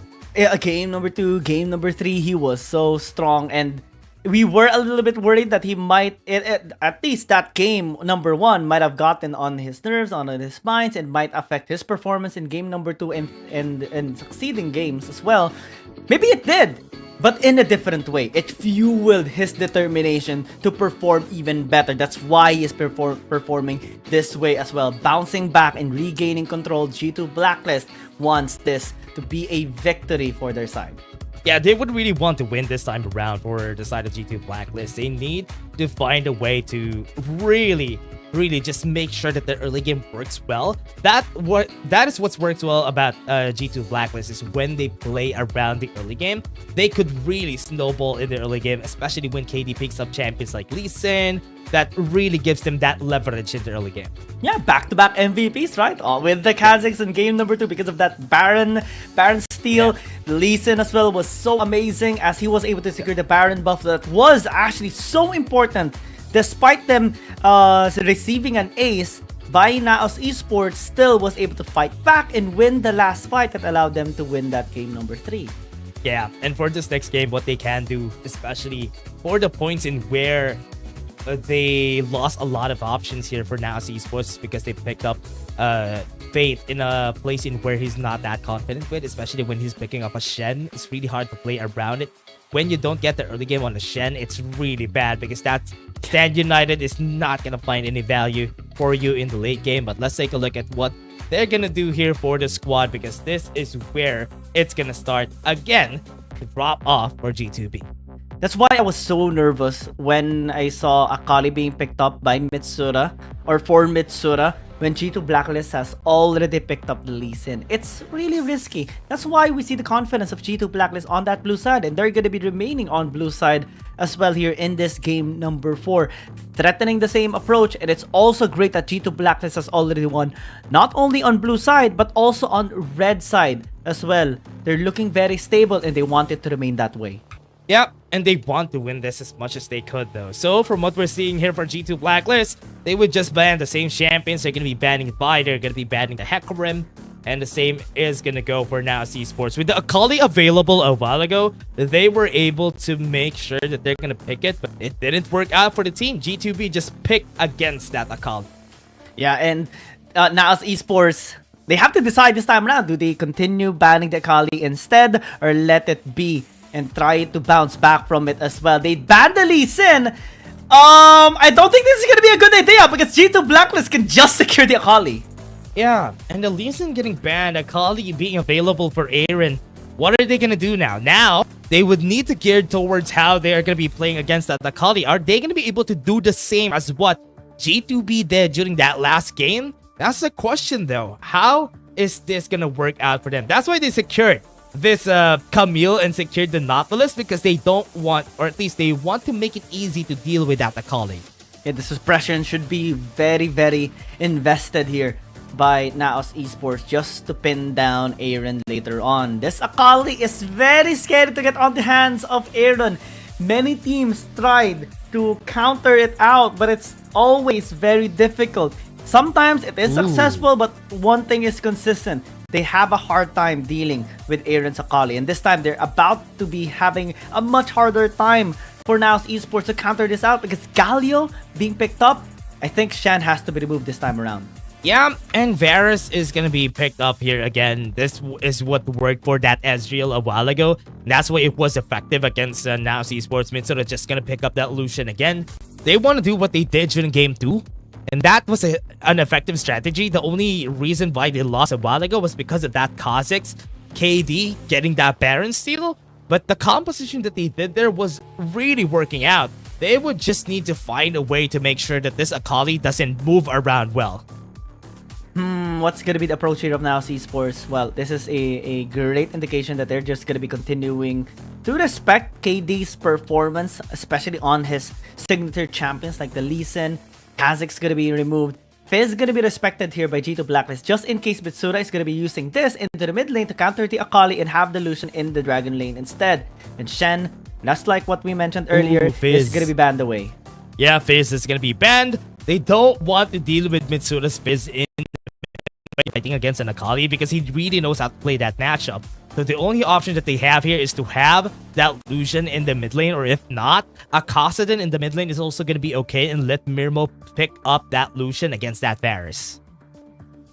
game number 2, game number 3, he was so strong, and we were a little bit worried that he might, at least that game number 1, might have gotten on his nerves, on his minds, and might affect his performance in game number 2 and succeeding games as well. Maybe it did, but in a different way. It fueled his determination to perform even better. That's why he is performing this way as well. Bouncing back and regaining control, G2 Blacklist wants this to be a victory for their side. Yeah, they would really want to win this time around for the side of G2 Blacklist. They need to find a way to really just make sure that the early game works well. That is what's worked well about G2 Blacklist, is when they play around the early game, they could really snowball in the early game, especially when KD picks up champions like Lee Sin. That really gives them that leverage in the early game. Yeah, back-to-back MVPs, right? With the Kazakhs in game number 2 because of that Baron steal. Yeah. Lee Sin as well was so amazing as he was able to secure the Baron buff that was actually so important. Despite them receiving an ace by NAOS Esports, still was able to fight back and win the last fight that allowed them to win that game number 3. Yeah, and for this next game, what they can do, especially for the points in where they lost a lot of options here for NAOS Esports, because they picked up Fate in a place in where he's not that confident with, especially when he's picking up a Shen. It's really hard to play around it. When you don't get the early game on the Shen, it's really bad because that Stand United is not going to find any value for you in the late game. But let's take a look at what they're going to do here for the squad, because this is where it's going to start again to drop off for G2B. That's why I was so nervous when I saw Akali being picked up by Mitsura, or for Mitsura, when G2 Blacklist has already picked up the Lee Sin. It's really risky. That's why we see the confidence of G2 Blacklist on that blue side, and they're going to be remaining on blue side as well here in this game number 4, threatening the same approach. And it's also great that G2 Blacklist has already won, not only on blue side, but also on red side as well. They're looking very stable, and they want it to remain that way. Yep, and they want to win this as much as they could though. So from what we're seeing here for G2 Blacklist, they would just ban the same champions. They're going to be banning Vi, they're going to be banning the Hecarim, and the same is going to go for NAOS Esports. With the Akali available a while ago, they were able to make sure that they're going to pick it, but it didn't work out for the team. G2B just picked against that Akali. Yeah, and NAOS Esports, they have to decide this time around. Do they continue banning the Akali instead, or let it be and try to bounce back from it as well? They banned the Lee Sin. I don't think this is gonna be a good idea, because G2 Blacklist can just secure the Akali. Yeah, and the Lee Sin getting banned, Akali being available for Aaron. What are they gonna do now? Now, they would need to gear towards how they are gonna be playing against that Akali. Are they gonna be able to do the same as what G2B did during that last game? That's the question though. How is this gonna work out for them? That's why they secured this Camille and secured the Nautilus, because they don't want, or at least they want to make it easy to deal with that Akali. Yeah, the suppression should be very invested here by NAOS Esports just to pin down Aaron later on. This Akali is very scary to get on the hands of Aaron. Many teams tried to counter it out, but it's always very difficult. Sometimes it is successful, but one thing is consistent. They have a hard time dealing with Aaron's Akali, and this time they're about to be having a much harder time for NAOS Esports to counter this out, because Galio being picked up, I think Shan has to be removed this time around. Yeah, and Varus is gonna be picked up here again. This is what worked for that Ezreal a while ago. That's why it was effective against NAOS Esports. Mitsura just gonna pick up that Lucian again. They want to do what they did during game 2. And that was an effective strategy. The only reason why they lost a while ago was because of that Kha'Zix KD getting that Baron steal. But the composition that they did there was really working out. They would just need to find a way to make sure that this Akali doesn't move around well. What's going to be the approach here of NAOS Esports? Well, this is a great indication that they're just going to be continuing to respect KD's performance, especially on his signature champions like the Lee Sin. Kha'Zix going to be removed. Fizz is going to be respected here by G2 Blacklist, just in case Mitsura is going to be using this into the mid lane to counter the Akali and have the Lucian in the Dragon lane instead. And Shen, just like what we mentioned earlier, is going to be banned away. Yeah, Fizz is going to be banned. They don't want to deal with Mitsura's Fizz in fighting against an Akali because he really knows how to play that matchup. So the only option that they have here is to have that Lucian in the mid lane, or if not, a Kassadin in the mid lane is also going to be okay, and let Mirmo pick up that Lucian against that Varus.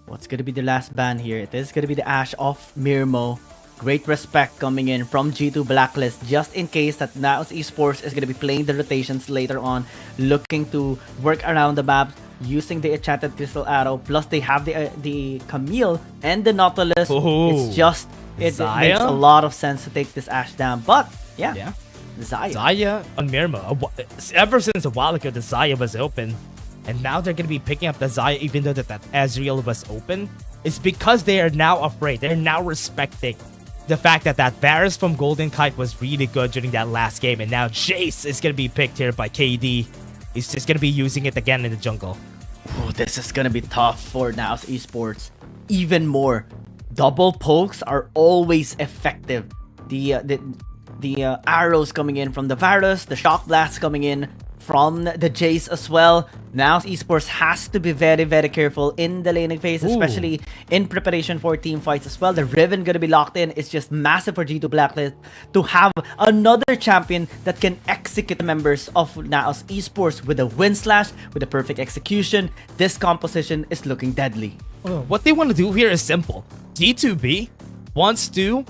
What's going to be the last ban here? It is going to be the Ashe of Mirmo. Great respect coming in from G2 Blacklist, just in case that NAOS Esports is going to be playing the rotations later on, looking to work around the map using the enchanted crystal arrow. Plus they have the Camille and the Nautilus. It's just it makes a lot of sense to take this Ashe down. But yeah. Xayah on Mirmo. Ever since a while ago, the Xayah was open, and now they're going to be picking up the Xayah even though that Ezreal was open. It's because they are now afraid. They're now respecting the fact that Varus from Golden Kite was really good during that last game, and now Jace is going to be picked here by KD. He's just going to be using it again in the jungle. Oh, this is going to be tough for NAOS Esports. Even more. Double pokes are always effective. The arrows coming in from the Varus, the shock blasts coming in from the Jace as well. Now Esports has to be very, very careful in the laning phase, especially in preparation for team fights as well. The Riven gonna be locked in. It's just massive for G2 Blacklist to have another champion that can execute the members of NAOS Esports with a wind slash, with a perfect execution. This composition is looking deadly. What they want to do here is simple. G2B wants to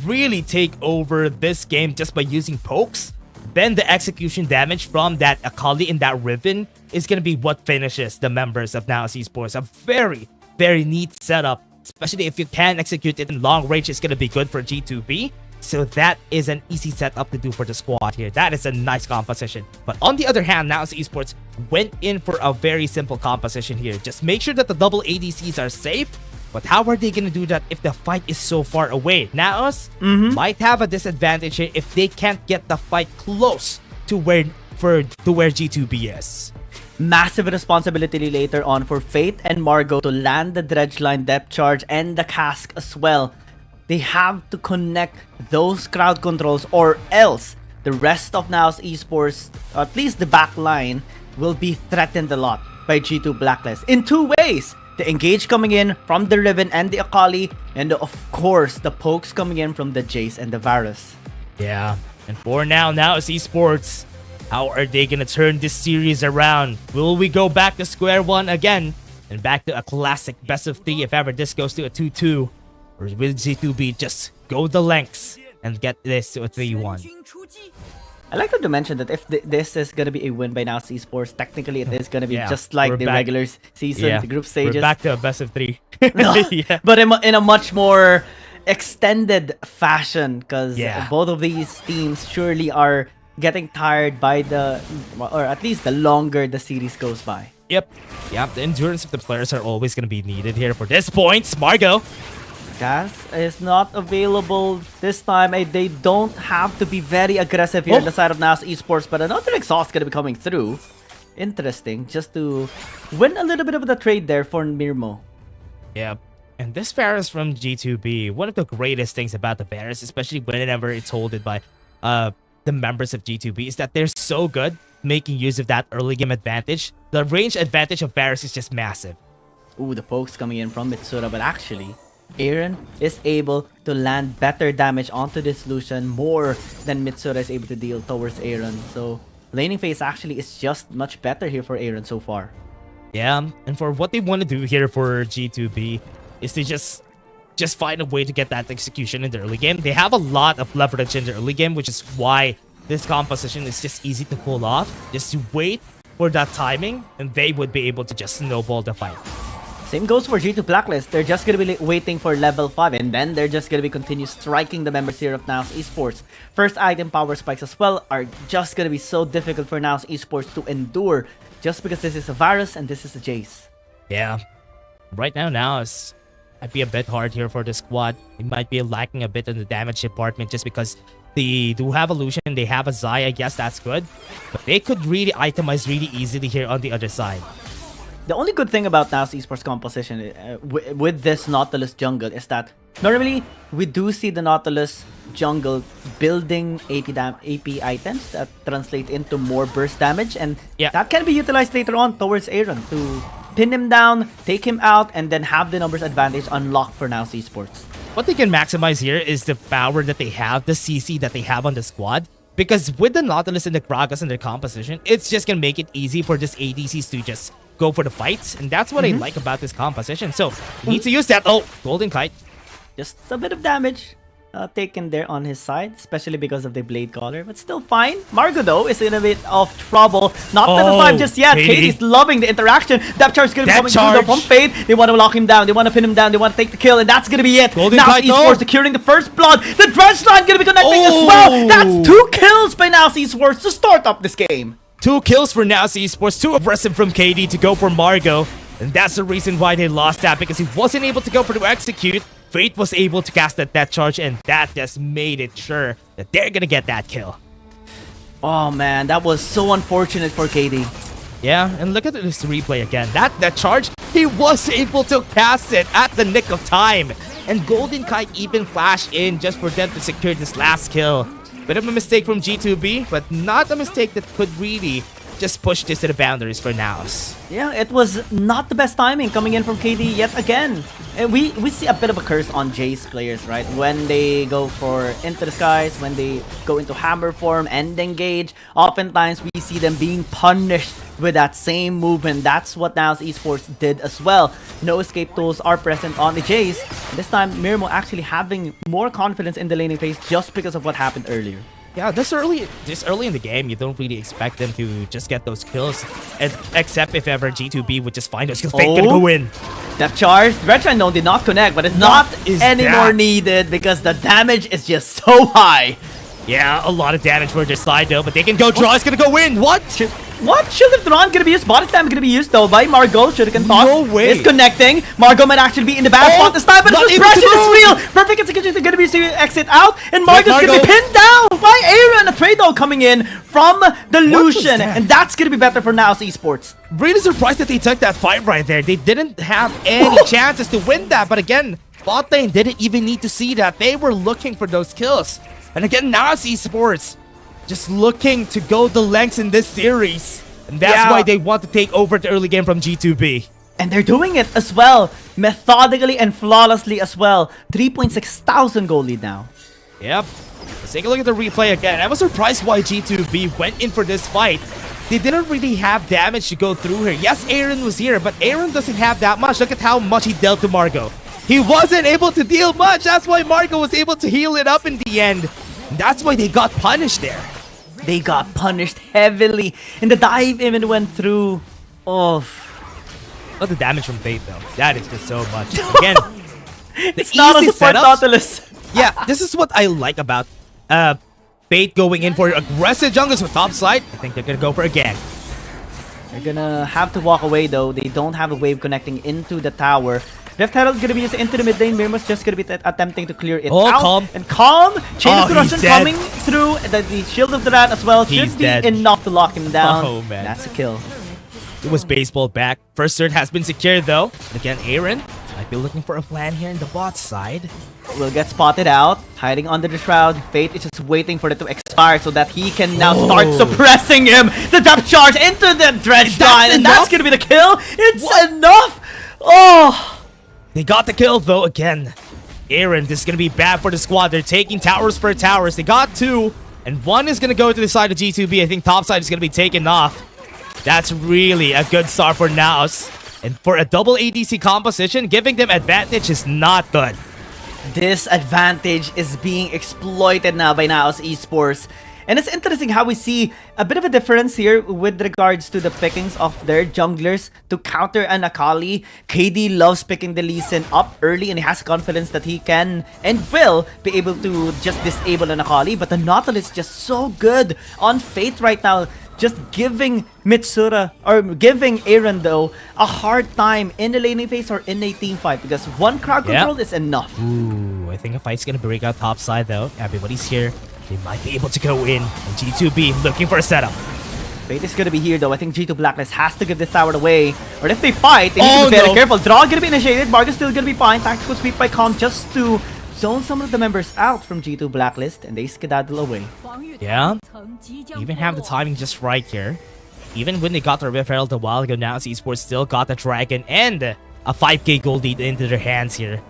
really take over this game just by using pokes. Then the execution damage from that Akali and that Riven is going to be what finishes the members of NAOS Esports. A very, very neat setup, especially if you can execute it in long range. It's going to be good for G2B. So that is an easy setup to do for the squad here. That is a nice composition. But on the other hand, NAOS Esports went in for a very simple composition here. Just make sure that the double ADCs are safe. But how are they going to do that if the fight is so far away? NAOS might have a disadvantage here if they can't get the fight close to where G2B is. Massive responsibility later on for Fate and Margot to land the Dredge line depth charge and the cask as well. They have to connect those crowd controls, or else the rest of NAOS Esports, or at least the back line, will be threatened a lot by G2 Blacklist in two ways. The engage coming in from the Riven and the Akali, and of course the pokes coming in from the Jace and the Varus. Yeah, and for now, NAOS Esports, how are they gonna turn this series around? Will we go back to square one again and back to a classic best of 3 if ever this goes to a 2-2? Or will G2B just go the lengths and get this to a 3-1? I like to mention that if this is going to be a win by NAOS Esports, technically it is going to be just like the regular season, the group stages. We're back to a best of 3. But in a much more extended fashion, because both of these teams surely are getting tired by or at least the longer the series goes by. Yep, the endurance of the players are always going to be needed here for this point. Margot. Gas is not available this time. They don't have to be very aggressive here on the side of NAOS Esports, but another exhaust gonna be coming through. Interesting, just to win a little bit of the trade there for Mirmo. Yeah, and this Varus from G2B, one of the greatest things about the Varus, especially whenever it's holded by the members of G2B, is that they're so good making use of that early game advantage. The range advantage of Varus is just massive. Ooh, the pokes coming in from Mitsura, but actually Aaron is able to land better damage onto this Lucian more than Mitsura is able to deal towards Aaron. So laning phase actually is just much better here for Aaron so far. Yeah, and for what they want to do here for G2B is to just find a way to get that execution in the early game. They have a lot of leverage in the early game, which is why this composition is just easy to pull off. Just to wait for that timing, and they would be able to just snowball the fight. Same goes for G2 Blacklist. They're just going to be waiting for level 5, and then they're just going to be continue striking the members here of NAOS Esports. First item power spikes as well are just going to be so difficult for NAOS Esports to endure, just because this is a Varus and this is a Jace. Yeah. Right now, NAOS might be a bit hard here for the squad. They might be lacking a bit in the damage department just because they do have a Lucian, they have a Xayah. Yes, that's good. But they could really itemize really easily here on the other side. The only good thing about NAOS Esports composition with this Nautilus jungle is that normally we do see the Nautilus jungle building AP items that translate into more burst damage, and that can be utilized later on towards Aaron to pin him down, take him out, and then have the numbers advantage unlocked for NAOS Esports. What they can maximize here is the power that they have, the CC that they have on the squad. Because with the Nautilus and the Gragas and their composition, it's just gonna make it easy for just ADCs to just go for the fights. And that's what I like about this composition. So, need to use that. Oh, Golden Kite. Just a bit of damage taken there on his side, especially because of the Blade Caller, but still fine. Margo, though, is in a bit of trouble. Not level 5 just yet. Katie's loving the interaction. Depth charge is going to be coming through from Fate. They want to lock him down. They want to pin him down. They want to take the kill, and that's going to be it. Golden now Kite, Esports securing the first blood. The Dredge Line going to be connecting as well. That's 2 kills by NAOS Esports to start up this game. 2 kills for NAOS Esports, 2 aggressive from KD to go for Margo. And that's the reason why they lost that, because he wasn't able to go for the execute. Fate was able to cast that death charge, and that just made it sure that they're gonna get that kill. Oh man, that was so unfortunate for KD. Yeah, and look at this replay again. That charge, he was able to cast it at the nick of time. And Golden Kite even flashed in just for them to secure this last kill. Bit of a mistake from G2B, but not a mistake that could really just push this to the boundaries for NAOS. Yeah, it was not the best timing coming in from KD yet again. And we see a bit of a curse on Jay's players, right? When they go for Into the Skies, when they go into Hammer form and engage, oftentimes we see them being punished with that same movement. That's what NAOS Esports did as well. No escape tools are present on the Jays. This time, Mirmo actually having more confidence in the laning phase just because of what happened earlier. Yeah, this early in the game, you don't really expect them to just get those kills, except if ever G2B would just find those kills. Fate gonna go in. Depth charge. Retron though did not connect, but it's not anymore needed because the damage is just so high. Yeah, a lot of damage for their side though, but they can go draw. It's gonna go in. What? What? Shield of Thrawn gonna be used. Body slam gonna be used though by Margo. Shuriken toss. No way. Is connecting. Margo might actually be in the bad spot this time, but the suppression is real. Perfect execution is gonna be used to exit out, and Margo's gonna be pinned down by Aaron. A trade though coming in from the Lucian, and that's gonna be better for NAOS Esports. Really surprised that they took that fight right there. They didn't have any chances to win that, but again, bot lane didn't even need to see that. They were looking for those kills. And again, NAOS Esports just looking to go the lengths in this series. And that's why they want to take over the early game from G2B. And they're doing it as well, methodically and flawlessly as well. 3,600 goal lead now. Yep. Let's take a look at the replay again. I was surprised why G2B went in for this fight. They didn't really have damage to go through here. Yes, Aaron was here, but Aaron doesn't have that much. Look at how much he dealt to Margo. He wasn't able to deal much. That's why Margo was able to heal it up in the end. And that's why they got punished there. They got punished heavily. And the dive even went through. Oh. Not the damage from Fate though. That is just so much. Again, it's not a support Nautilus. Yeah, this is what I like about Fate going in for aggressive junglers with top side. I think they're gonna go for again. They're gonna have to walk away though. They don't have a wave connecting into the tower. Rift Herald gonna be used into the mid lane. Mirmo's just gonna be attempting to clear it out. Calm. And Calm. Chain of Corruption coming through. The Shield of the Rat as well should be enough to lock him down. Oh man. That's a kill. It was baseball back. First cert has been secured though. Again, Aaron might be looking for a plan here in the bot side. Will get spotted out, hiding under the shroud. Fate is just waiting for it to expire so that he can now start suppressing him. The depth charge into the Dredge Line, and that's gonna be the kill. It's enough. Oh. They got the kill though again. Aaron, this is gonna be bad for the squad. They're taking towers for towers. They got 2, and 1 is gonna go to the side of G2B. I think top side is gonna be taken off. That's really a good start for NAOS. And for a double ADC composition, giving them advantage is not good. This advantage is being exploited now by NAOS Esports. And it's interesting how we see a bit of a difference here with regards to the pickings of their junglers to counter an Akali. KD loves picking the Lee Sin up early and he has confidence that he can and will be able to just disable an Akali. But the Nautilus is just so good on Fate right now. Just giving Mitsura, or giving Aaron though, a hard time in the laning phase or in a team fight because one crowd control is enough. Ooh, I think a fight's gonna break out top side though. Everybody's here. They might be able to go in. And G2B looking for a setup. Fate is gonna be here though. I think G2 Blacklist has to give this tower away. Or if they fight, they need to be very careful. Draw gonna be initiated. Barga's still gonna be fine. Tactical sweep by Calm just to zone some of the members out from G2 Blacklist, and they skedaddle away. Yeah, even have the timing just right here. Even when they got the Rift Herald a while ago, now Esports still got the Dragon and a 5k gold lead into their hands here.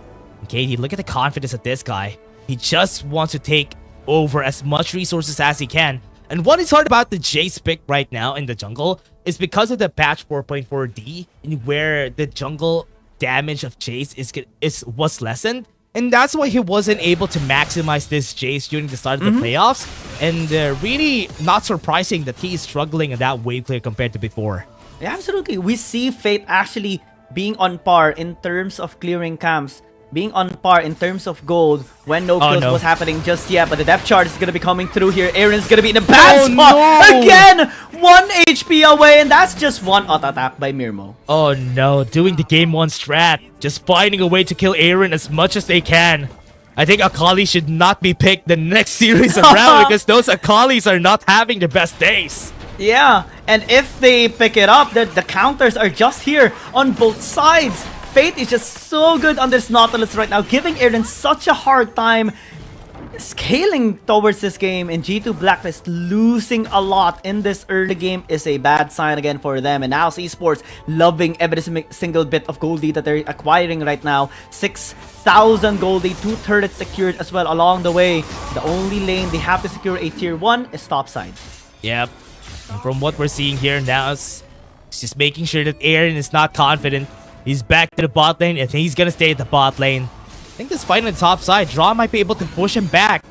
Okay, look at the confidence of this guy. He just wants to take over as much resources as he can. And what is hard about the Jace pick right now in the jungle is because of the patch 4.4D, where the jungle damage of Jace was lessened. And that's why he wasn't able to maximize this Jace during the start of the playoffs. And really not surprising that he is struggling in that wave clear compared to before. Yeah, absolutely. We see Fate actually being on par in terms of clearing camps. Being on par in terms of gold when no kills was happening just yet. But the depth charge is going to be coming through here. Aaron's going to be in a bad spot. Again, 1 HP away. And that's just one auto attack by Mirmo. Oh no, doing the game 1 strat. Just finding a way to kill Aaron as much as they can. I think Akali should not be picked the next series around because those Akalis are not having the best days. Yeah, and if they pick it up, the counters are just here on both sides. Fate is just so good on this Nautilus right now, giving Aaron such a hard time scaling towards this game, and G2 Blacklist losing a lot in this early game is a bad sign again for them. And now Esports loving every single bit of gold lead that they're acquiring right now. 6,000 gold lead, 2 turrets secured as well along the way. The only lane they have to secure a tier 1 is topside. Yep, and from what we're seeing here now, it's just making sure that Aaron is not confident. He's back to the bot lane, and he's gonna stay at the bot lane. I think this fight on the top side, Draw might be able to push him back.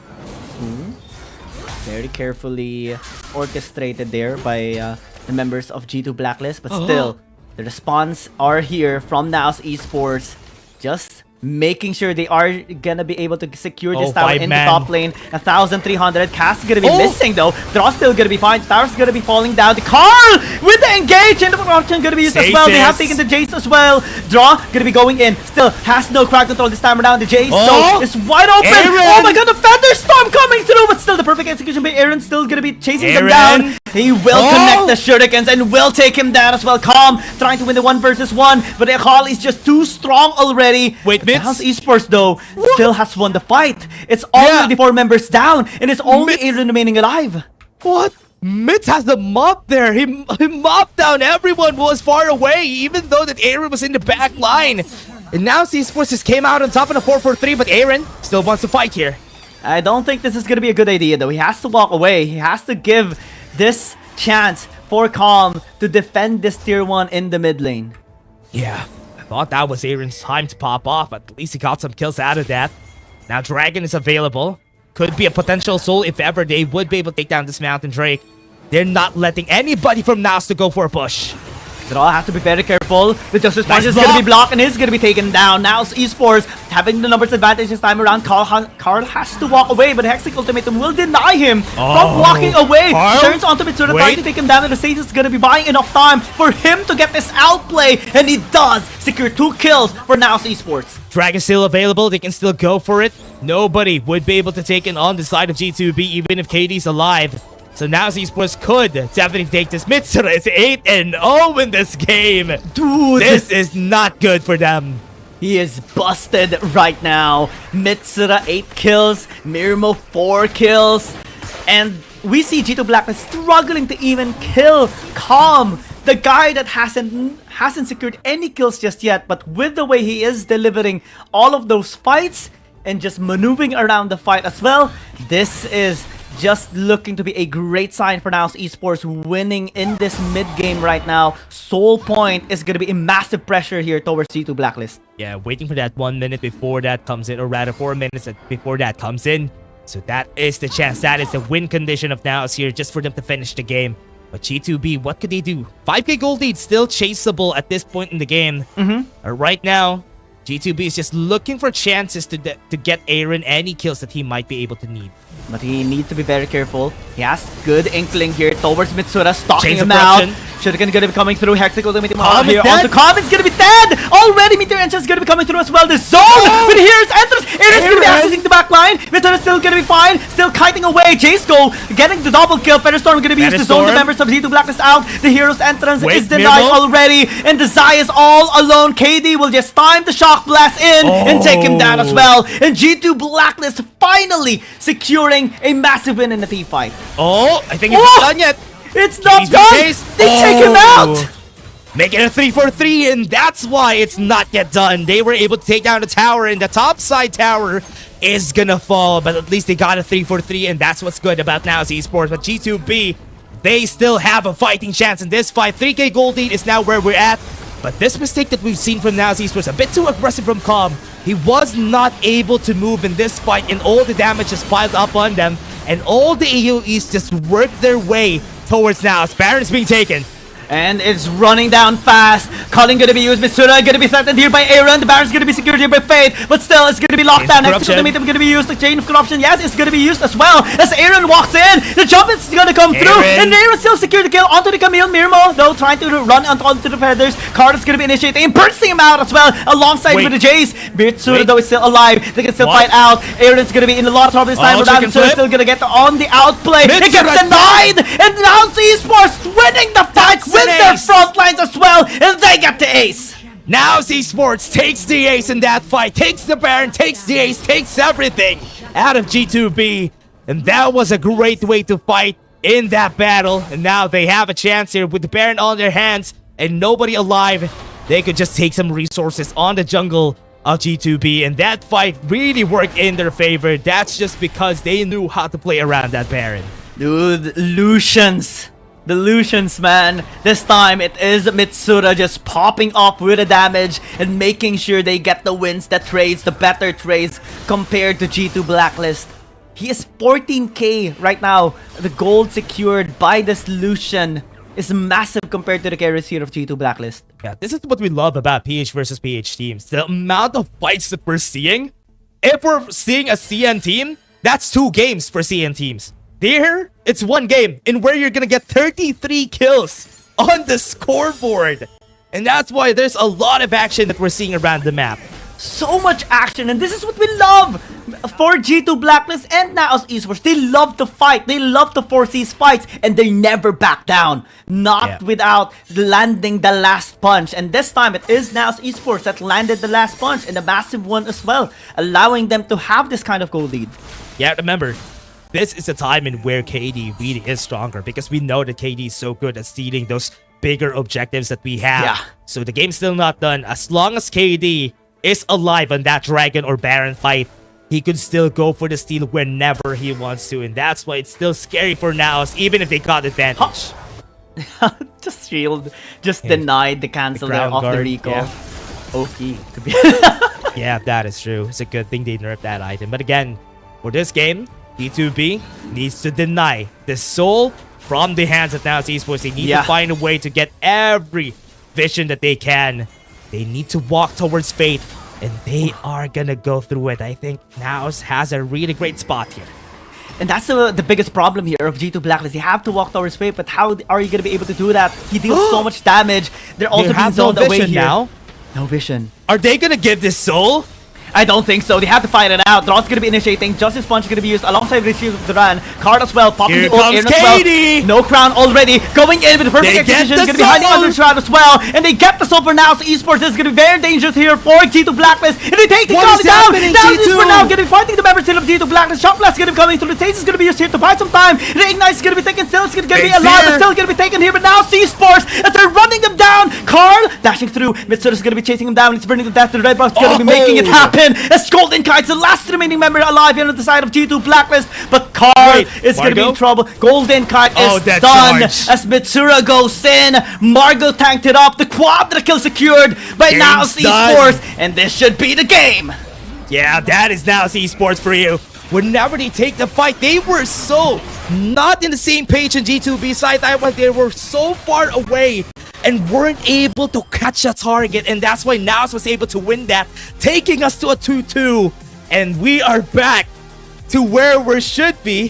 Very carefully orchestrated there by the members of G2 Blacklist, but still, the response are here from NAOS Esports. Just making sure they are gonna be able to secure this tower in the top lane. 1,300. Cass is gonna be missing though. Draw's still gonna be fine. Tower's gonna be falling down. The Carl with the engage and the option gonna be used as well. They have taken the Jace as well. Draw gonna be going in. Still has no crowd control this time around. The Jace though is wide open. Aaron. Oh my god, the Thunderstorm coming through, but still the perfect execution by Aaron. Still gonna be chasing them down. He will connect the shurikens and will take him down as well. Calm trying to win the 1 versus 1, but the Akali is just too strong already. Wait, NAOS Esports though still has won the fight. It's already 4 members down, and it's only Aaron remaining alive. What? Mitz has the mop there. He mopped down everyone who was far away, even though that Aaron was in the back line. And now Esports just came out on top of the 4-4-3, but Aaron still wants to fight here. I don't think this is gonna be a good idea though. He has to walk away. He has to give this chance for Calm to defend this tier 1 in the mid lane. Yeah, I thought that was Aaron's time to pop off, but at least he got some kills out of that. Now Dragon is available. Could be a potential soul if ever they would be able to take down this Mountain Drake. They're not letting anybody from NAOS to go for a push. Draw has to be very careful. The Justice Punch is going to be blocked and is going to be taken down. Now Esports having the numbers advantage this time around. Carl has to walk away, but Hexic Ultimatum will deny him from walking away. Turns onto Mitsura trying to take him down, and the Sage is going to be buying enough time for him to get this outplay, and he does secure 2 kills for NAOS Esports. Dragon's still available. They can still go for it. Nobody would be able to take it on the side of G2B, even if KD's alive. So now Esports could definitely take this. Mitsura is 8-0 in this game. Dude, this is not good for them. He is busted right now. Mitsura 8 kills, Mirmo 4 kills, and we see G2 Blacklist struggling to even kill Calm, the guy that hasn't secured any kills just yet. But with the way he is delivering all of those fights and just maneuvering around the fight as well, this is just looking to be a great sign for NAOS Esports winning in this mid-game right now. Soul Point is going to be a massive pressure here towards G2 Blacklist. Yeah, waiting for that 1 minute before that comes in, or rather 4 minutes before that comes in. So that is the chance, that is the win condition of NAOS here, just for them to finish the game. But G2B, what could they do? 5k gold lead still chaseable at this point in the game. Right now, G2B is just looking for chances to get Aaron any kills that he might be able to need. But he needs to be very careful. He has good inkling here towards Mitsura, stalking him out. Shuriken gonna be coming through. Hexic will be Calm is here. dead. On the Calm is gonna be dead! Already Meteor Engine is gonna be coming through as well. The zone! But here's Entrance! Aaron's gonna be accessing the back line. Meteor is still gonna be fine. Still kiting away. Jace Go getting the double kill. Featherstorm gonna be used to zone the members of G2 Blacklist out. The hero's entrance is denied already. And the Zai is all alone. KD will just time the shock blast in and take him down as well. And G2 Blacklist finally securing a massive win in the team fight. Oh, I think it's not done yet. It's not done! They take him out! Make it a 3-4-3, and that's why it's not yet done. They were able to take down the tower, and the top side tower is gonna fall, but at least they got a 3-4-3, and that's what's good about NAOS Esports. But G2B, they still have a fighting chance in this fight. 3k gold lead is now where we're at, but this mistake that we've seen from NAOS Esports, a bit too aggressive from Calm. He was not able to move in this fight, and all the damage just piled up on them, and all the AoEs just worked their way towards NAOS. Baron is being taken. And it's running down fast. Culling gonna be used. Mitsura gonna be threatened here by Aaron. The Baron's gonna be secured here by Fate. But still, it's gonna be locked down. Next to the meetum gonna be used. The Chain of Corruption, yes, it's gonna be used as well. As Aaron walks in, the jump is gonna come through. And Aaron still secured the kill onto the Camille. Mirmo, though, trying to run onto the Feathers. Card is gonna be initiating and bursting him out as well. Alongside with the Jace. Mitsura, though, is still alive. They can still fight out. Aaron's gonna be in a lot of trouble this time around. Mitsura's still gonna get on the outplay. It gets denied. And now Esports winning the fight with their front lines as well, and they get the ace. Now Esports takes the ace in that fight, takes the Baron, takes the ace, takes everything out of G2B, and that was a great way to fight in that battle. And now they have a chance here with the Baron on their hands and nobody alive. They could just take some resources on the jungle of G2B, and that fight really worked in their favor. That's just because they knew how to play around that Baron. Dude, Lucians. The Lucians, man. This time, it is Mitsura just popping off with the damage and making sure they get the wins, the trades, the better trades compared to G2 Blacklist. He is 14k right now. The gold secured by this Lucian is massive compared to the carries here of G2 Blacklist. Yeah, this is what we love about PH versus PH teams. The amount of fights that we're seeing. If we're seeing a CN team, that's 2 games for CN teams. Here, it's 1 game in where you're gonna get 33 kills on the scoreboard. And that's why there's a lot of action that we're seeing around the map. So much action, and this is what we love for G2 Blacklist and NAOS Esports. They love to fight, they love to force these fights, and they never back down. Not without landing the last punch. And this time, it is NAOS Esports that landed the last punch, and a massive one as well, allowing them to have this kind of goal lead. Yeah, remember, this is a time in where KD really is stronger, because we know that KD is so good at stealing those bigger objectives that we have. Yeah. So the game's still not done. As long as KD is alive on that Dragon or Baron fight, he could still go for the steal whenever he wants to. And that's why it's still scary for NAOS, even if they got advantage. Just shield, just denied the cancel there off the recall. Yeah. Okay, to be Yeah, that is true. It's a good thing they nerfed that item. But again, for this game, G2B needs to deny the soul from the hands of NAOS Esports. They need to find a way to get every vision that they can. They need to walk towards fate, and they are gonna go through it. I think NAOS has a really great spot here. And that's the biggest problem here of G2 Blacklist. You have to walk towards fate, but how are you going to be able to do that? He deals so much damage. They're also being zoned away here. Now? No vision. Are they gonna give this soul? I don't think so. They have to fight it out. Draw's gonna be initiating. Justice Punch gonna be used alongside Receive the Run. Card as well. Popping Here the ult in comes as well. KD! No crown already. Going in with the perfect execution. Gonna be hiding under the shroud as well. And they get the soul for NAOS Esports. This is gonna be very dangerous here for G2 Blacklist. And they take the crown down. NAOS Esports now gonna be fighting the members of G2 Blacklist. Shot Blast gonna be coming through. The Taste is gonna be used here to buy some time. The Ignite is gonna be taken still. It's gonna be alive. It's still gonna be taken here. But NAOS Esports, as they're running them down. Carl dashing through. Mitsura is gonna be chasing him down. It's burning to death. The Red Box is gonna be making it happen. As Golden Kite's the last remaining member alive here on the side of G2 Blacklist, but Carl is going to be in trouble. Golden Kite is done as Mitsura goes in. Margot tanked it up. The quadra kill secured by NAOS Esports, and this should be the game. Yeah, that is NAOS Esports for you. Whenever they take the fight, they were so not in the same page in G2B side. They were so far away and weren't able to catch a target, and that's why NAOS was able to win that, taking us to a 2-2, and we are back to where we should be,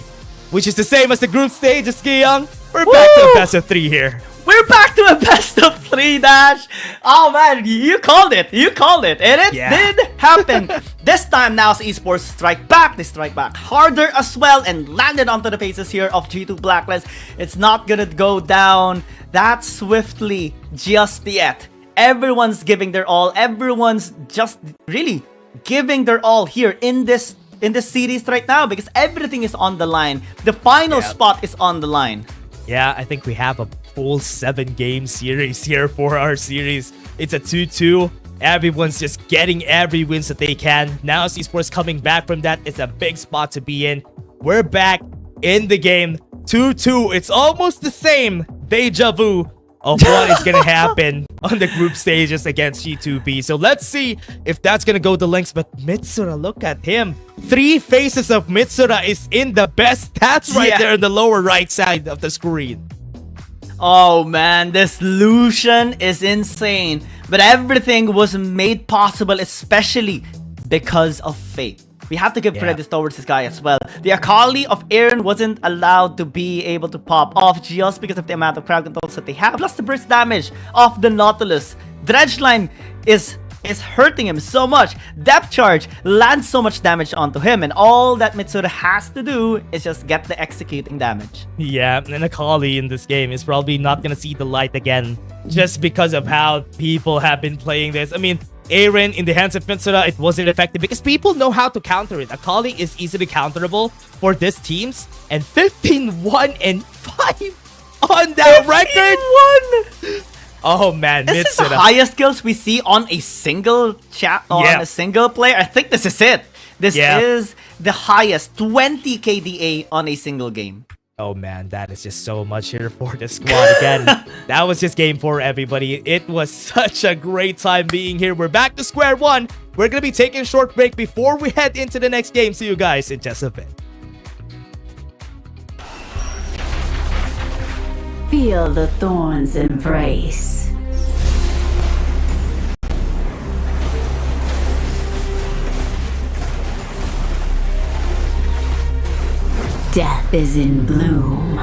which is the same as the group stage of Ski Young. We're back to a best of 3 here. We're back to a best of 3 dash. Oh man, you called it. You called it. And it did happen. This time NAOS Esports strike back. They strike back harder as well and landed onto the faces here of G2 Blacklist. It's not gonna go down that swiftly just yet. Everyone's giving their all. Everyone's just really giving their all here in this series right now because everything is on the line. The final spot is on the line. Yeah, I think we have a full 7-game series here for our series. It's a 2-2. Everyone's just getting every wins that they can. Now Esports coming back from that. It's a big spot to be in. We're back in the game. 2-2. It's almost the same deja vu of what is going to happen on the group stages against G2B. So let's see if that's going to go the lengths. But Mitsura, look at him. 3 faces of Mitsura is in the best stats right there in the lower right side of the screen. Oh man, this Lucian is insane. But everything was made possible, especially because of fate. We have to give credit towards this guy as well. The Akali of Aaron wasn't allowed to be able to pop off just because of the amount of crowd controls that they have. Plus the burst damage of the Nautilus. Dredgeline is hurting him so much. Depth charge lands so much damage onto him. And all that Mitsura has to do is just get the executing damage. Yeah, and Akali in this game is probably not going to see the light again. Just because of how people have been playing this. I mean, Aaron in the hands of Mitsura, it wasn't effective because people know how to counter it. Akali is easily counterable for this teams. And 15-1-5 on that record. Oh man, this is the highest kills we see on a single a single player. I think this is it. This is the highest 20 KDA on a single game. Oh man, that is just so much here for the squad again. That was just game 4, everybody. It was such a great time being here. We're back to square one. We're gonna be taking a short break before we head into the next game. See you guys in just a bit. Feel the thorns embrace. Death is in bloom.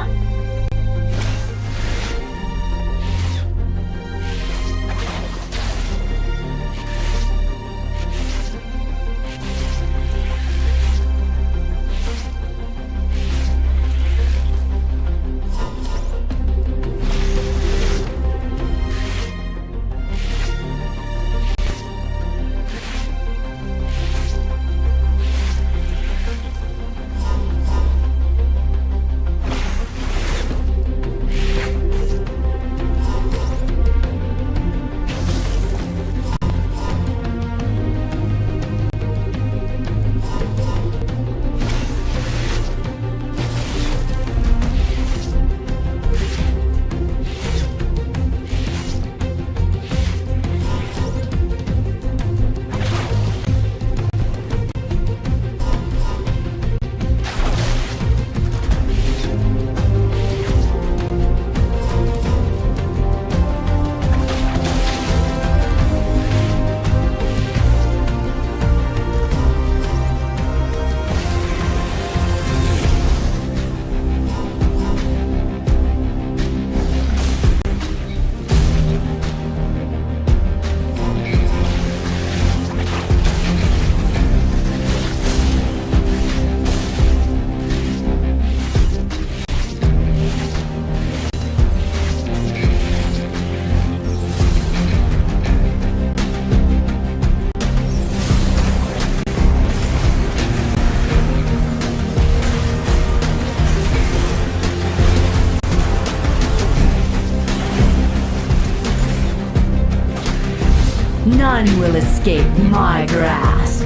None will escape my grasp.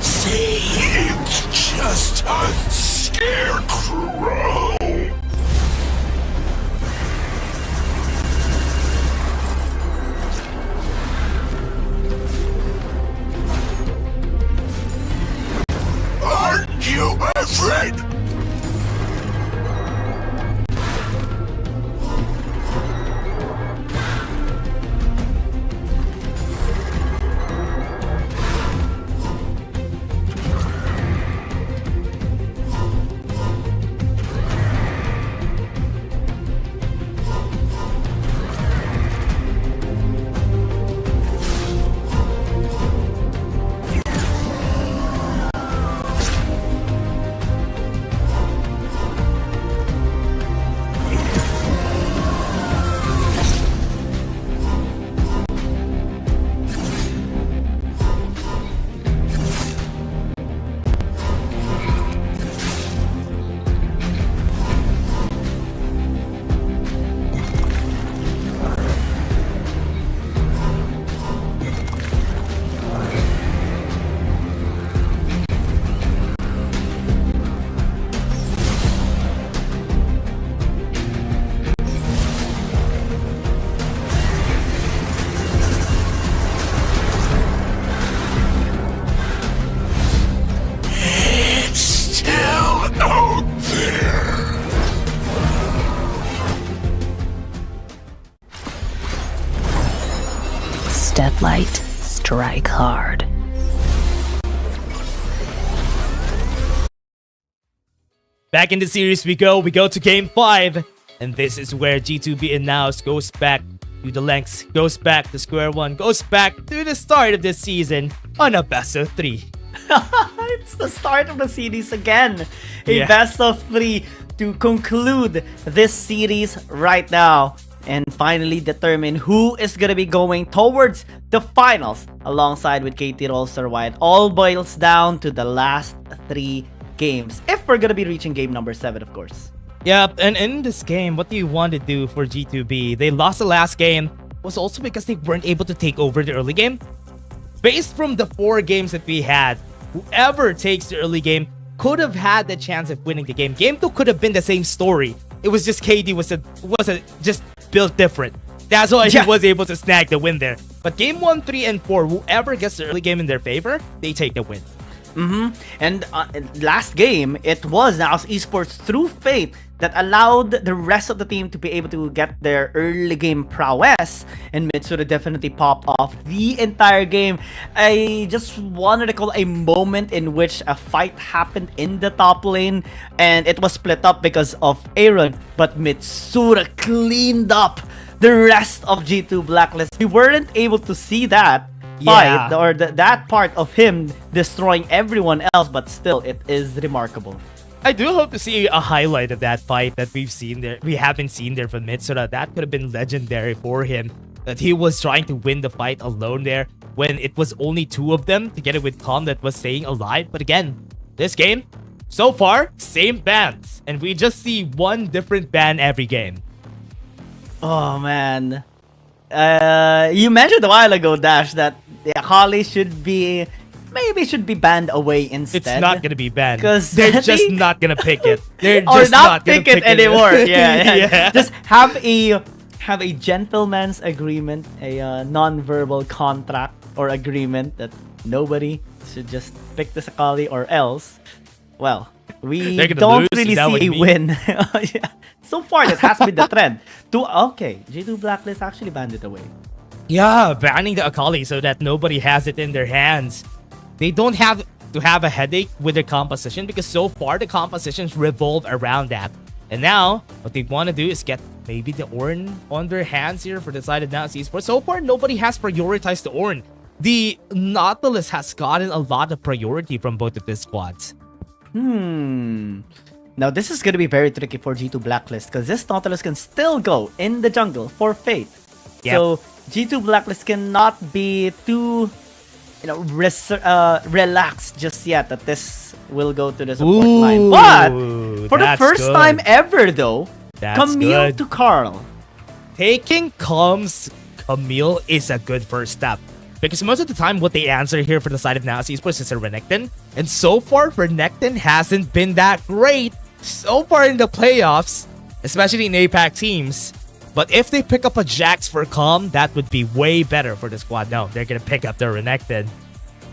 See, it's just a scarecrow. Aren't you afraid? that light, strike hard. Back in the series we go to game 5. And this is where G2B and NAOS goes back to the lengths, goes back to square one, goes back to the start of this season on a best of 3. It's the start of the series again. A best of 3 to conclude this series right now. And finally determine who is going to be going towards the finals alongside with KT Rolster White. All boils down to the last 3 games. If we're going to be reaching game number 7, of course. Yep, and in this game, what do you want to do for G2B? They lost the last game, was also because they weren't able to take over the early game. Based from the 4 games that we had, whoever takes the early game could have had the chance of winning the game. Game 2 could have been the same story. It was just KD was just built different. That's why he was able to snag the win there. But game 1, 3, and 4, whoever gets the early game in their favor, they take the win. And last game, it was NAOS Esports through Fate that allowed the rest of the team to be able to get their early game prowess, and Mitsura definitely popped off the entire game. I just wanted to call a moment in which a fight happened in the top lane, and it was split up because of Aaron, but Mitsura cleaned up the rest of G2 Blacklist. We weren't able to see that fight or that part of him destroying everyone else, but still it is remarkable. I do hope to see a highlight of that fight that we haven't seen there from Mitsura. That could have been legendary for him, that he was trying to win the fight alone there when it was only 2 of them together with Calm that was staying alive. But again, this game so far, same bans, and we just see one different ban every game. Oh man, you mentioned a while ago, Dash, that the Akali should be banned away instead. It's not gonna be banned because they're just not gonna pick it. They're or just not pick it anymore. Yeah. Just have a gentleman's agreement, a non-verbal contract or agreement that nobody should just pick the Akali, or else, well, we don't really see a win. So far, that has been the trend. G2 Blacklist actually banned it away. Yeah, banning the Akali so that nobody has it in their hands. They don't have to have a headache with their composition because so far the compositions revolve around that. And now, what they want to do is get maybe the Ornn on their hands here for the side of NAOS Esports. So far, nobody has prioritized the Ornn. The Nautilus has gotten a lot of priority from both of these squads. Now, this is going to be very tricky for G2 Blacklist because this Nautilus can still go in the jungle for Fate. Yep. So, G2 Blacklist cannot be too, relaxed just yet that this will go to the support line. But, for the first time ever though, Camille to Carl. Taking Calm's Camille is a good first step. Because most of the time, what they answer here for the side of NAOS Esports is a Renekton. And so far, Renekton hasn't been that great so far in the playoffs, especially in APAC teams. But if they pick up a Jax for Calm, that would be way better for the squad. No, they're going to pick up their Renekton.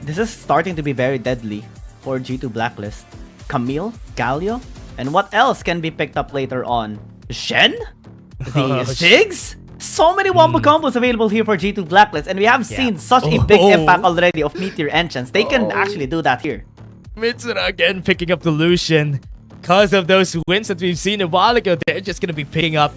This is starting to be very deadly for G2 Blacklist. Camille, Galio, and what else can be picked up later on? Shen? The Ziggs? So many wombo combos available here for G2 Blacklist, and we have seen such a big impact already of Meteor Enchants. They can actually do that here. Mitsura again picking up the Lucian. Because of those wins that we've seen a while ago, they're just going to be picking up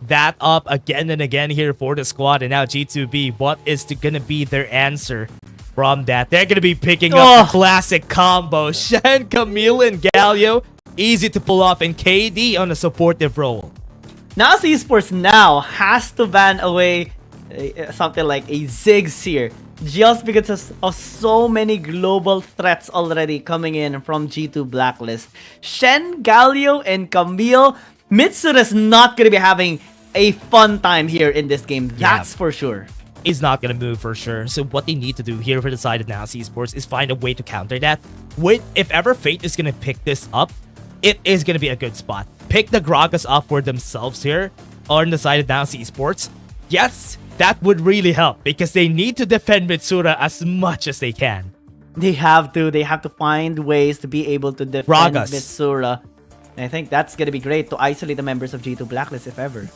that up again and again here for the squad. And now G2B, what is going to be their answer from that? They're going to be picking up the classic combo. Shen, Camille, and Galio. Easy to pull off, and KD on a supportive role. NAOS Esports now has to ban away something like a Ziggs here, just because of so many global threats already coming in from G2 Blacklist. Shen, Galio, and Camille, Mitsura's not going to be having a fun time here in this game. That's for sure. Is not going to move for sure. So what they need to do here for the side of NAOS Esports is find a way to counter that. If ever Fate is going to pick this up, it is going to be a good spot. Pick the Gragas up for themselves here on the side of NAOS Esports. Yes, that would really help because they need to defend Mitsura as much as they can. They have to find ways to be able to defend Mitsura. And I think that's going to be great to isolate the members of G2 Blacklist if ever.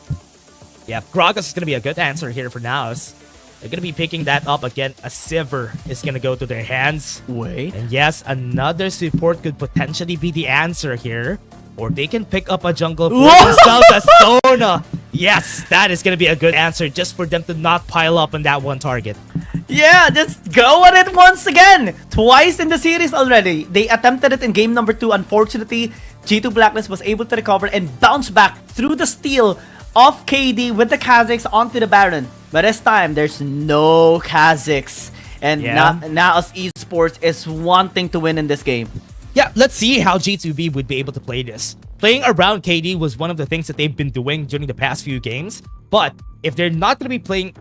Yeah, Gragas is going to be a good answer here for NAOS. They're gonna be picking that up again. A Sivir is gonna go to their hands. Wait. And yes, another support could potentially be the answer here. Or they can pick up a jungle for themselves as Sona. Yes, that is gonna be a good answer just for them to not pile up on that one target. Yeah, just go at it once again. Twice in the series already. They attempted it in game number 2. Unfortunately, G2 Blacklist was able to recover and bounce back through the steal of KD with the Kazakhs onto the Baron. But this time, there's no Kazakhs. And NAOS Esports is wanting to win in this game. Yeah, let's see how G2B would be able to play this. Playing around KD was one of the things that they've been doing during the past few games. But if they're not going to be playing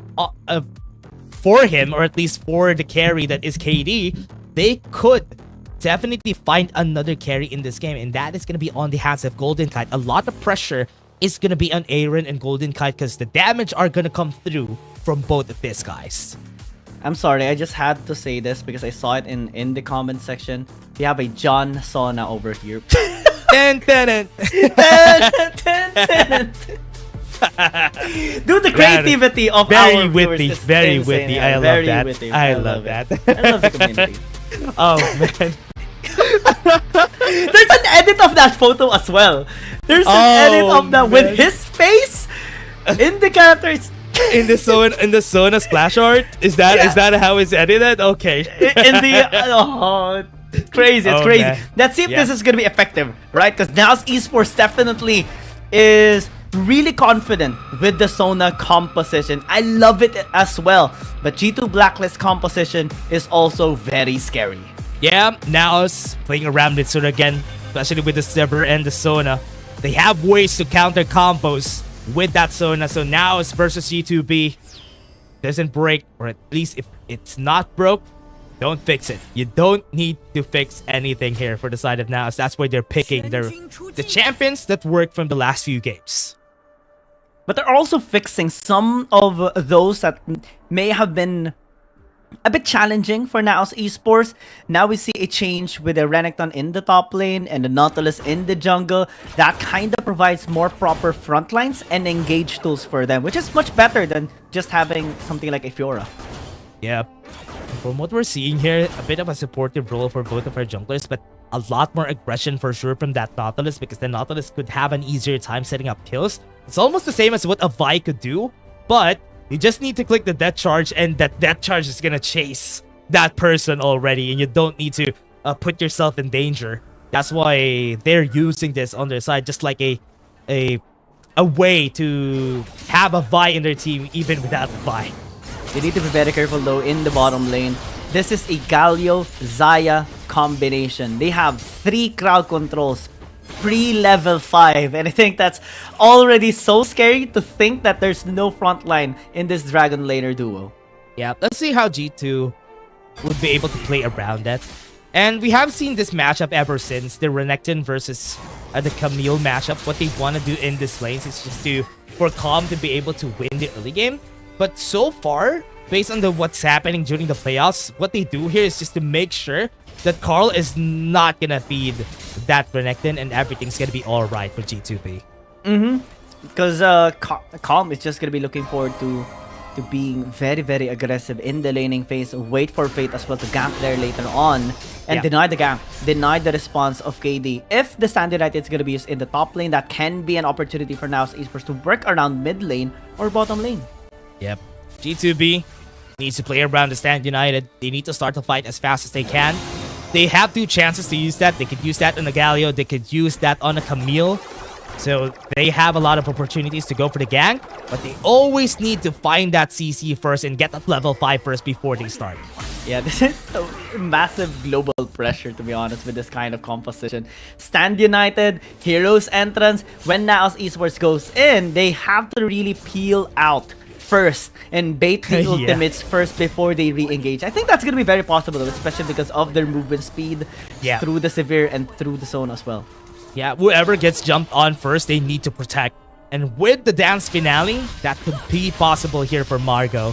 for him, or at least for the carry that is KD, they could definitely find another carry in this game. And that is going to be on the hands of Golden Kite. A lot of pressure is going to be on Aaron and Golden Kite because the damage are going to come through from both of these guys. I'm sorry, I just had to say this because I saw it in the comment section. We have a John Sona over here. Dude, the creativity of our viewers is very insane. witty. Yeah, I love very that. witty. I love that. I love the community. Oh man. There's an edit of that photo as well. There's an edit of that with his face in the characters. In the Sona splash art? Is that how it's edited? Okay. In the crazy, it's crazy. Man. Let's see if this is gonna be effective, right? Because NAOS Esports definitely is really confident with the Sona composition. I love it as well. But G2 Blacklist composition is also very scary. Yeah, NAOS playing around with Sona again, especially with the Sivir and the Sona. They have ways to counter combos with that Sona. So NAOS versus G2B doesn't break, or at least if it's not broke, don't fix it. You don't need to fix anything here for the side of NAOS. That's why they're picking the champions that worked from the last few games. But they're also fixing some of those that may have been a bit challenging for NAOS Esports. Now we see a change with the Renekton in the top lane and the Nautilus in the jungle. That kind of provides more proper front lines and engage tools for them, which is much better than just having something like a Fiora. Yeah. From what we're seeing here, a bit of a supportive role for both of our junglers, but a lot more aggression for sure from that Nautilus, because the Nautilus could have an easier time setting up kills. It's almost the same as what a Vi could do, but you just need to click the death charge, and that death charge is gonna chase that person already, and you don't need to put yourself in danger. That's why they're using this on their side, just like a way to have a Vi in their team even without a Vi. You need to be very careful though in the bottom lane. This is a Galio Xayah combination. They have 3 crowd controls pre-level 5, and I think that's already so scary to think that there's no front line in this Dragon Laner duo. Yeah, let's see how G2 would be able to play around that. And we have seen this matchup ever since the Renekton versus the Camille matchup. What they want to do in this lane is just for Calm to be able to win the early game. But so far, based on what's happening during the playoffs, what they do here is just to make sure that Carl is not gonna feed that Renekton, and everything's gonna be alright for G2B. Because Calm is just gonna be looking forward to being very, very aggressive in the laning phase. Wait for Fate as well to gank there later on, and deny the gank, deny the response of KD. If the Stand United is gonna be used in the top lane, that can be an opportunity for NAOS Esports to work around mid lane or bottom lane. Yep. G2B needs to play around the Stand United. They need to start the fight as fast as they can. They have 2 chances to use that. They could use that on a Galio. They could use that on a Camille. So they have a lot of opportunities to go for the gank. But they always need to find that CC first and get up level 5 first before they start. Yeah, this is a massive global pressure, to be honest, with this kind of composition. Stand United, Heroes entrance. When NAOS Esports goes in, they have to really peel out first and bait the ultimates first before they re-engage. I think that's going to be very possible, especially because of their movement speed through the Sivir and through the zone as well. Yeah, whoever gets jumped on first, they need to protect. And with the dance finale, that could be possible here for Margot.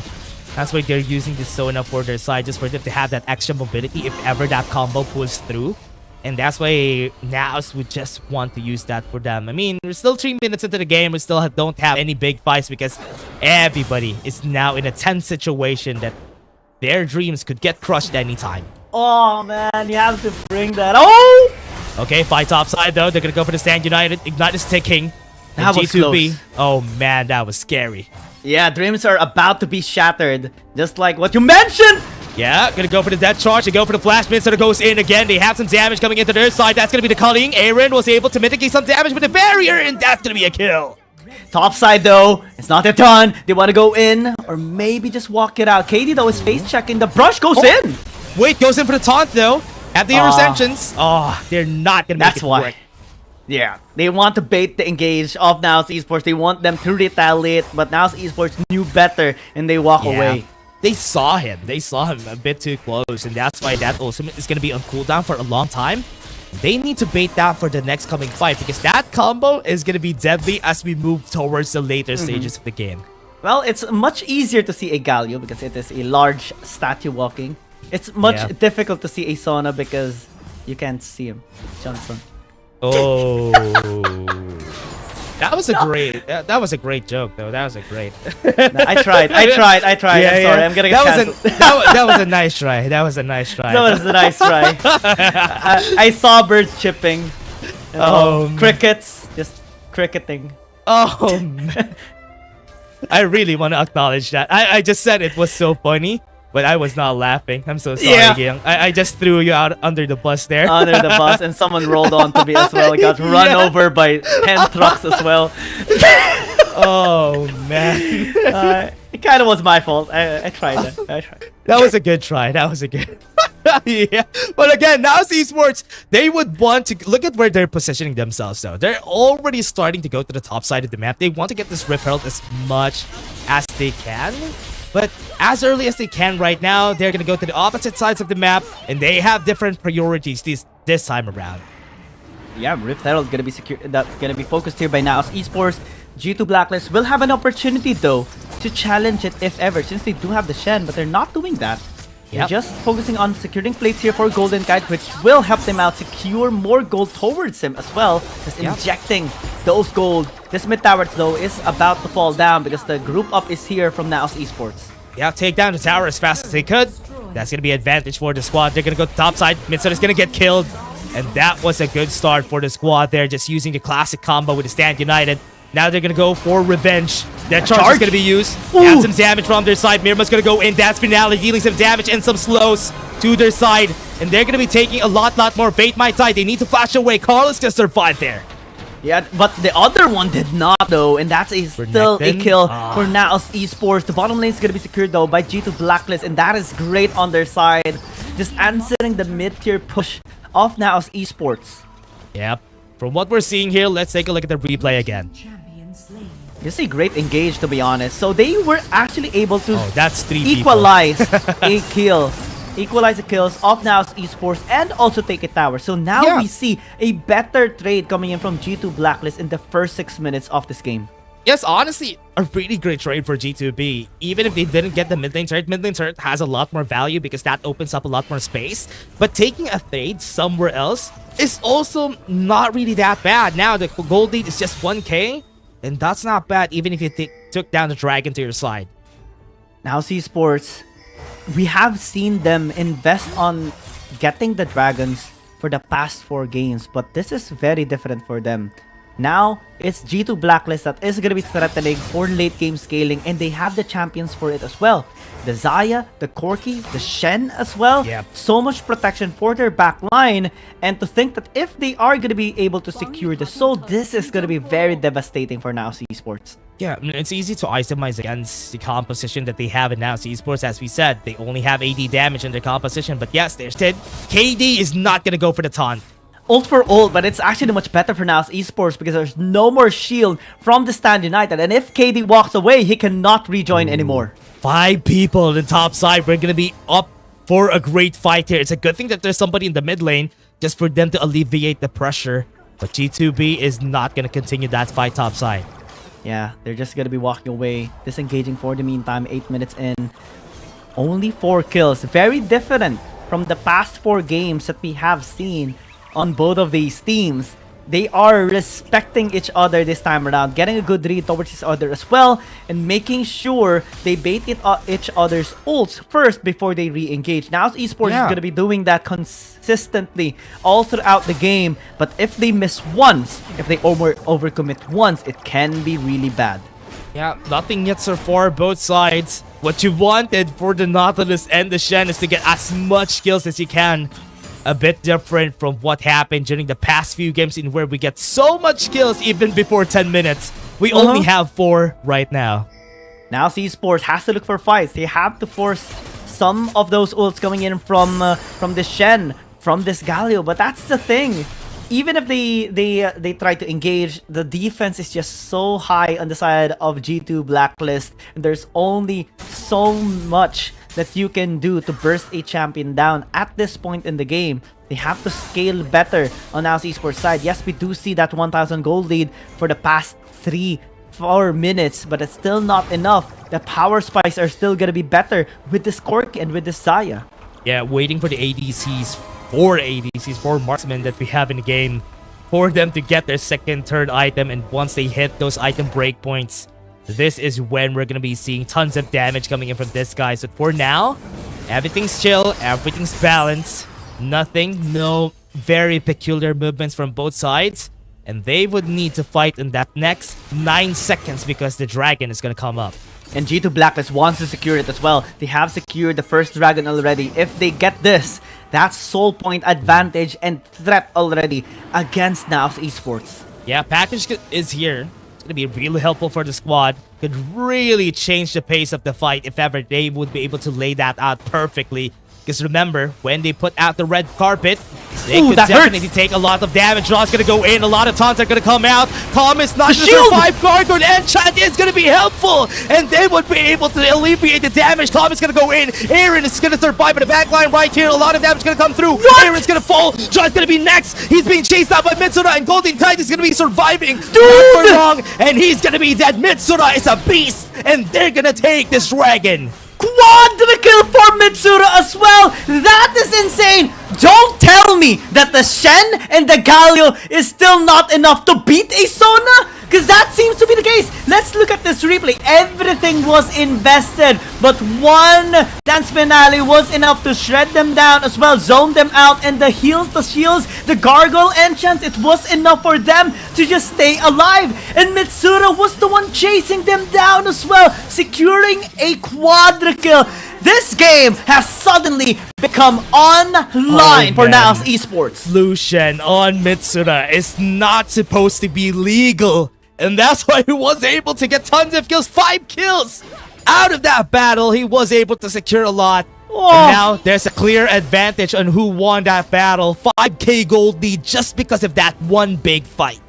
That's why they're using the Sona for their side, just for them to have that extra mobility if ever that combo pulls through. And that's why NAOS would just want to use that for them. I mean, we're still 3 minutes into the game. We still don't have any big fights because everybody is now in a tense situation that their dreams could get crushed anytime. Oh man, you have to bring that. Oh! Okay, fight topside though. They're gonna go for the stand united. Ignite is ticking. That was G2B. close. Oh man, that was scary. Yeah, dreams are about to be shattered. Just like what you mentioned! Yeah, gonna go for the death charge. They go for the flash mid, so it goes in again. They have some damage coming into their side. That's gonna be the culling. Aaron was able to mitigate some damage with the barrier, and that's gonna be a kill. Top side though, it's not a ton. They want to go in or maybe just walk it out. KD though is face checking. The brush goes in. Wait, goes in for the taunt though. At the interceptions. Oh, they're not gonna make That's it why. work. Yeah, they want to bait the engage of NAOS Esports. They want them to retaliate, but NAOS Esports knew better and they walk away. They saw him. They saw him a bit too close, and that's why that ultimate is gonna be on cooldown for a long time. They need to bait that for the next coming fight because that combo is gonna be deadly as we move towards the later stages of the game. Well, it's much easier to see a Galio because it is a large statue walking. It's much difficult to see a Sona because you can't see him. Johnson. Oh, that was a great joke though. That was a great. I tried. I'm sorry. I'm gonna get canceled. That was a nice try. That was a nice try. That was a nice try. I saw birds chipping. Crickets just cricketing. Oh man. I really want to acknowledge that. I just said it was so funny, but I was not laughing. I'm so sorry, Gyung. I just threw you out under the bus there. Under the bus, and someone rolled onto me as well. Got run over by 10 trucks as well. Oh man. It kind of was my fault. I tried that. That was a good try. That was a good. Yeah. But again, now Esports, they would want to look at where they're positioning themselves though. They're already starting to go to the top side of the map. They want to get this Rift Herald as much as they can. But as early as they can right now, they're going to go to the opposite sides of the map, and they have different priorities this time around. Yeah, Rift Herald gonna be gonna be focused here by NAOS Esports. G2 Blacklist will have an opportunity though to challenge it if ever, since they do have the Shen, but they're not doing that. They're just focusing on securing plates here for Golden Kite, which will help them out secure more gold towards him as well, just injecting those gold. This mid tower though is about to fall down because the group up is here from NAOS Esports. Yeah, take down the tower as fast as they could. That's going to be advantage for the squad. They're going to go to top side. Midson is going to get killed. And that was a good start for the squad there, just using the classic combo with the Stand United. Now they're going to go for revenge. That charge is going to be used. Have some damage from their side. Mirma's going to go in. That's Finale, dealing some damage and some slows to their side. And they're going to be taking a lot more. Fate might die. They need to flash away. Carlos just survived there. Yeah, but the other one did not though, and that's still a kill for NAOS Esports. The bottom lane is going to be secured though by G2 Blacklist, and that is great on their side. Just answering the mid-tier push of NAOS Esports. Yep. From what we're seeing here, let's take a look at the replay again. This is a great engage, to be honest. So they were actually able to that's three equalize a kill. Equalize the kills of NAOS Esports and also take a tower. So now we see a better trade coming in from G2 Blacklist in the first 6 minutes of this game. Yes, honestly, a really great trade for G2B. Even if they didn't get the mid lane turret has a lot more value because that opens up a lot more space. But taking a trade somewhere else is also not really that bad. Now the gold lead is just 1k, and that's not bad even if you took down the dragon to your side. NAOS Esports, we have seen them invest on getting the dragons for the past 4 games, but this is very different for them. Now, it's G2 Blacklist that is going to be threatening for late game scaling, and they have the champions for it as well. The Xayah, the Corki, the Shen as well. So much protection for their back line, and to think that if they are going to be able to secure the soul, this is going to be very devastating for NAOS Esports. Yeah, it's easy to itemize against the composition that they have in NAOS Esports. As we said, they only have AD damage in their composition, but yes, there's Tid. KD is not going to go for the taunt. Ult for ult, but it's actually much better for NAOS Esports because there's no more shield from the Stand United, and if KD walks away, he cannot rejoin anymore. 5 people in the top side. We're going to be up for a great fight here. It's a good thing that there's somebody in the mid lane just for them to alleviate the pressure, but G2B is not going to continue that fight top side. Yeah, they're just going to be walking away, disengaging for the meantime. 8 minutes in, only 4 kills. Very different from the past 4 games that we have seen on both of these teams. They are respecting each other this time around, getting a good read towards each other as well, and making sure they bait each other's ults first before they re-engage. Now Esports is going to be doing that consistently all throughout the game, but if they miss once, if they overcommit once, it can be really bad. Yeah, nothing yet so far, both sides. What you wanted for the Nautilus and the Shen is to get as much kills as you can. A bit different from what happened during the past few games in where we get so much kills even before 10 minutes. We only have 4 right now. Now Esports has to look for fights. They have to force some of those ults coming in from the Shen, from this Galio. But that's the thing. Even if they try to engage, the defense is just so high on the side of G2 Blacklist. And there's only so much that you can do to burst a champion down at this point in the game. They have to scale better on NAOS Esports side. Yes, we do see that 1,000 gold lead for the past 3-4 minutes, but it's still not enough. The power spikes are still gonna be better with this Corki and with this Saya. Yeah, waiting for the ADCs, 4 marksmen that we have in the game, for them to get their second, third item, and once they hit those item breakpoints, this is when we're gonna be seeing tons of damage coming in from this guy. So for now, everything's chill, everything's balanced, no very peculiar movements from both sides, and they would need to fight in that next 9 seconds because the dragon is gonna come up. And G2 Blacklist wants to secure it as well. They have secured the first dragon already. If they get this, that's soul point advantage and threat already against NAOS Esports. Yeah, package is here. It's gonna be really helpful for the squad. Could really change the pace of the fight if ever they would be able to lay that out perfectly. Because remember, when they put out the red carpet, they could definitely take a lot of damage. Ron's gonna go in, a lot of taunts are gonna come out. Calm is not gonna survive. Gargoyle enchant is gonna be helpful, and they would be able to alleviate the damage. Calm is gonna go in. Aaron is gonna survive in the back line right here. A lot of damage gonna come through. Aaron's gonna fall. John's gonna be next. He's being chased out by Mitsura, and Golden Tide is gonna be surviving. Not for long, and he's gonna be dead. Mitsura is a beast, and they're gonna take this dragon. Quadra kill for Mitsura as well! That is insane! Don't tell me that the Shen and the Galio is still not enough to beat a Sona! Because that seems to be the case. Let's look at this replay. Everything was invested, but one dance finale was enough to shred them down as well, zone them out, and the heals, the shields, the gargoyle enchants, it was enough for them to just stay alive. And Mitsura was the one chasing them down as well, securing a quadra kill. This game has suddenly become online for NAOS Esports. Lucian on Mitsura is not supposed to be legal. And that's why he was able to get tons of kills. 5 kills! Out of that battle, he was able to secure a lot. And now, there's a clear advantage on who won that battle. 5k gold lead just because of that one big fight.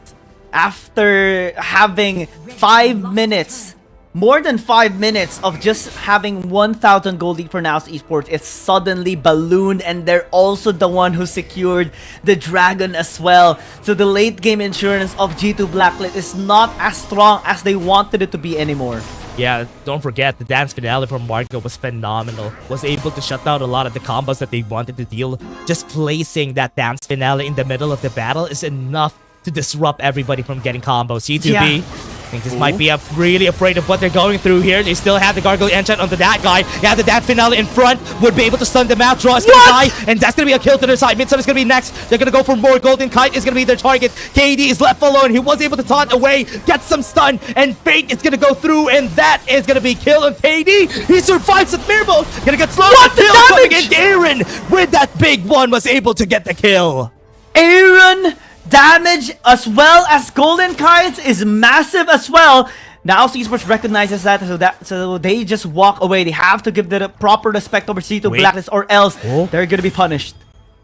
After having 5 minutes, more than 5 minutes of just having 1,000 gold lead for NAOS Esports, it's suddenly ballooned, and they're also the one who secured the dragon as well. So the late game insurance of G2 Blacklist is not as strong as they wanted it to be anymore. Yeah, don't forget, the dance finale from Marco was phenomenal. Was able to shut down a lot of the combos that they wanted to deal. Just placing that dance finale in the middle of the battle is enough to disrupt everybody from getting combos. G2B, I think this might be really afraid of what they're going through here. They still have the gargoyle enchant onto that guy. Yeah, the dance finale in front would be able to stun them out. Draw is gonna die, and that's gonna be a kill to their side. Midsum is gonna be next. They're gonna go for more. Golden Kite is gonna be their target. KD is left alone. He was able to taunt away, get some stun, and Fate is gonna go through, and that is gonna be kill on KD. He survives at Mirbo. Gonna get slowed. What the damage? Coming in. Aaron with that big one was able to get the kill. Aaron damage as well as Golden Kites is massive as well. Now Esports recognizes that, so they just walk away. They have to give the proper respect over G2 Blacklist, or else they're gonna be punished.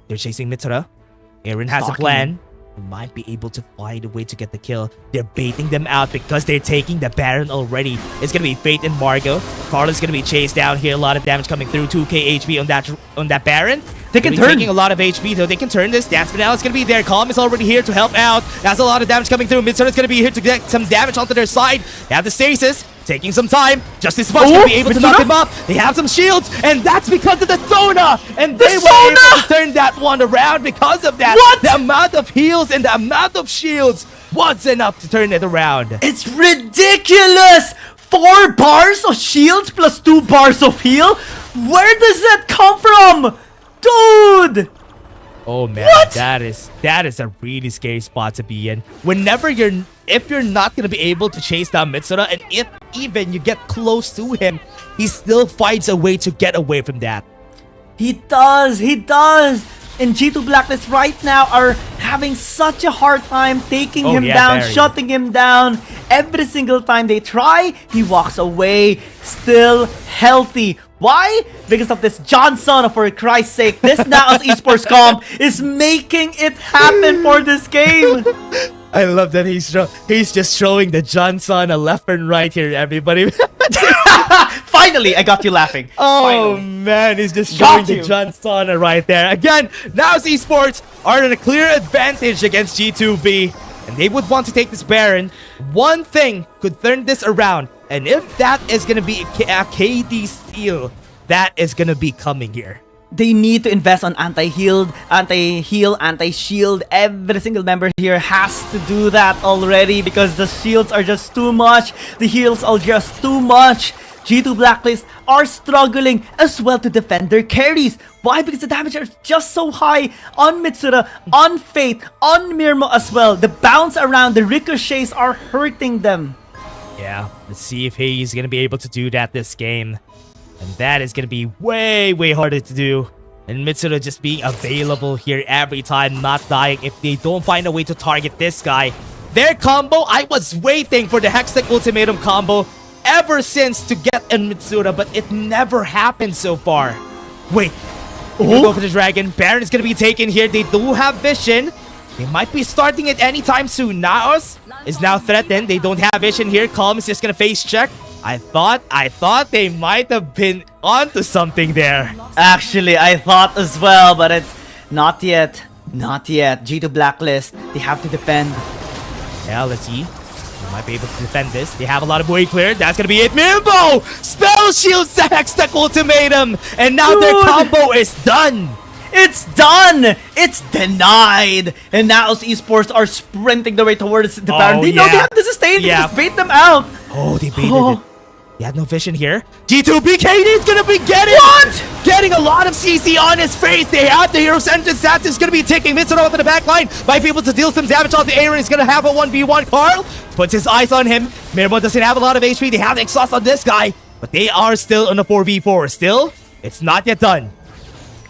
They're chasing Mitsura. Aaron has a plan. Might be able to find a way to get the kill. They're baiting them out because they're taking the Baron already. It's gonna be Fate and Margo. Carla's gonna be chased down here. A lot of damage coming through. 2k HP on that Baron. They can turn. Taking a lot of HP though. They can turn this. Dance Finale is gonna be there. Calm is already here to help out. That's a lot of damage coming through. Mitsura is gonna be here to get some damage onto their side. They have the stasis. taking some time. Just this much to be able to knock him up. They have some shields, and that's because of the Sona. And they were able to turn that one around because of that. What? The amount of heals and the amount of shields was enough to turn it around. It's ridiculous! 4 bars of shields plus 2 bars of heal? Where does that come from? Dude! Oh man, What? that is a really scary spot to be in. If you're not gonna be able to chase down Mitsura, and if even you get close to him, he still finds a way to get away from that. He does! And G2 Blacklist right now are having such a hard time taking him down, shutting him down. Every single time they try, he walks away, still healthy. Why? Because of this Johnson, for Christ's sake. This NAOS Esports comp is making it happen for this game. I love that he's just showing the Johnson left and right here, everybody. Finally, I got you laughing. Oh Finally. man, he's just showing the Johnson right there. Again, NAOS Esports are at a clear advantage against G2B, and they would want to take this Baron. One thing could turn this around, and if that is going to be a KD steal, that is going to be coming here. They need to invest on anti-heal, anti-shield. Every single member here has to do that already because the shields are just too much. The heals are just too much. G2 Blacklist are struggling as well to defend their carries. Why? Because the damage are just so high on Mitsura, on Fate, on Mirmo as well. The bounce around, the ricochets are hurting them. Yeah, let's see if he's going to be able to do that this game. And that is going to be way harder to do. And Mitsura just being available here every time, not dying if they don't find a way to target this guy. Their combo, I was waiting for the Hextech Ultimatum combo ever since to get in Mitsura, but it never happened so far. Wait, go for the Dragon. Baron is going to be taken here. They do have vision. They might be starting it anytime soon. NAOS is now threatened. They don't have vision here. Calm is just going to face check. I thought they might have been onto something there. Actually, I thought as well, but it's not yet. Not yet. G2 Blacklist, they have to defend. Yeah, let's see. They might be able to defend this. They have a lot of way cleared. That's gonna be it. Mimbo! Spell shields the Hextech Ultimatum! And now their combo is done! It's done! It's denied! And now Esports are sprinting the way towards the Baron. They know they have to sustain. They just bait them out. Oh, they baited it. He had no vision here. G2B KD is gonna be getting a lot of CC on his face. They have the hero sentence. That is gonna be taking Mitsura out to the back line. Might be able to deal some damage on the Aaron. He's gonna have a 1v1. Carl puts his eyes on him. Mirmo doesn't have a lot of HP. They have the exhaust on this guy, but they are still in a 4v4. Still, it's not yet done.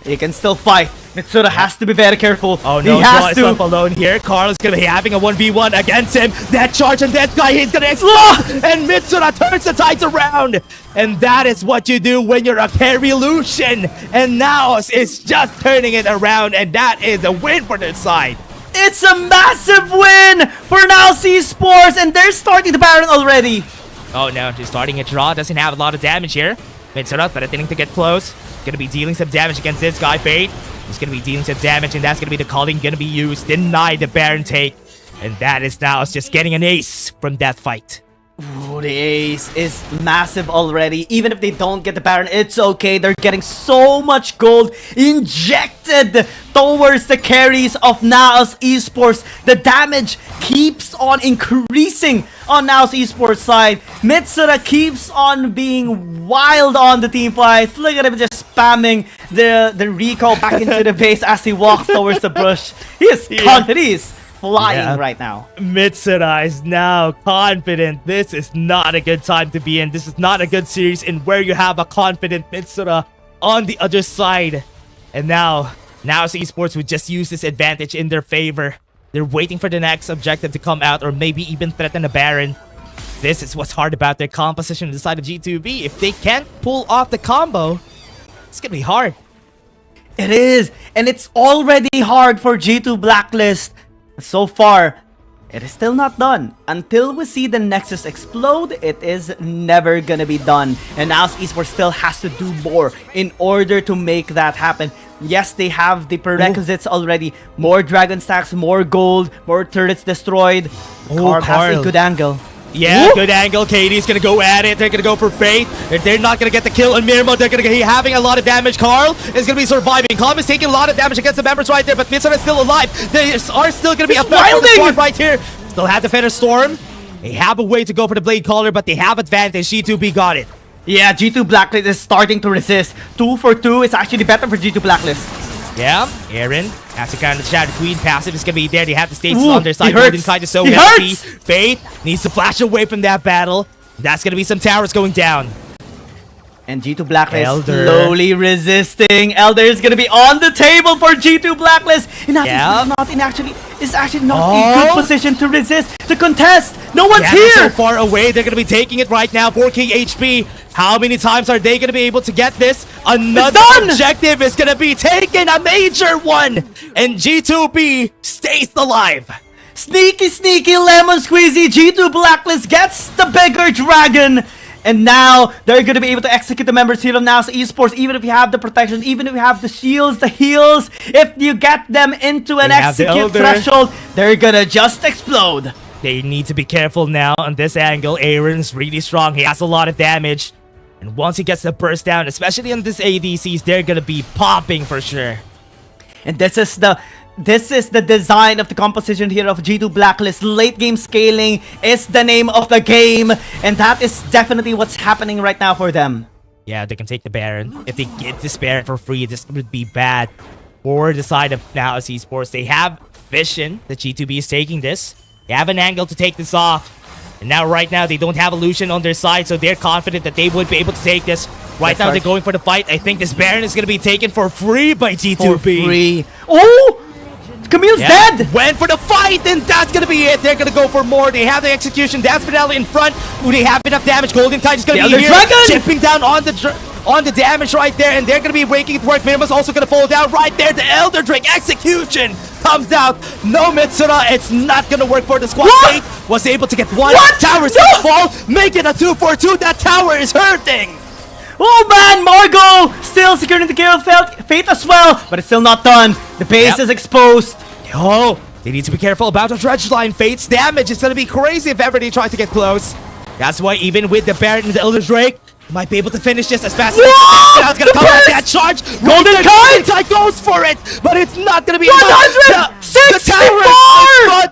He can still fight. Mitsura has to be very careful. Oh no, he has Joe is up alone here. Carl is gonna be having a 1v1 against him. That charge on that guy, he's gonna explode! And Mitsura turns the tides around! And that is what you do when you're a carry Lucian! And NAOS is just turning it around, and that is a win for their side. It's a massive win for NAOS Esports, and they're starting the Baron already. Oh no, just starting a draw. Doesn't have a lot of damage here. Mitsura threatening to get close. Gonna be dealing some damage against this guy, Fate. He's gonna be dealing some damage, and that's gonna be the calling gonna be used. Deny the Baron take. And that is now just getting an ace from that fight. Ooh, the ace is massive already. Even if they don't get the Baron, it's okay. They're getting so much gold injected towards the carries of NAOS Esports. The damage keeps on increasing on NAOS Esports side. Mitsura keeps on being wild on the team fights. Look at him just spamming the recall back into the base as he walks towards the brush. He is confident. He is flying right now. Mitsura is now confident. This is not a good time to be in. This is not a good series in where you have a confident Mitsura on the other side. And now Esports would just use this advantage in their favor. They're waiting for the next objective to come out, or maybe even threaten a Baron. This is what's hard about their composition on the side of G2B. If they can't pull off the combo, it's gonna be hard. It is, and it's already hard for G2 Blacklist. So far, it is still not done. Until we see the Nexus explode, it is never gonna be done. And now Esports still has to do more in order to make that happen. Yes, they have the prerequisites already. More dragon stacks, more gold, more turrets destroyed. Carl has a good angle. Yeah, good angle. KD's gonna go at it. They're gonna go for Faith. They're not gonna get the kill on Mirmo. They're gonna be having a lot of damage. Carl is gonna be surviving. Calm is taking a lot of damage against the members right there, but Mitsun is still alive. They are still gonna be a threat for the squad right here. Still have to finish Storm. They have a way to go for the Blade Caller, but they have advantage. G2B got it. Yeah, G2 Blacklist is starting to resist. 2 for 2 is actually better for G2 Blacklist. Yeah, Aaron has to kind of Shadow Queen passive is gonna be there. They have the stages on their side. He hurts. Golden Kite is so He healthy. hurts. Faith needs to flash away from that battle. That's gonna be some towers going down. And G2 Blacklist Elder. slowly resisting. Elder is gonna be on the table for G2 Blacklist. And is actually not in good position to resist, to contest. No one's They're here. so far away. They're gonna be taking it right now. 4k HP. How many times are they gonna be able to get this? Another objective is gonna be taken, a major one, and G2B stays alive. Sneaky lemon squeezy. G2 Blacklist gets the bigger dragon. And now they're going to be able to execute the members here on NAOS Esports. Even if you have the protection, even if you have the shields, the heals, if you get them into an execute threshold, they're going to just explode. They need to be careful now on this angle. Aaron's really strong. He has a lot of damage. And once he gets the burst down, especially on this ADCs, they're going to be popping for sure. And this is the design of the composition here of G2 Blacklist. Late game scaling is the name of the game, and that is definitely what's happening right now for them. Yeah, they can take the Baron. If they get this Baron for free, this would be bad for the side of NAOS Esports. They have vision that G2B is taking this. They have an angle to take this off. And now, right now, they don't have a Lucian on their side, so they're confident that they would be able to take this. Right now, they're going for the fight. I think this Baron is going to be taken for free by G2B. For free. Oh! Camille's dead! Went for the fight, and that's gonna be it. They're gonna go for more. They have the execution. Dance Finale in front. Ooh, they have enough damage. Golden Tide is gonna be here. Chipping down on the damage right there, and they're gonna be making it work. Minima's also gonna fall down right there. The Elder Drake execution comes out. No Mitsura. It's not gonna work for the squad. Fate was able to get one. Tower's gonna fall. Make it a 2-4-2. That tower is hurting. Oh man, Margot still securing the kill. Fate as well, but it's still not done. The base is exposed. Yo, they need to be careful about the dredge line. Fate's damage is gonna be crazy if ever they try to get close. That's why even with the Baron and the Elder Drake, you might be able to finish this as fast as it's gonna come out that charge. Golden Kite goes for it, but it's not gonna be enough. The tower,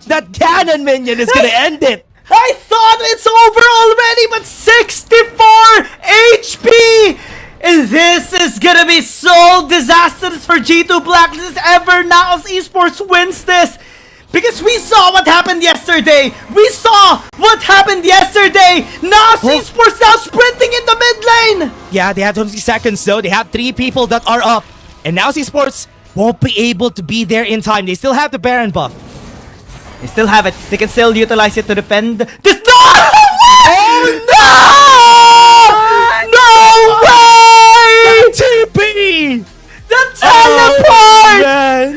that cannon minion is gonna end it. I thought it's over already, but 64 HP! And this is gonna be so disastrous for G2 Blacklist ever. NAOS Esports wins this. Because we saw what happened yesterday. NAOS Esports now sprinting in the mid lane. Yeah, they have 20 seconds though. They have 3 people that are up. And NAOS Esports won't be able to be there in time. They still have the Baron buff. They still have it. They can still utilize it to defend this. No way! TP! The teleport! Man.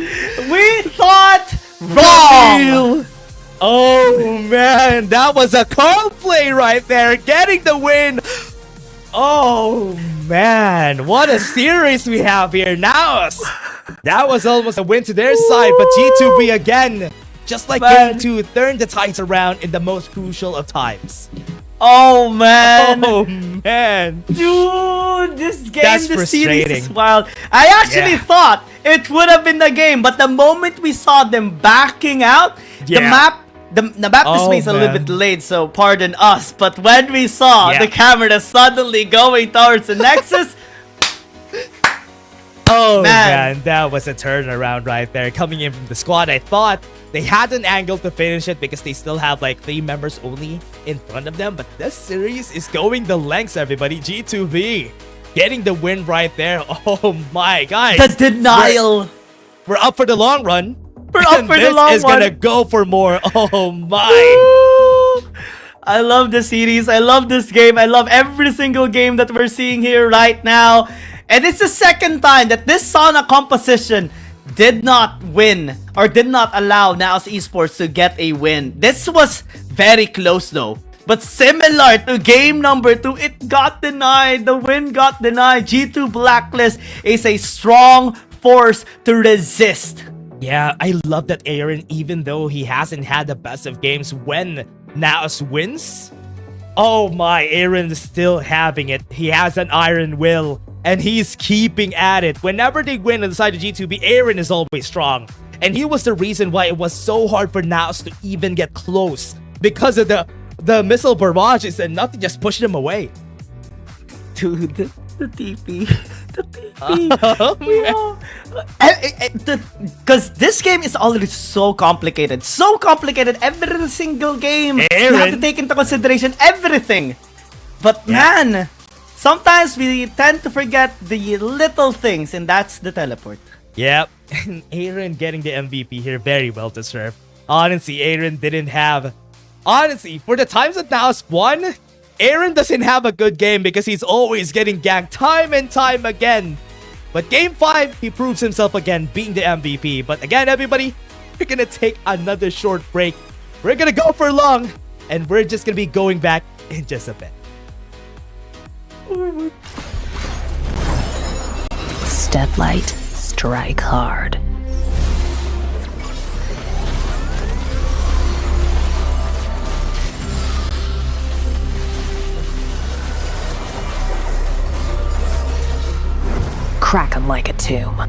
We thought wrong. Oh man, that was a call play right there, getting the win. Oh man, what a series we have here. NAOS, that was almost a win to their side, but G2B again, just like Game 2, turned the tides around in the most crucial of times. Oh man! Oh man! Dude, this game, That's the series is frustrating. wild. I actually thought it would have been the game, but the moment we saw them backing out, the map displays a little bit late, so pardon us. But when we saw the camera suddenly going towards the Nexus, oh man, that was a turnaround right there. Coming in from the squad, I thought they had an angle to finish it because they still have like 3 members only in front of them. But this series is going the lengths, everybody. G2B getting the win right there. Oh my, guys. the denial. We're up for the long run. We're up for the long run. This is gonna go for more. Oh my. I love this series. I love this game. I love every single game that we're seeing here right now. And it's the second time that this Sauna composition did not win or did not allow NAOS Esports to get a win. This was very close though. But similar to game number 2, it got denied. The win got denied. G2 Blacklist is a strong force to resist. Yeah, I love that Aaron, even though he hasn't had the best of games when NAOS wins, Oh my, Aaron's still having it. He has an iron will, and he's keeping at it. Whenever they win on the side of G2B, Aaron is always strong. And he was the reason why it was so hard for NAOS to even get close. Because of the missile barrages and nothing just pushed him away. Dude, the TP. The TP. Because this game is already so complicated. So complicated. Every single game. You have to take into consideration everything. But man, sometimes we tend to forget the little things, and that's the teleport. Yep. And Aaron getting the MVP here, very well deserved. Honestly, Aaron didn't have... Honestly, for the times that NAOS won, Aaron doesn't have a good game because he's always getting ganked time and time again. But game 5, he proves himself again, being the MVP. But again, everybody, we're gonna take another short break. We're gonna go for long, and we're just gonna be going back in just a bit. Step light, strike hard. Crack 'em like a tomb.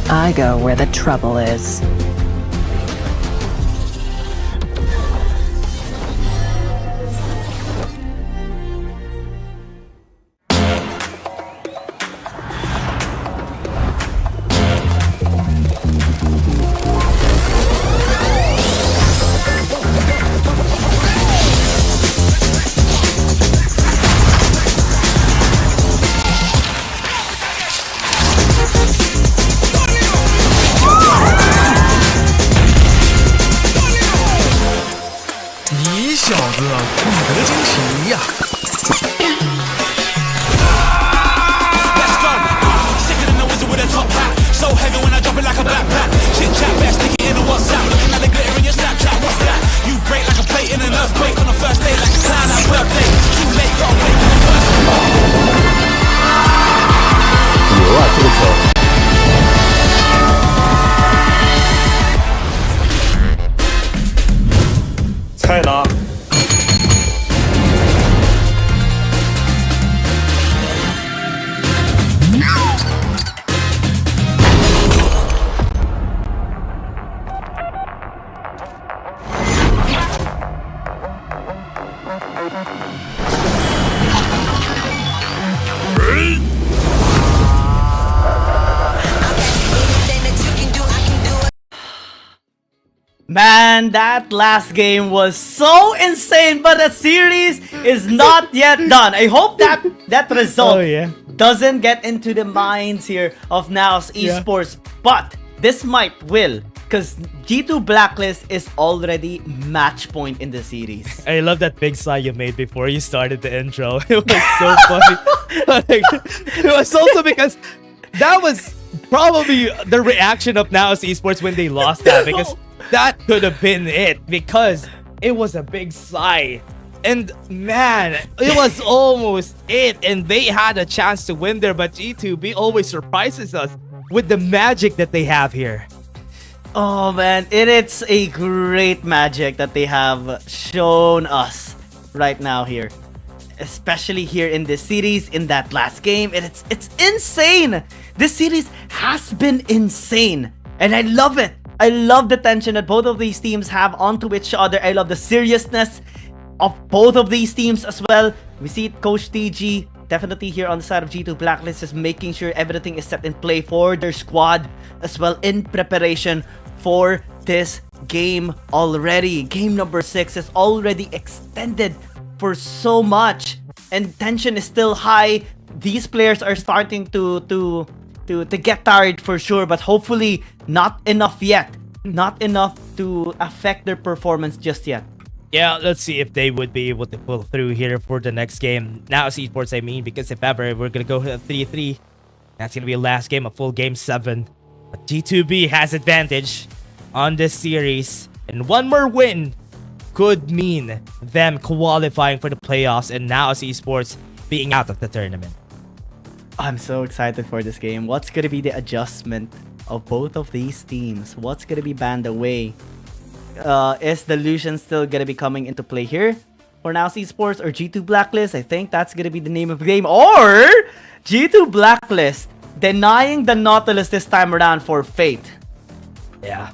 I go where the trouble is. Man, that last game was so insane, but the series is not yet done. I hope that result doesn't get into the minds here of NAOS Esports, but this might will, because G2 Blacklist is already match point in the series. I love that big sigh you made before you started the intro. It was so funny. Like, it was also because That was probably the reaction of NAOS Esports when they lost that, because that could have been it, because it was a big sigh. And man, it was almost it, and they had a chance to win there, but G2B always surprises us with the magic that they have here. Oh man, it's a great magic that they have shown us right now here. Especially here in this series, in that last game. It's insane! This series has been insane. And I love it. I love the tension that both of these teams have onto each other. I love the seriousness of both of these teams as well. We see Coach TG definitely here on the side of G2 Blacklist is making sure everything is set in play for their squad as well, in preparation for this game already. Game number 6 is already extended for so much, and tension is still high. These players are starting to get tired for sure, but hopefully not enough yet. Not enough to affect their performance just yet. Yeah, let's see if they would be able to pull through here for the next game. NAOS Esports, I mean, because if ever we're gonna go 3-3, that's gonna be a last game, a full game 7. But G2B has advantage on this series, and one more win could mean them qualifying for the playoffs and NAOS Esports being out of the tournament. I'm so excited for this game. What's gonna be the adjustment of both of these teams? What's gonna be banned away? Is the Lucian still gonna be coming into play here for NAOS Esports or G2 Blacklist? I think that's gonna be the name of the game. Or G2 Blacklist denying the Nautilus this time around for Fate. Yeah.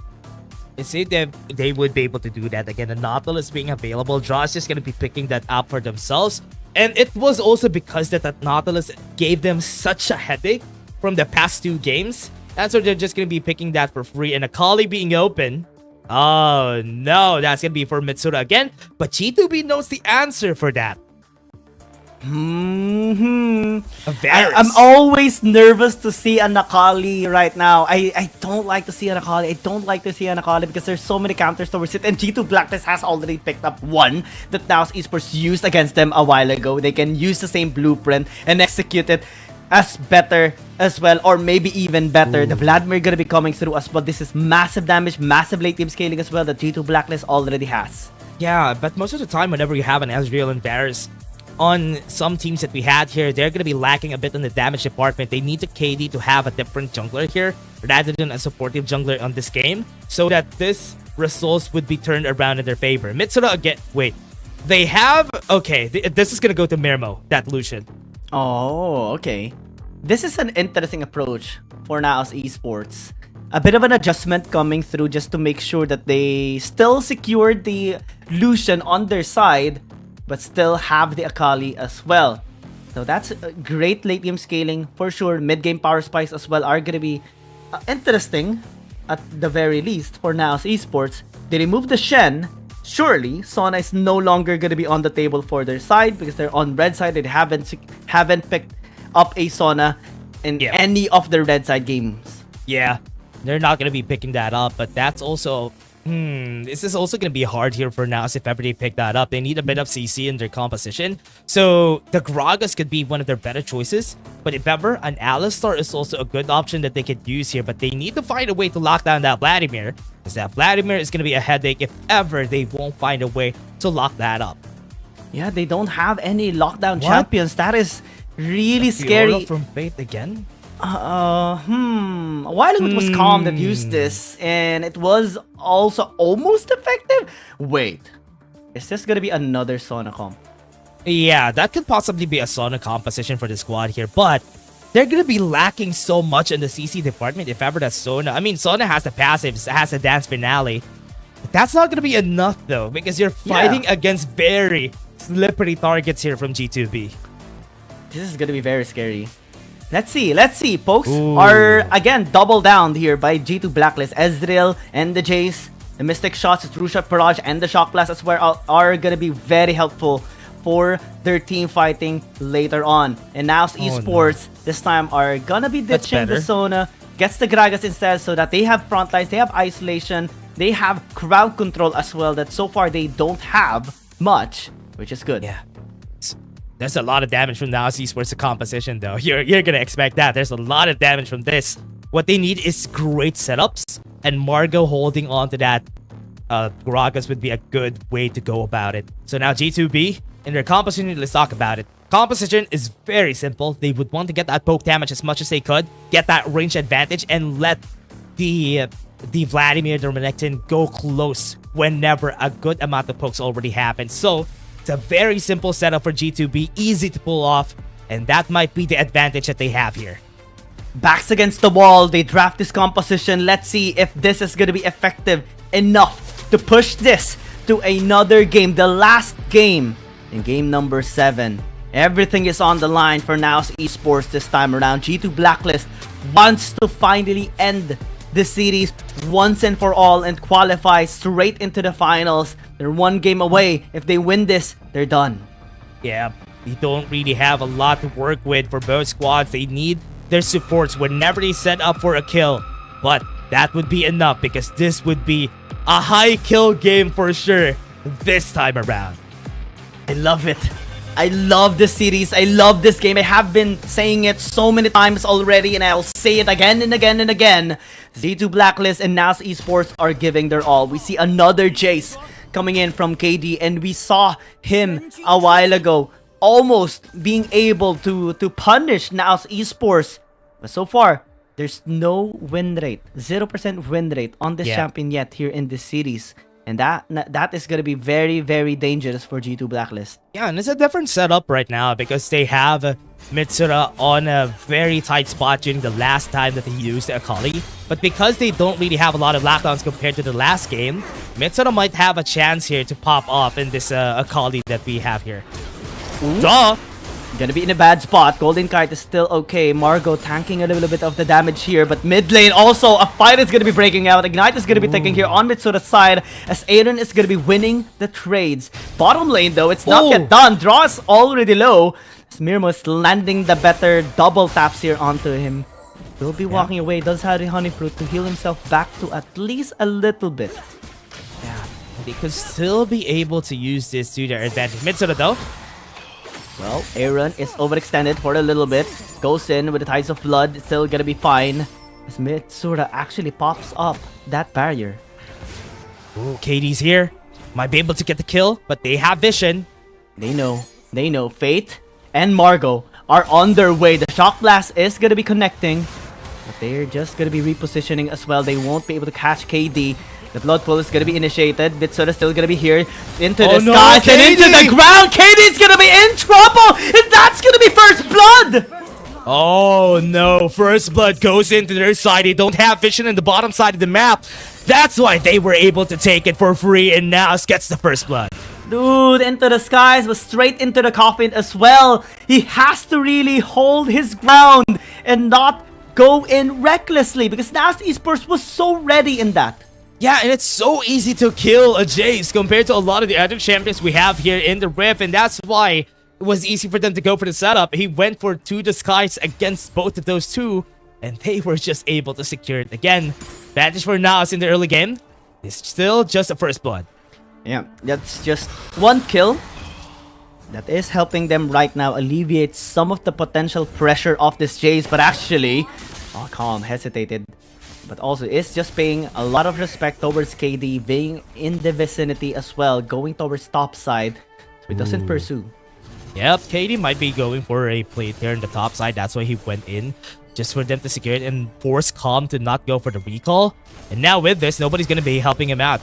You see, they would be able to do that again. The Nautilus being available, Draw is just going to be picking that up for themselves. And it was also because that Nautilus gave them such a headache from the past 2 games. That's why they're just going to be picking that for free. And Akali being open. Oh no, that's going to be for Mitsura again. But G2B knows the answer for that. I'm always nervous to see an Akali right now. I don't like to see an Akali. I don't like to see an Akali because there's so many counters towards it. And G2 Blacklist has already picked up one that NAOS Esports used against them a while ago. They can use the same blueprint and execute it as better as well, or maybe even better. The Vladimir gonna be coming through as well. This is massive damage, massive late team scaling as well that G2 Blacklist already has. Yeah, but most of the time whenever you have an Ezreal and Varus on some teams that we had here, they're going to be lacking a bit in the damage department. They need the KD to have a different jungler here rather than a supportive jungler on this game, so that this results would be turned around in their favor. Mitsura again, wait, they have, okay, this is going to go to Mirmo, that Lucian. Oh, okay. This is an interesting approach for NAOS Esports. A bit of an adjustment coming through just to make sure that they still secured the Lucian on their side, but still have the Akali as well. So that's a great late game scaling for sure. Mid game power spikes as well are going to be interesting at the very least for NAOS Esports. They remove the Shen. Surely Sona is no longer going to be on the table for their side because they're on red side. They haven't picked up a Sona in any of the red side games. Yeah, they're not going to be picking that up, but that's also this is also going to be hard here for NAOS if ever they pick that up. They need a bit of CC in their composition. So the Gragas could be one of their better choices. But if ever, an Alistar is also a good option that they could use here. But they need to find a way to lock down that Vladimir, because that Vladimir is going to be a headache if ever they won't find a way to lock that up. Yeah, they don't have any lockdown champions. That is really scary. From Fate again? A while ago it was Calm that used this, and it was also almost effective. Wait, is this gonna be another Sona comp? Yeah, that could possibly be a Sona composition for the squad here, but they're gonna be lacking so much in the CC department if ever that's Sona. I mean, Sona has the passives, has a dance finale. But that's not gonna be enough though, because you're fighting against very slippery targets here from G2B. This is gonna be very scary. Let's see. Pokes are again double down here by G2 Blacklist. Ezreal and the Jace, the Mystic Shots, the True Shot Barrage, and the Shock Blast as well are gonna be very helpful for their team fighting later on. And NAOS Esports this time are gonna be ditching the Sona, gets the Gragas instead, so that they have front lines, they have isolation, they have crowd control as well, that so far they don't have much, which is good. Yeah. There's a lot of damage from NAOS Esports composition though. You're gonna expect that. There's a lot of damage from this. What they need is great setups, and Margot holding on to that Gragas would be a good way to go about it. So now G2B, in their composition, let's talk about it. Composition is very simple. They would want to get that poke damage as much as they could, get that range advantage, and let the Vladimir the Renekton go close whenever a good amount of pokes already happen. So it's a very simple setup for G2B, easy to pull off, and that might be the advantage that they have here. Backs against the wall, they draft this composition. Let's see if this is going to be effective enough to push this to another game, the last game in game number 7. Everything is on the line for NAOS Esports this time around. G2 Blacklist wants to finally end the series once and for all and qualify straight into the finals. They're one game away. If they win this, they're done. Yeah, they don't really have a lot to work with for both squads. They need their supports whenever they set up for a kill. But that would be enough because this would be a high kill game for sure this time around. I love it. I love this series. I love this game. I have been saying it so many times already, and I'll say it again and again and again. G2 Blacklist and NAOS Esports are giving their all. We see another Jace coming in from KD, and we saw him a while ago almost being able to punish NAOS Esports. But so far, there's no win rate. 0% win rate on this champion yet here in this series. And that is going to be very, very dangerous for G2 Blacklist. Yeah, and it's a different setup right now because they have Mitsura on a very tight spot during the last time that he used Akali. But because they don't really have a lot of lockdowns compared to the last game, Mitsura might have a chance here to pop off in this Akali that we have here. Duh! Gonna be in a bad spot. Golden Kite is still okay. Margot tanking a little bit of the damage here, but mid lane also a fight is gonna be breaking out. Ignite is gonna be taking here on Mitsura's side as Aaron is gonna be winning the trades. Bottom lane though, it's not yet done. Draw is already low. As Mirmos landing the better double taps here onto him. Will be walking away. Does have the honey fruit to heal himself back to at least a little bit. Yeah, they could still be able to use this to their advantage. Mitsura though. Well, Aaron is overextended for a little bit. Goes in with the Tides of Blood. Still gonna be fine. As Mitsura actually pops up that barrier. Ooh, KD's here. Might be able to get the kill, but they have vision. They know. They know. Fate and Margot are on their way. The Shock Blast is gonna be connecting. But they're just gonna be repositioning as well. They won't be able to catch KD. The blood pool is gonna be initiated. Mitsura still gonna be here. Into the skies and into the ground. KD's gonna be in trouble! And that's gonna be first blood! Oh no, first blood goes into their side. They don't have vision in the bottom side of the map. That's why they were able to take it for free, and NAOS gets the first blood. Dude, into the skies, but straight into the coffin as well. He has to really hold his ground and not go in recklessly because NAOS Esports was so ready in that. Yeah, and it's so easy to kill a Jace compared to a lot of the other champions we have here in the Rift, and that's why it was easy for them to go for the setup. He went for 2 disguises against both of those two, and they were just able to secure it again. Advantage for NAOS in the early game is still just a first blood. Yeah, that's just one kill. That is helping them right now alleviate some of the potential pressure of this Jace, but actually, Calm hesitated. But also is just paying a lot of respect towards KD, being in the vicinity as well, going towards top side, so he doesn't pursue. Yep, KD might be going for a plate here in the top side. That's why he went in, just for them to secure it and force Calm to not go for the recall. And now with this, nobody's gonna be helping him out.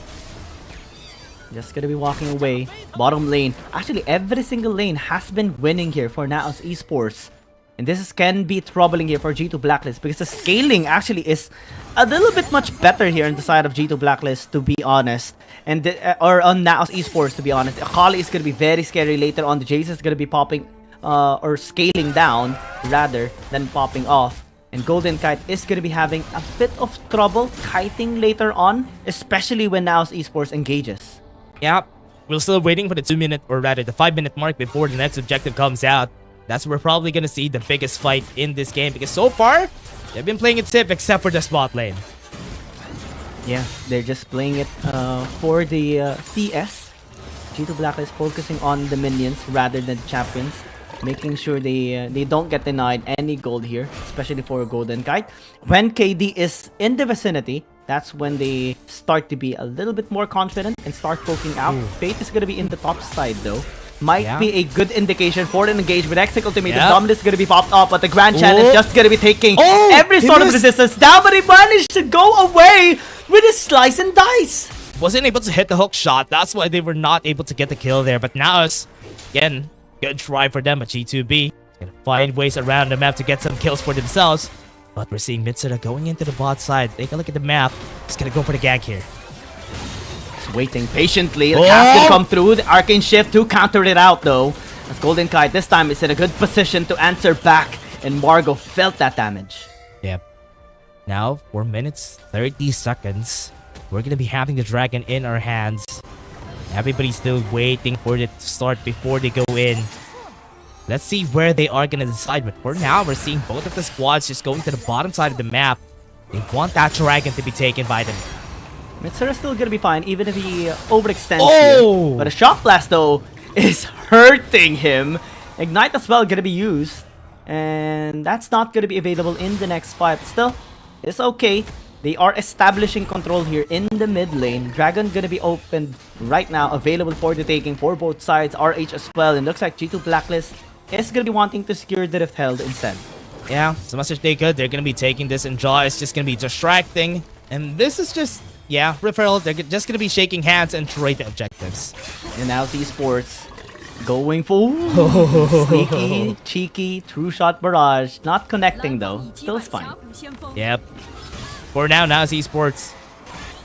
Just gonna be walking away. Bottom lane. Actually, every single lane has been winning here for NAOS Esports. And this can be troubling here for G2 Blacklist because the scaling actually is a little bit much better here on the side of G2 Blacklist, to be honest. And or on NAOS Esports, to be honest. Akali is going to be very scary later on. The Jace is going to be popping or scaling down rather than popping off. And Golden Kite is going to be having a bit of trouble kiting later on, especially when NAOS Esports engages. Yeah, we're still waiting for the 2-minute or rather the 5-minute mark before the next objective comes out. That's where we're probably going to see the biggest fight in this game because so far, they've been playing it safe except for the spot lane. Yeah, they're just playing it for the CS. G2 Blacklist focusing on the minions rather than champions. making sure they don't get denied any gold here, especially for Golden Kite. When KD is in the vicinity, that's when they start to be a little bit more confident and start poking out. Fate is going to be in the top side though. Might be a good indication for an engagement. Exec Ultimatum Dominus is going to be popped up, but the Grand Chan is just going to be taking every sort of resistance down, but he managed to go away with his slice and dice. Wasn't able to hit the hook shot. That's why they were not able to get the kill there. But now it's, again, good try for them. But G2B gonna find ways around the map to get some kills for themselves. But we're seeing Mitsura going into the bot side. Take a look at the map. He's gonna go for the gank here. Waiting patiently. The cast can come through. The Arcane Shift to counter it out though. As Golden Kite this time is in a good position to answer back. And Margo felt that damage. Yep. Now, 4 minutes, 30 seconds. We're gonna be having the dragon in our hands. Everybody's still waiting for it to start before they go in. Let's see where they are gonna decide. But for now, we're seeing both of the squads just going to the bottom side of the map. They want that dragon to be taken by them. Mitsura's still gonna be fine, even if he overextends here. But a Shock Blast, though, is hurting him. Ignite as well gonna be used. And that's not gonna be available in the next fight. Still, it's okay. They are establishing control here in the mid lane. Dragon gonna be opened right now, available for the taking for both sides. RH as well. And looks like G2 Blacklist is gonna be wanting to secure the Rift Held instead. Yeah, so much as they could, they're gonna be taking this, and Jaw is just gonna be distracting. And this is just... yeah, referral, they're just gonna be shaking hands and trade the objectives. And now Esports going for sneaky, cheeky, true shot barrage. Not connecting though. Still is fine. Yep. For now, Esports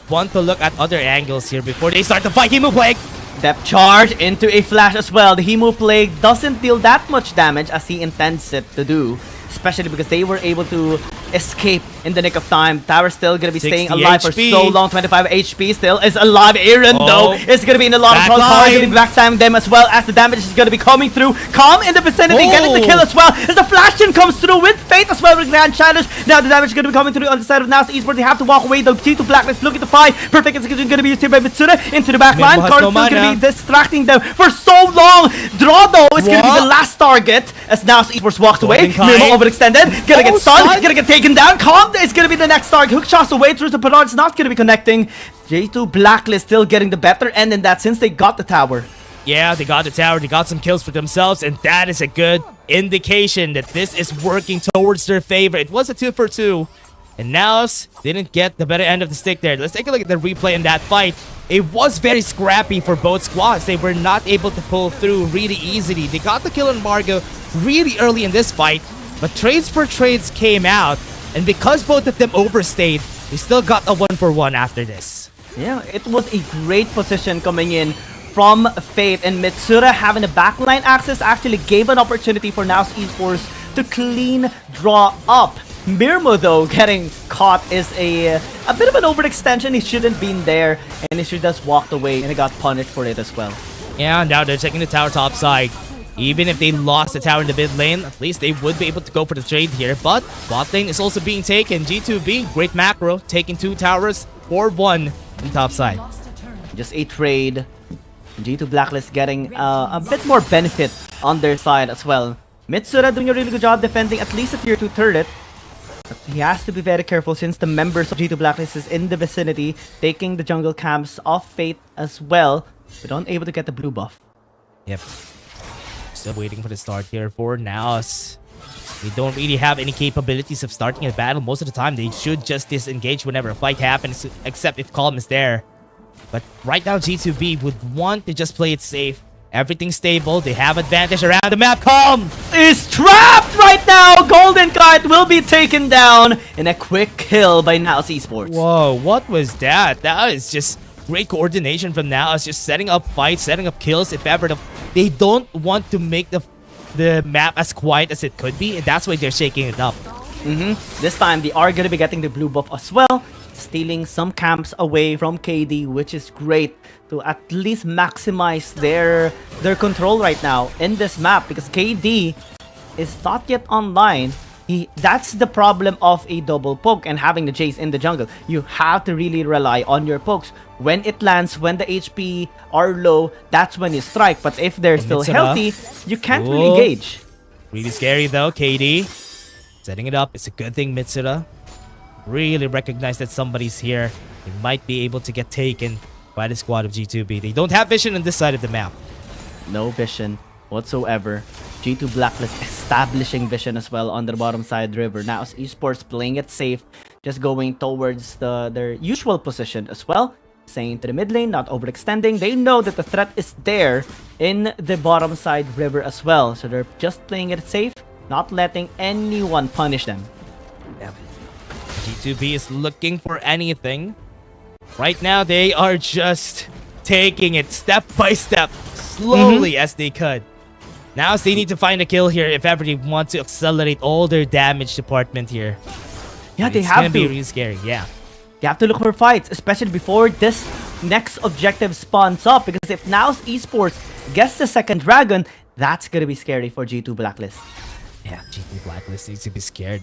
want to look at other angles here before they start the fight. Hemu Plague! Depth charge into a flash as well. The Hemu Plague doesn't deal that much damage as he intends it to do. Especially because they were able to escape in the nick of time. Tower's still gonna be staying alive for so long. 25 HP still is alive. Aaron though is gonna be in a lot of trouble. Gonna be backstabbing them as well as the damage is gonna be coming through. Calm in the vicinity, getting the kill as well as the flash in comes through with Fate as well with Grand Shadows. Now the damage is gonna be coming through on the side of NAOS Esports. They have to walk away. The G2 Blacklist looking to fight. Perfect execution gonna be used here by Mitsura into the back line. Card's still gonna be distracting them for so long. Draw though is gonna be the last target as NAOS Esports walks away. Mimo overextended. Gonna get stunned. Gonna get taken down. Calm is gonna be the next target. Hook shots away through the Perron. It's not gonna be connecting. G2 Blacklist still getting the better end in that since they got the tower. Yeah, they got the tower. They got some kills for themselves, and that is a good indication that this is working towards their favor. It was a 2 for 2, and NAOS didn't get the better end of the stick there. Let's take a look at the replay in that fight. It was very scrappy for both squads. They were not able to pull through really easily. They got the kill on Margo really early in this fight, but trades for trades came out, and because both of them overstayed, they still got a 1-for-1 after this. Yeah, it was a great position coming in from Fate, and Mitsura having a backline access actually gave an opportunity for NAOS Esports to clean draw up. Mirmo though getting caught is a bit of an overextension. He shouldn't been there, and he should just walked away, and he got punished for it as well. Yeah, now they're taking the tower top side. Even if they lost the tower in the mid lane, at least they would be able to go for the trade here. But bot lane is also being taken. G2B, great macro, taking 2 towers, 4-1 on top side. Just a trade. G2 Blacklist getting a bit more benefit on their side as well. Mitsura doing a really good job defending at least a tier 2 turret. But he has to be very careful since the members of G2 Blacklist is in the vicinity, taking the jungle camps of Fate as well, but unable to get the blue buff. Yep. Still waiting for the start here for NAOS. They don't really have any capabilities of starting a battle. Most of the time, they should just disengage whenever a fight happens, except if Calm is there. But right now, G2B would want to just play it safe. Everything's stable. They have advantage around the map. Calm is trapped right now. Golden Kite will be taken down in a quick kill by NAOS Esports. Whoa, what was that? That is just great coordination from NAOS, just setting up fights, setting up kills. If ever they don't want to make the map as quiet as it could be, and that's why they're shaking it up. This time they are gonna be getting the blue buff as well, stealing some camps away from KD, which is great to at least maximize their control right now in this map, because KD is not yet online. That's the problem of a double poke and having the Jace in the jungle. You have to really rely on your pokes. When it lands, when the HP are low, that's when you strike. But if they're still healthy, you can't really gauge. Really scary though, KD. Setting it up. It's a good thing Mitsura really recognized that somebody's here. They might be able to get taken by the squad of G2B. They don't have vision on this side of the map. No vision whatsoever. G2 Blacklist establishing vision as well on the bottom side river. Now it's Esports playing it safe, just going towards their usual position as well. Staying to the mid lane, not overextending. They know that the threat is there in the bottom side river as well. So they're just playing it safe, not letting anyone punish them. G2B is looking for anything. Right now, they are just taking it step by step, slowly as they could. Now they need to find a kill here if ever they want to accelerate all their damage department here. Yeah, they it's have gonna to. be really scary, yeah. You have to look for fights, especially before this next objective spawns up. Because if NAOS Esports gets the second dragon, that's gonna be scary for G2 Blacklist. Yeah, G2 Blacklist needs to be scared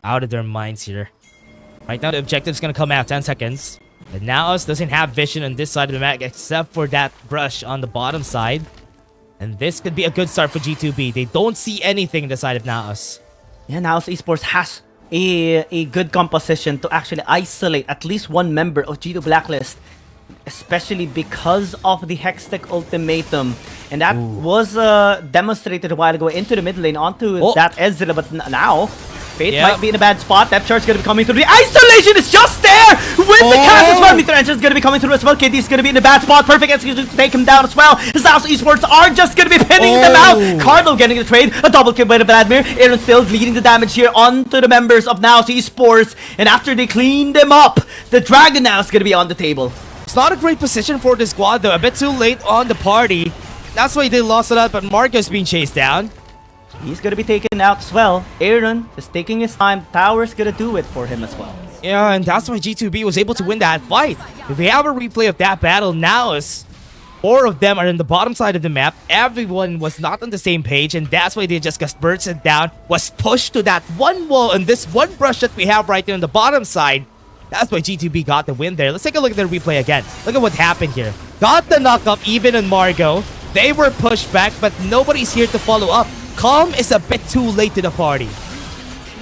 out of their minds here. Right now, the objective's gonna come out 10 seconds. And NAOS doesn't have vision on this side of the map except for that brush on the bottom side. And this could be a good start for G2B. They don't see anything on the side of NAOS. Yeah, NAOS Esports has a good composition to actually isolate at least one member of G2 Blacklist, especially because of the Hextech ultimatum. And that was demonstrated a while ago into the mid lane onto that Ezreal, but now Fate might be in a bad spot. That charge is going to be coming through. The isolation is just there with the cast as well. Meteor Engine is going to be coming through as well. KD is going to be in a bad spot. Perfect execution to take him down as well. The NAOS Esports are just going to be pinning them out. Cardinal getting the trade. A double kill by Vladimir. Aaron still leading the damage here onto the members of NAOS Esports. And after they clean them up, the Dragon now is going to be on the table. It's not a great position for the squad though. A bit too late on the party. That's why they lost a lot, but Marco's being chased down. He's gonna be taken out as well. Aaron is taking his time. Tower's gonna do it for him as well. Yeah, and that's why G2B was able to win that fight. If we have a replay of that battle, now 4 of them are in the bottom side of the map. Everyone was not on the same page, and that's why they just got bursted down, was pushed to that one wall and this one brush that we have right there on the bottom side. That's why G2B got the win there. Let's take a look at the replay again. Look at what happened here. Got the knock-up even on Margot. They were pushed back, but nobody's here to follow up. Calm is a bit too late to the party.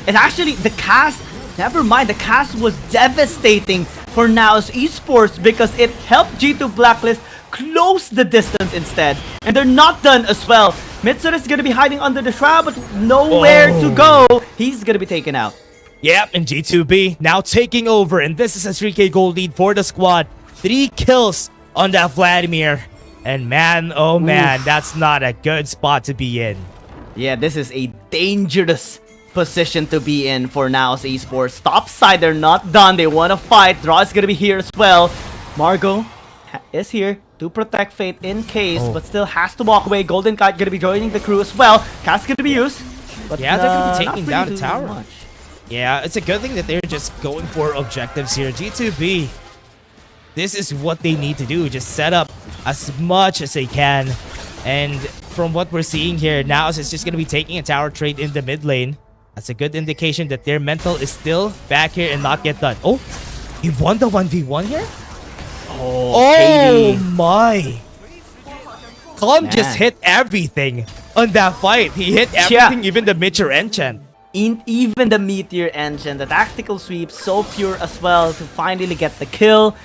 And actually, the cast, never mind, the cast was devastating for NAOS Esports because it helped G2 Blacklist close the distance instead. And they're not done as well. Mitsura is going to be hiding under the shroud, but nowhere to go. He's going to be taken out. Yep, and G2B now taking over. And this is a 3k gold lead for the squad. 3 kills on that Vladimir. And man, oh man, that's not a good spot to be in. Yeah, this is a dangerous position to be in for NAOS Esports. Top side, they're not done. They want to fight. Draw is going to be here as well. Margot is here to protect Fate in case, but still has to walk away. Golden Kite going to be joining the crew as well. Cast going to be used. But yeah, they're going to be taking down the tower. Much. Yeah, it's a good thing that they're just going for objectives here. G2B, this is what they need to do. Just set up as much as they can. And from what we're seeing here, NAOS is just going to be taking a tower trade in the mid lane. That's a good indication that their mental is still back here and not yet done. Oh, he won the 1v1 here? Oh my. Calm just hit everything on that fight. He hit everything, even the Meteor Enchant. Even the Meteor Engine, the tactical sweep, so pure as well to finally get the kill.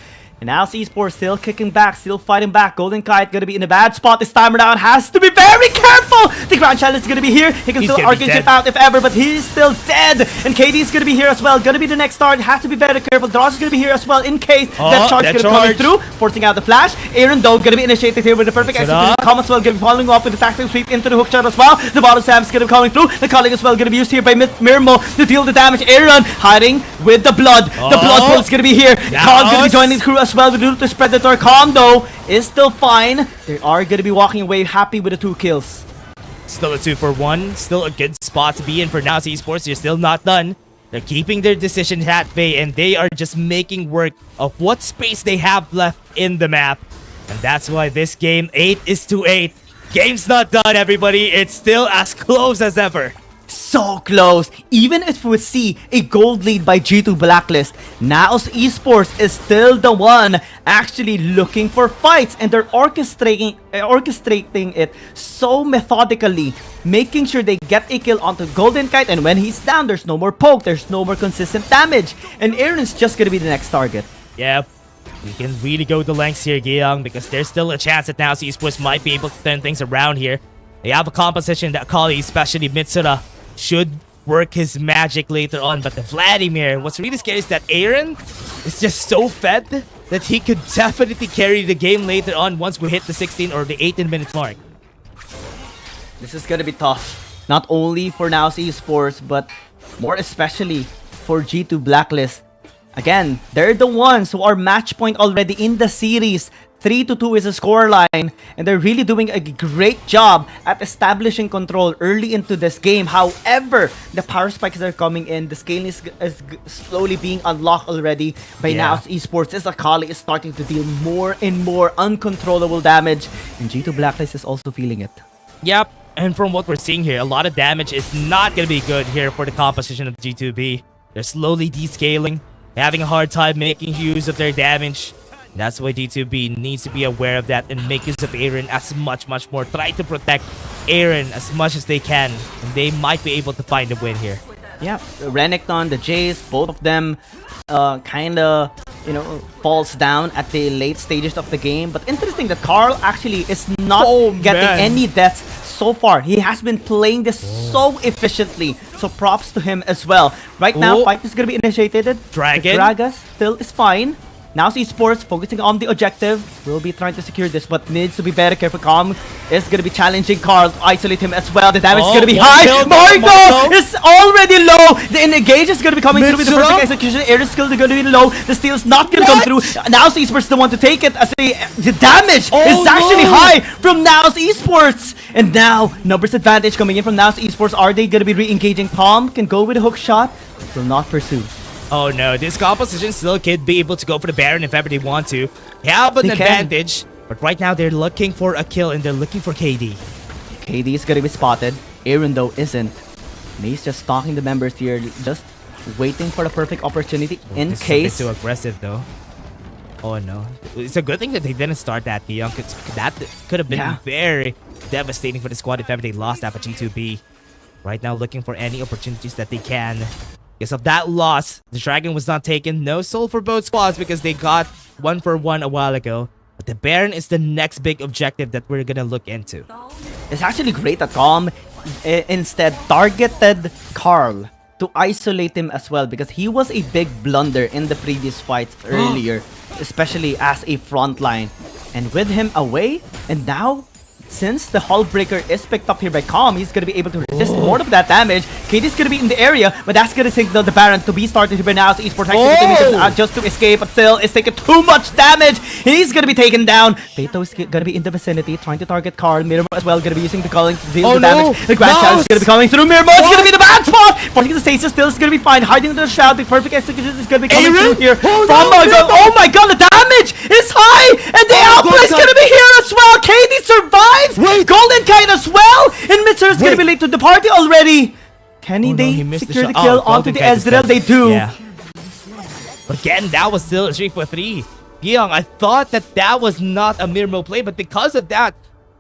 And now Esports still kicking back, still fighting back. Golden Kite gonna be in a bad spot this time around. Has to be very careful. The Grand Challenge is gonna be here. He can still Arcane Chip out if ever, but he's still dead. And KD is gonna be here as well. Gonna be the next start. Has to be very careful. Dross is gonna be here as well in case that charge is gonna be coming through, forcing out the flash. Aaron though gonna be initiated here with the perfect execution. Come as well, gonna be following up with the tactical sweep into the hook shot as well. The bottom Sam is gonna be coming through. The calling as well gonna be used here by Mirmo to deal the damage. Aaron hiding with the blood. The blood pool is gonna be here. Khan gonna be joining the crew as well with the spread. The Torcom though is still fine. They are going to be walking away happy with the 2 kills. Still a 2-for-1. Still a good spot to be in for NAOS Esports. They're still not done. They're keeping their decision at bay, and they are just making work of what space they have left in the map. And that's why this game 8-8. Game's not done, everybody. It's still as close as ever. so close. Even if we see a gold lead by G2 Blacklist, NAOS Esports is still the one actually looking for fights, and they're orchestrating it so methodically, making sure they get a kill onto Golden Kite, and when he's down, there's no more poke, there's no more consistent damage, and Aaron's just gonna be the next target. Yep. We can really go the lengths here, Gyeong, because there's still a chance that NAOS Esports might be able to turn things around here. They have a composition that Kali, especially Mitsura, should work his magic later on. But the Vladimir, what's really scary is that Aaron is just so fed that he could definitely carry the game later on once we hit the 16 or the 18-minute mark. This is gonna be tough, not only for NAOS Esports, but more especially for G2 Blacklist. Again, they're the ones who are match point already in the series. 3-2 is a scoreline, and they're really doing a great job at establishing control early into this game. However, the power spikes are coming in. The scaling is slowly being unlocked already by NAOS Esports, as Akali is starting to deal more and more uncontrollable damage, and G2 Blacklist is also feeling it. Yep, and from what we're seeing here, a lot of damage is not going to be good here for the composition of G2B. They're slowly descaling, having a hard time making use of their damage. That's why G2B needs to be aware of that and make use of Aaron as much more. Try to protect Aaron as much as they can, and they might be able to find a win here. Yeah, Renekton, the Jace, both of them kinda, falls down at the late stages of the game. But interesting that Carl actually is not getting any deaths so far. He has been playing this so efficiently. So props to him as well. Right now, fight is gonna be initiated. Dragon. Gragas still is fine. Now Esports focusing on the objective. Will be trying to secure this, but needs to be very careful. Calm is going to be challenging Carl to isolate him as well. The damage is going to be high. Marco is already low. The engage is going to be coming through with the perfect execution. Air is still going to be low. The steal is not going to come through. Now Esports the one to take it, as the damage is actually high from NAOS Esports. And now numbers advantage coming in from NAOS Esports. Are they going to be re-engaging? Calm can go with a hook shot. Will not pursue. Oh no, this composition still could be able to go for the Baron if ever they want to. They have an advantage, but right now they're looking for a kill and they're looking for KD. KD is gonna be spotted. Aaron though isn't. And he's just stalking the members here, just waiting for the perfect opportunity in case. This is a bit too aggressive though. Oh no. It's a good thing that they didn't start that, Gyeong. That could have been very devastating for the squad if ever they lost that for G2B. Right now looking for any opportunities that they can. Because of that loss, the Dragon was not taken. No soul for both squads because they got 1-for-1 a while ago. But the Baron is the next big objective that we're gonna look into. It's actually great that Calm instead targeted Carl to isolate him as well, because he was a big blunder in the previous fights earlier, especially as a frontline. And with him away, and now, since the Hull Breaker is picked up here by Calm, he's going to be able to resist more of that damage. KD's going to be in the area, but that's going to signal the Baron to be started here by NAOS Esports. Just to escape, but still is taking too much damage. He's going to be taken down. Beto is going to be in the vicinity, trying to target Carl. Mirmo as well, going to be using the culling to deal with the damage. The Grand Shadow is going to be coming through. Mirmo is going to be the bad spot. Forcing the stasis still is going to be fine. Hiding under the shroud. The perfect execution is going to be coming through here. Oh my god, the damage is high! And the outplay is going to be here as well. KD survives! Golden Kite as well! And Mitsura is going to be late to the party already! Can they secure the kill onto the Ezreal? They do! Yeah. But again, that was still a 3-for-3. Gyeong, I thought that was not a Mirmo play, but because of that,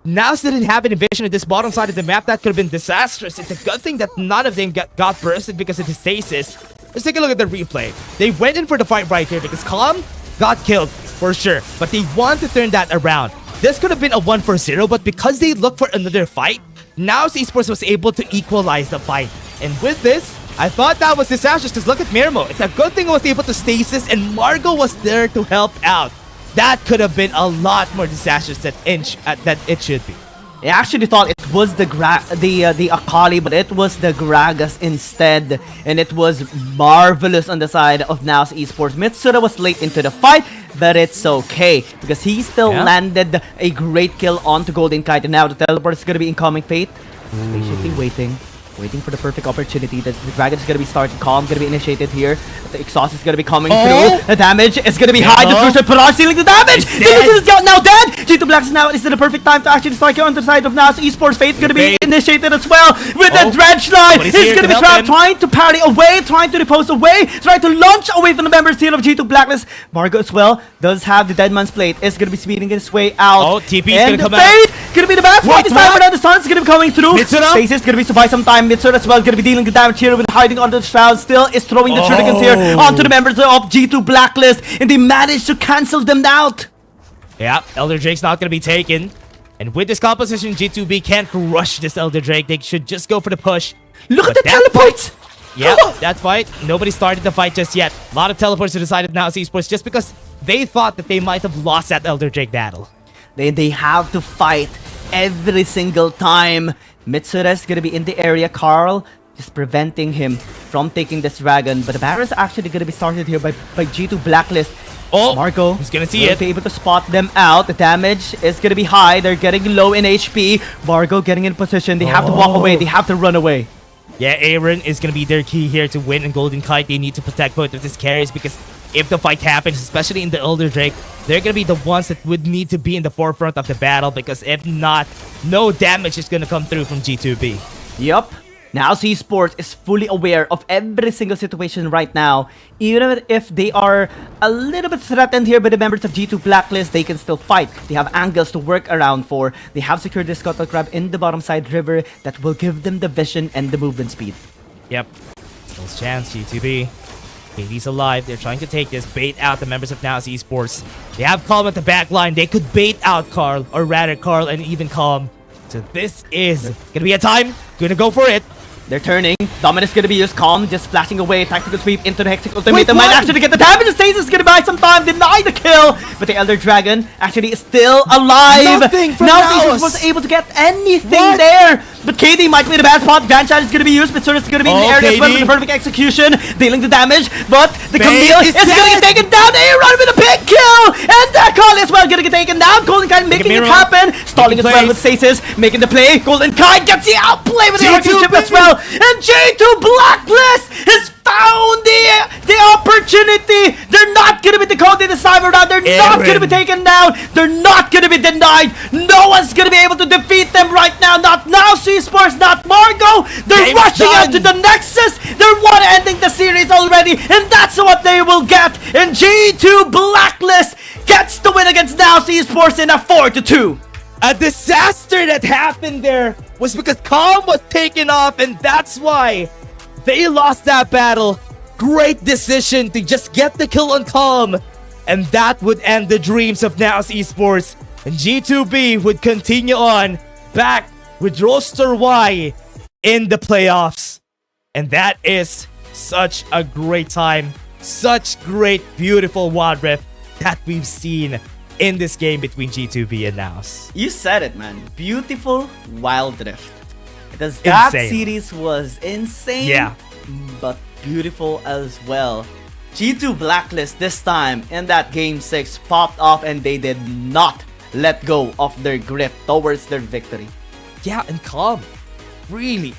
NAOS didn't have any vision at this bottom side of the map. That could have been disastrous. It's a good thing that none of them got bursted because of the stasis. Let's take a look at the replay. They went in for the fight right here because Calm got killed for sure, but they want to turn that around. This could have been a 1-for-0, but because they looked for another fight, NAOS Esports was able to equalize the fight. And with this, I thought that was disastrous because look at Mirmo. It's a good thing I was able to stasis and Margo was there to help out. That could have been a lot more disastrous than it should be. I actually thought it was the Akali, but it was the Gragas instead. And it was marvelous on the side of NAOS Esports. Mitsura was late into the fight, but it's okay, because he still landed a great kill onto Golden Kite. And now the teleport is going to be incoming. Fate patiently waiting. Waiting for the perfect opportunity. The Dragon is gonna be starting. Calm gonna be initiated here. The exhaust is gonna be coming through. The damage is gonna be high. The crucial barrage sealing the damage. This is now dead. G2 Black is now. Is it the perfect time to actually start here on the side of NAOS Esports? Fate gonna be initiated as well with the dredge line. He's gonna be trapped, trying to parry away, trying to repose away, trying to launch away from the members here of G2 Blacklist. Margo as well does have the Dead Man's Plate. Is gonna be speeding his way out. Oh, TP is gonna come out. Fate gonna be the best fight this time, but now the sun's gonna be coming through. Stasis gonna be to buy some time. Mitsura as well gonna be dealing the damage here with hiding under the shroud. Still is throwing the shurikens here onto the members of G2 Blacklist, and they managed to cancel them out. Yeah, Elder Drake's not gonna be taken. And with this composition, G2B can't rush this Elder Drake. They should just go for the push. Look at the teleports! Yeah, that fight, nobody started the fight just yet. A lot of teleports are decided now as Esports just because they thought that they might have lost that Elder Drake battle. They have to fight every single time. Mitsura's gonna be in the area. Carl just preventing him from taking this dragon. But the barrel is actually gonna be started here by G2 Blacklist. Oh, Marco he's gonna see it. Be able to spot them out. The damage is gonna be high. They're getting low in HP. Margo getting in position. They have to walk away. They have to run away. Yeah, Aaron is gonna be their key here to win in Golden Kite. They need to protect both of these carries because if the fight happens, especially in the Elder Drake, they're gonna be the ones that would need to be in the forefront of the battle because if not, no damage is gonna come through from G2B. Yup. NAOS Esports is fully aware of every single situation right now. Even if they are a little bit threatened here by the members of G2 Blacklist, they can still fight. They have angles to work around for. They have secured the Scuttle Crab in the bottom side river that will give them the vision and the movement speed. Yep. Still a chance, G2B. KD's alive. They're trying to take this, bait out the members of NAOS Esports. They have Calm at the back line. They could bait out Carl, or rather Carl and even Calm. So this is gonna be a time. Gonna go for it. They're turning. Dominus gonna be used. Calm, just flashing away. Tactical sweep into the Hexic Ultimate. They might actually get the damage. Stasis is gonna buy some time. Deny the kill. But the Elder Dragon actually is still alive. Nothing from now NAOS. Stasis wasn't able to get anything there. But KD might be the bad spot. Grandchild is gonna be used. Mitsura is gonna be in the area as well with the perfect execution. Dealing the damage. But the Camille is gonna get taken down. They run with a big kill. And that call as well gonna get taken down. Golden Kite making it happen. Stalling as well with Stasis. Making the play. Golden Kite gets the outplay with the Archbishop as well. And G2 Blacklist has found the opportunity. They're not gonna be decoded this time around. They're not gonna be taken down. They're not gonna be denied. No one's gonna be able to defeat them right now. Not NAOS Esports, not Margo. They're rushing out to the Nexus. They're ending the series already, and that's what they will get. And G2 Blacklist gets the win against NAOS Esports in a 4-2. A disaster that happened there was because Calm was taken off, and that's why they lost that battle. Great decision to just get the kill on Calm, and that would end the dreams of NAOS Esports. And G2B would continue on back with roster Y in the playoffs. And that is such a great time, such great, beautiful Wild Rift that we've seen in this game between G2B and NAOS. You said it, man. Beautiful Wild Rift. Because that series was insane, yeah, but beautiful as well. G2 Blacklist this time in that game 6 popped off, and they did not let go of their grip towards their victory. Yeah, and Calm, really,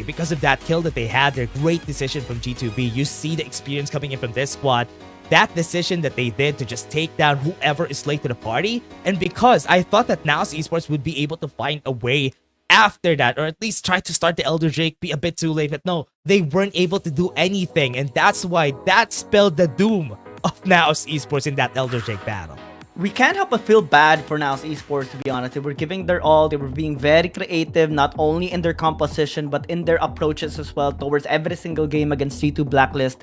because of that kill that they had, their great decision from G2B. You see the experience coming in from this squad. That decision that they did to just take down whoever is late to the party. And because I thought that NAOS Esports would be able to find a way after that, or at least try to start the Elder Drake, be a bit too late. But no, they weren't able to do anything. And that's why that spelled the doom of NAOS Esports in that Elder Drake battle. We can't help but feel bad for NAOS Esports, to be honest. They were giving their all. They were being very creative, not only in their composition, but in their approaches as well towards every single game against G2 Blacklist.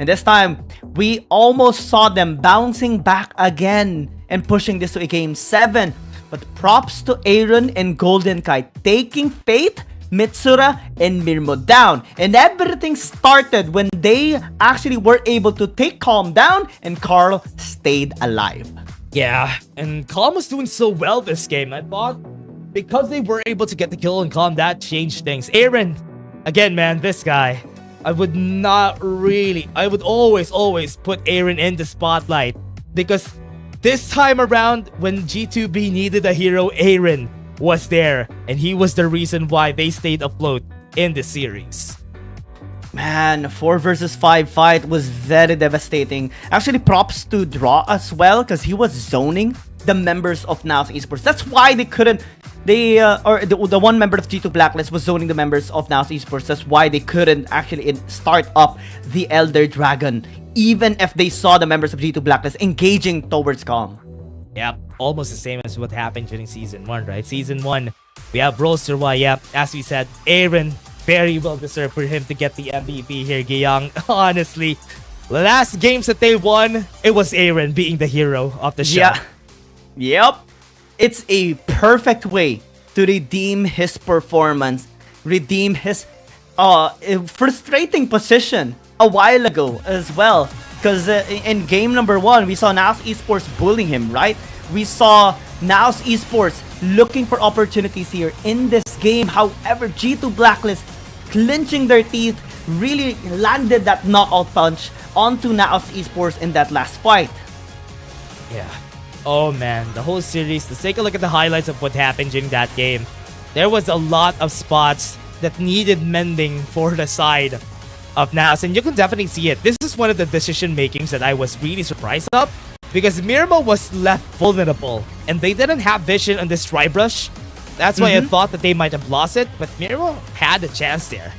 And this time, we almost saw them bouncing back again and pushing this to a game 7. But props to Aaron and Golden Kite taking Fate, Mitsura, and Mirmo down. And everything started when they actually were able to take Calm down, and Carl stayed alive. Yeah, and Calm was doing so well this game. I thought because they were able to get the kill on Calm, that changed things. Aaron, again, man, this guy, I would always put Aaron in the spotlight because this time around, when G2B needed a hero, Aaron was there, and he was the reason why they stayed afloat in this series. Man, 4 versus 5 fight was very devastating. Actually, props to Draw as well, because he was zoning the members of NAOS Esports. That's why they couldn't. The one member of G2 Blacklist was zoning the members of NAOS Esports. That's why they couldn't actually start up the Elder Dragon, even if they saw the members of G2 Blacklist engaging towards Calm. Yep, almost the same as what happened during Season 1, right? Season 1, we have Roster Y, yep, as we said, Aaron, very well deserved for him to get the MVP here, Giyang. Honestly, the last games that they won, it was Aaron being the hero of the show. Yeah. Yep. It's a perfect way to redeem his performance, redeem his frustrating position a while ago as well. Because in game number 1, we saw NAOS Esports bullying him, right? We saw NAOS Esports looking for opportunities here in this game. However, G2 Blacklist clenching their teeth really landed that knockout punch onto NAOS Esports in that last fight. Yeah. Oh man, the whole series, let's take a look at the highlights of what happened during that game. There was a lot of spots that needed mending for the side of NAOS, and you can definitely see it. This is one of the decision makings that I was really surprised of, because Mirmo was left vulnerable and they didn't have vision on this try brush. That's why I thought that they might have lost it, but Mirmo had a chance there.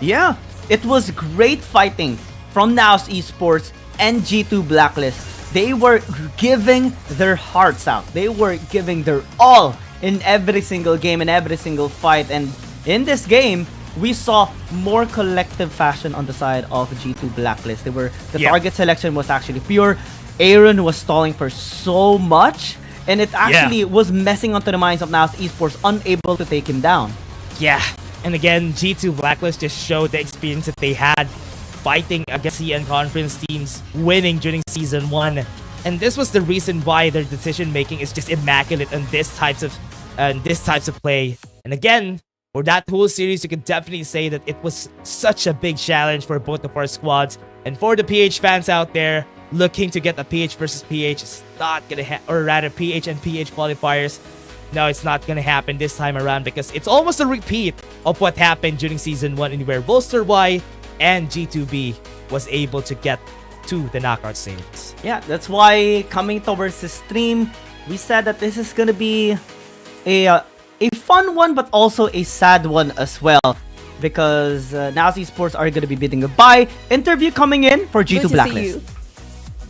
Yeah, it was great fighting from NAOS Esports and G2 Blacklist. They were giving their hearts out. They were giving their all in every single game, in every single fight. And in this game, we saw more collective fashion on the side of G2 Blacklist. The target selection was actually pure. Aaron was stalling for so much, and it actually was messing onto the minds of NAOS Esports, unable to take him down. Yeah, and again, G2 Blacklist just showed the experience that they had fighting against CN Conference teams, winning during Season 1. And this was the reason why their decision making is just immaculate on these types of play. And again, for that whole series, you can definitely say that it was such a big challenge for both of our squads. And for the PH fans out there looking to get a PH versus PH, it's not gonna or rather PH and PH qualifiers. No, it's not gonna happen this time around, because it's almost a repeat of what happened during Season 1, in where Bolster Y and G2B was able to get to the knockout stages. Yeah, that's why coming towards the stream, we said that this is gonna be a fun one, but also a sad one as well, because NAOS Esports are gonna be bidding goodbye. Interview coming in for G2 Blacklist.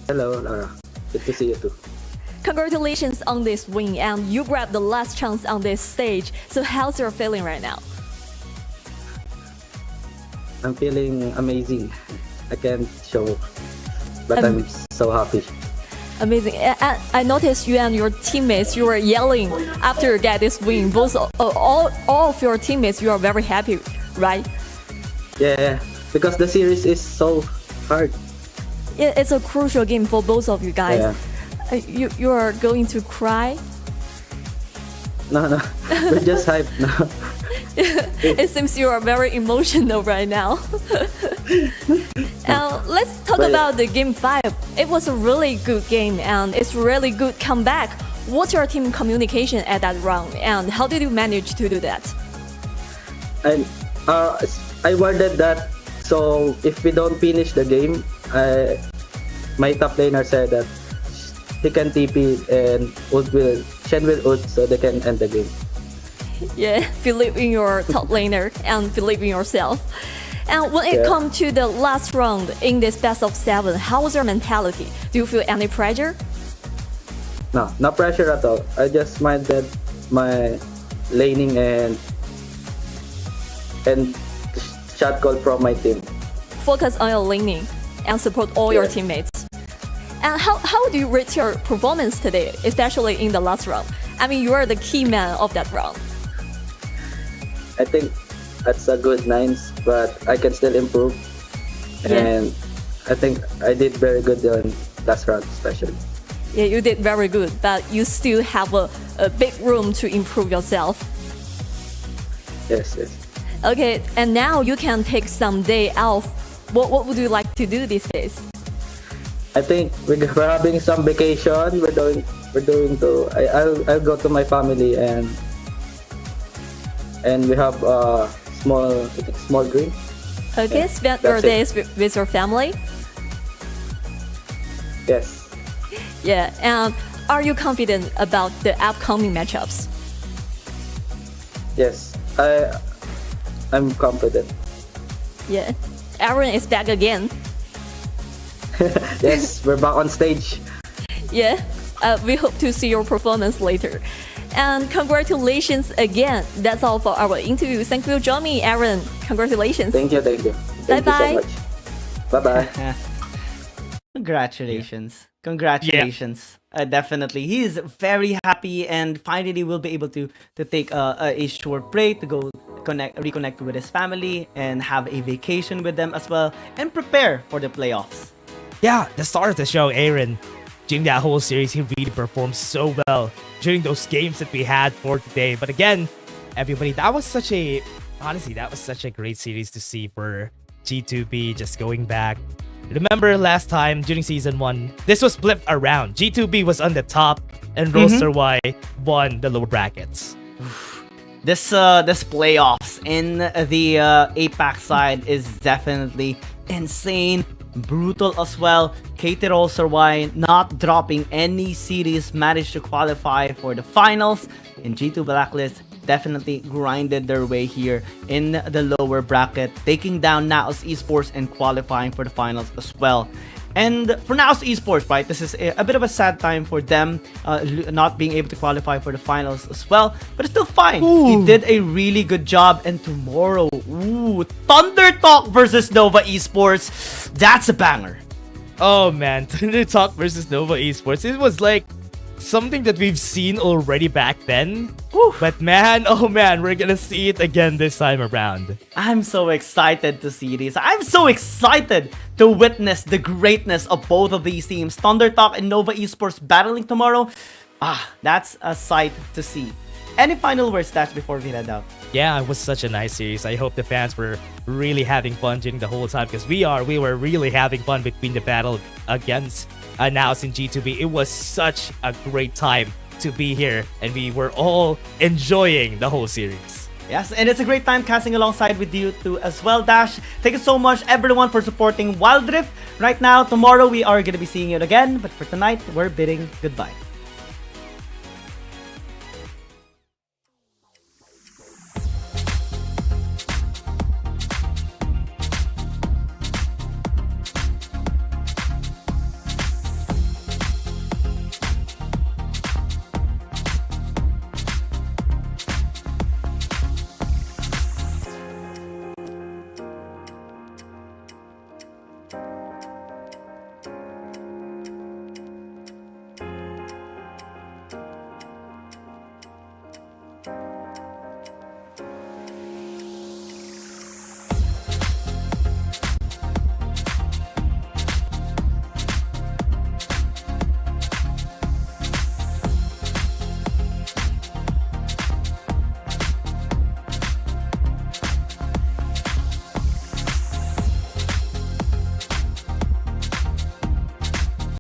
Hello, Laura. Good to see you too. Congratulations on this win, and you grabbed the last chance on this stage. So how's your feeling right now? I'm feeling amazing. I can't show, but I'm so happy. Amazing. I noticed you and your teammates, you were yelling after you get this win. Both, all of your teammates, you are very happy, right? Yeah, because the series is so hard. It's a crucial game for both of you guys. Yeah. You are going to cry? No, we're just hyped now. It seems you are very emotional right now. Let's talk about the game 5. It was a really good game, and it's really good comeback. What's your team communication at that round, and how did you manage to do that? And I worded that, so if we don't finish the game, my top laner said that he can TP and Shen will ult so they can end the game. Yeah, believe in your top laner and believe in yourself. And when it comes to the last round in this best of 7, how was your mentality? Do you feel any pressure? No pressure at all. I just minded my laning and shot call from my team. Focus on your laning and support all your teammates. And how do you rate your performance today, especially in the last round? I mean, you are the key man of that round. I think that's a good 9s, but I can still improve. And I think I did very good on last round, especially. Yeah, you did very good, but you still have a big room to improve yourself. Yes. Okay, and now you can take some day off. What would you like to do these days? I think we're having some vacation. I'll go to my family and we have small drink. Okay, Yeah, spend your that's it. days with your family. Yes. Yeah, and are you confident about the upcoming matchups? Yes. I'm confident. Yeah, Aaron is back again. Yes, we're back on stage. Yeah, we hope to see your performance later. And congratulations again. That's all for our interview. Thank you for joining me, Aaron. Congratulations. Thank you. Thank you Bye-bye. so much. Bye-bye. Congratulations. Congratulations. Definitely. He is very happy and finally will be able to take a short break to go reconnect with his family and have a vacation with them as well and prepare for the playoffs. Yeah, the start of the show, Aaron, during that whole series, he really performed so well during those games that we had for today. But again, everybody, that was such a great series to see for G2B. Just going back, remember last time during season 1, this was flipped around. G2B was on the top and Roster Y won the lower brackets. This playoffs in the APAC side is definitely insane, brutal as well. KT Roster Y not dropping any series, managed to qualify for the finals, and G2 Blacklist definitely grinded their way here in the lower bracket, taking down NAOS Esports and qualifying for the finals as well. And for NAOS Esports, right, this is a bit of a sad time for them, not being able to qualify for the finals as well, but it's still fine. He did a really good job, and tomorrow, Thunder Talk versus Nova Esports, that's a banger. Oh man, Thunder Talk versus Nova Esports. It was like something that we've seen already back then. But man, oh man, we're gonna see it again this time around. I'm so excited to see this. I'm so excited to witness the greatness of both of these teams. Thunder Talk and Nova Esports battling tomorrow. That's a sight to see. Any final words, Stash, before we head out? Yeah, it was such a nice series. I hope the fans were really having fun during the whole time, because we were really having fun between the battle against NAOS and G2B. It was such a great time to be here, and we were all enjoying the whole series. Yes, and it's a great time casting alongside with you too as well, Dash. Thank you so much, everyone, for supporting Wild Rift. Right now, tomorrow, we are going to be seeing you again, but for tonight, we're bidding goodbye.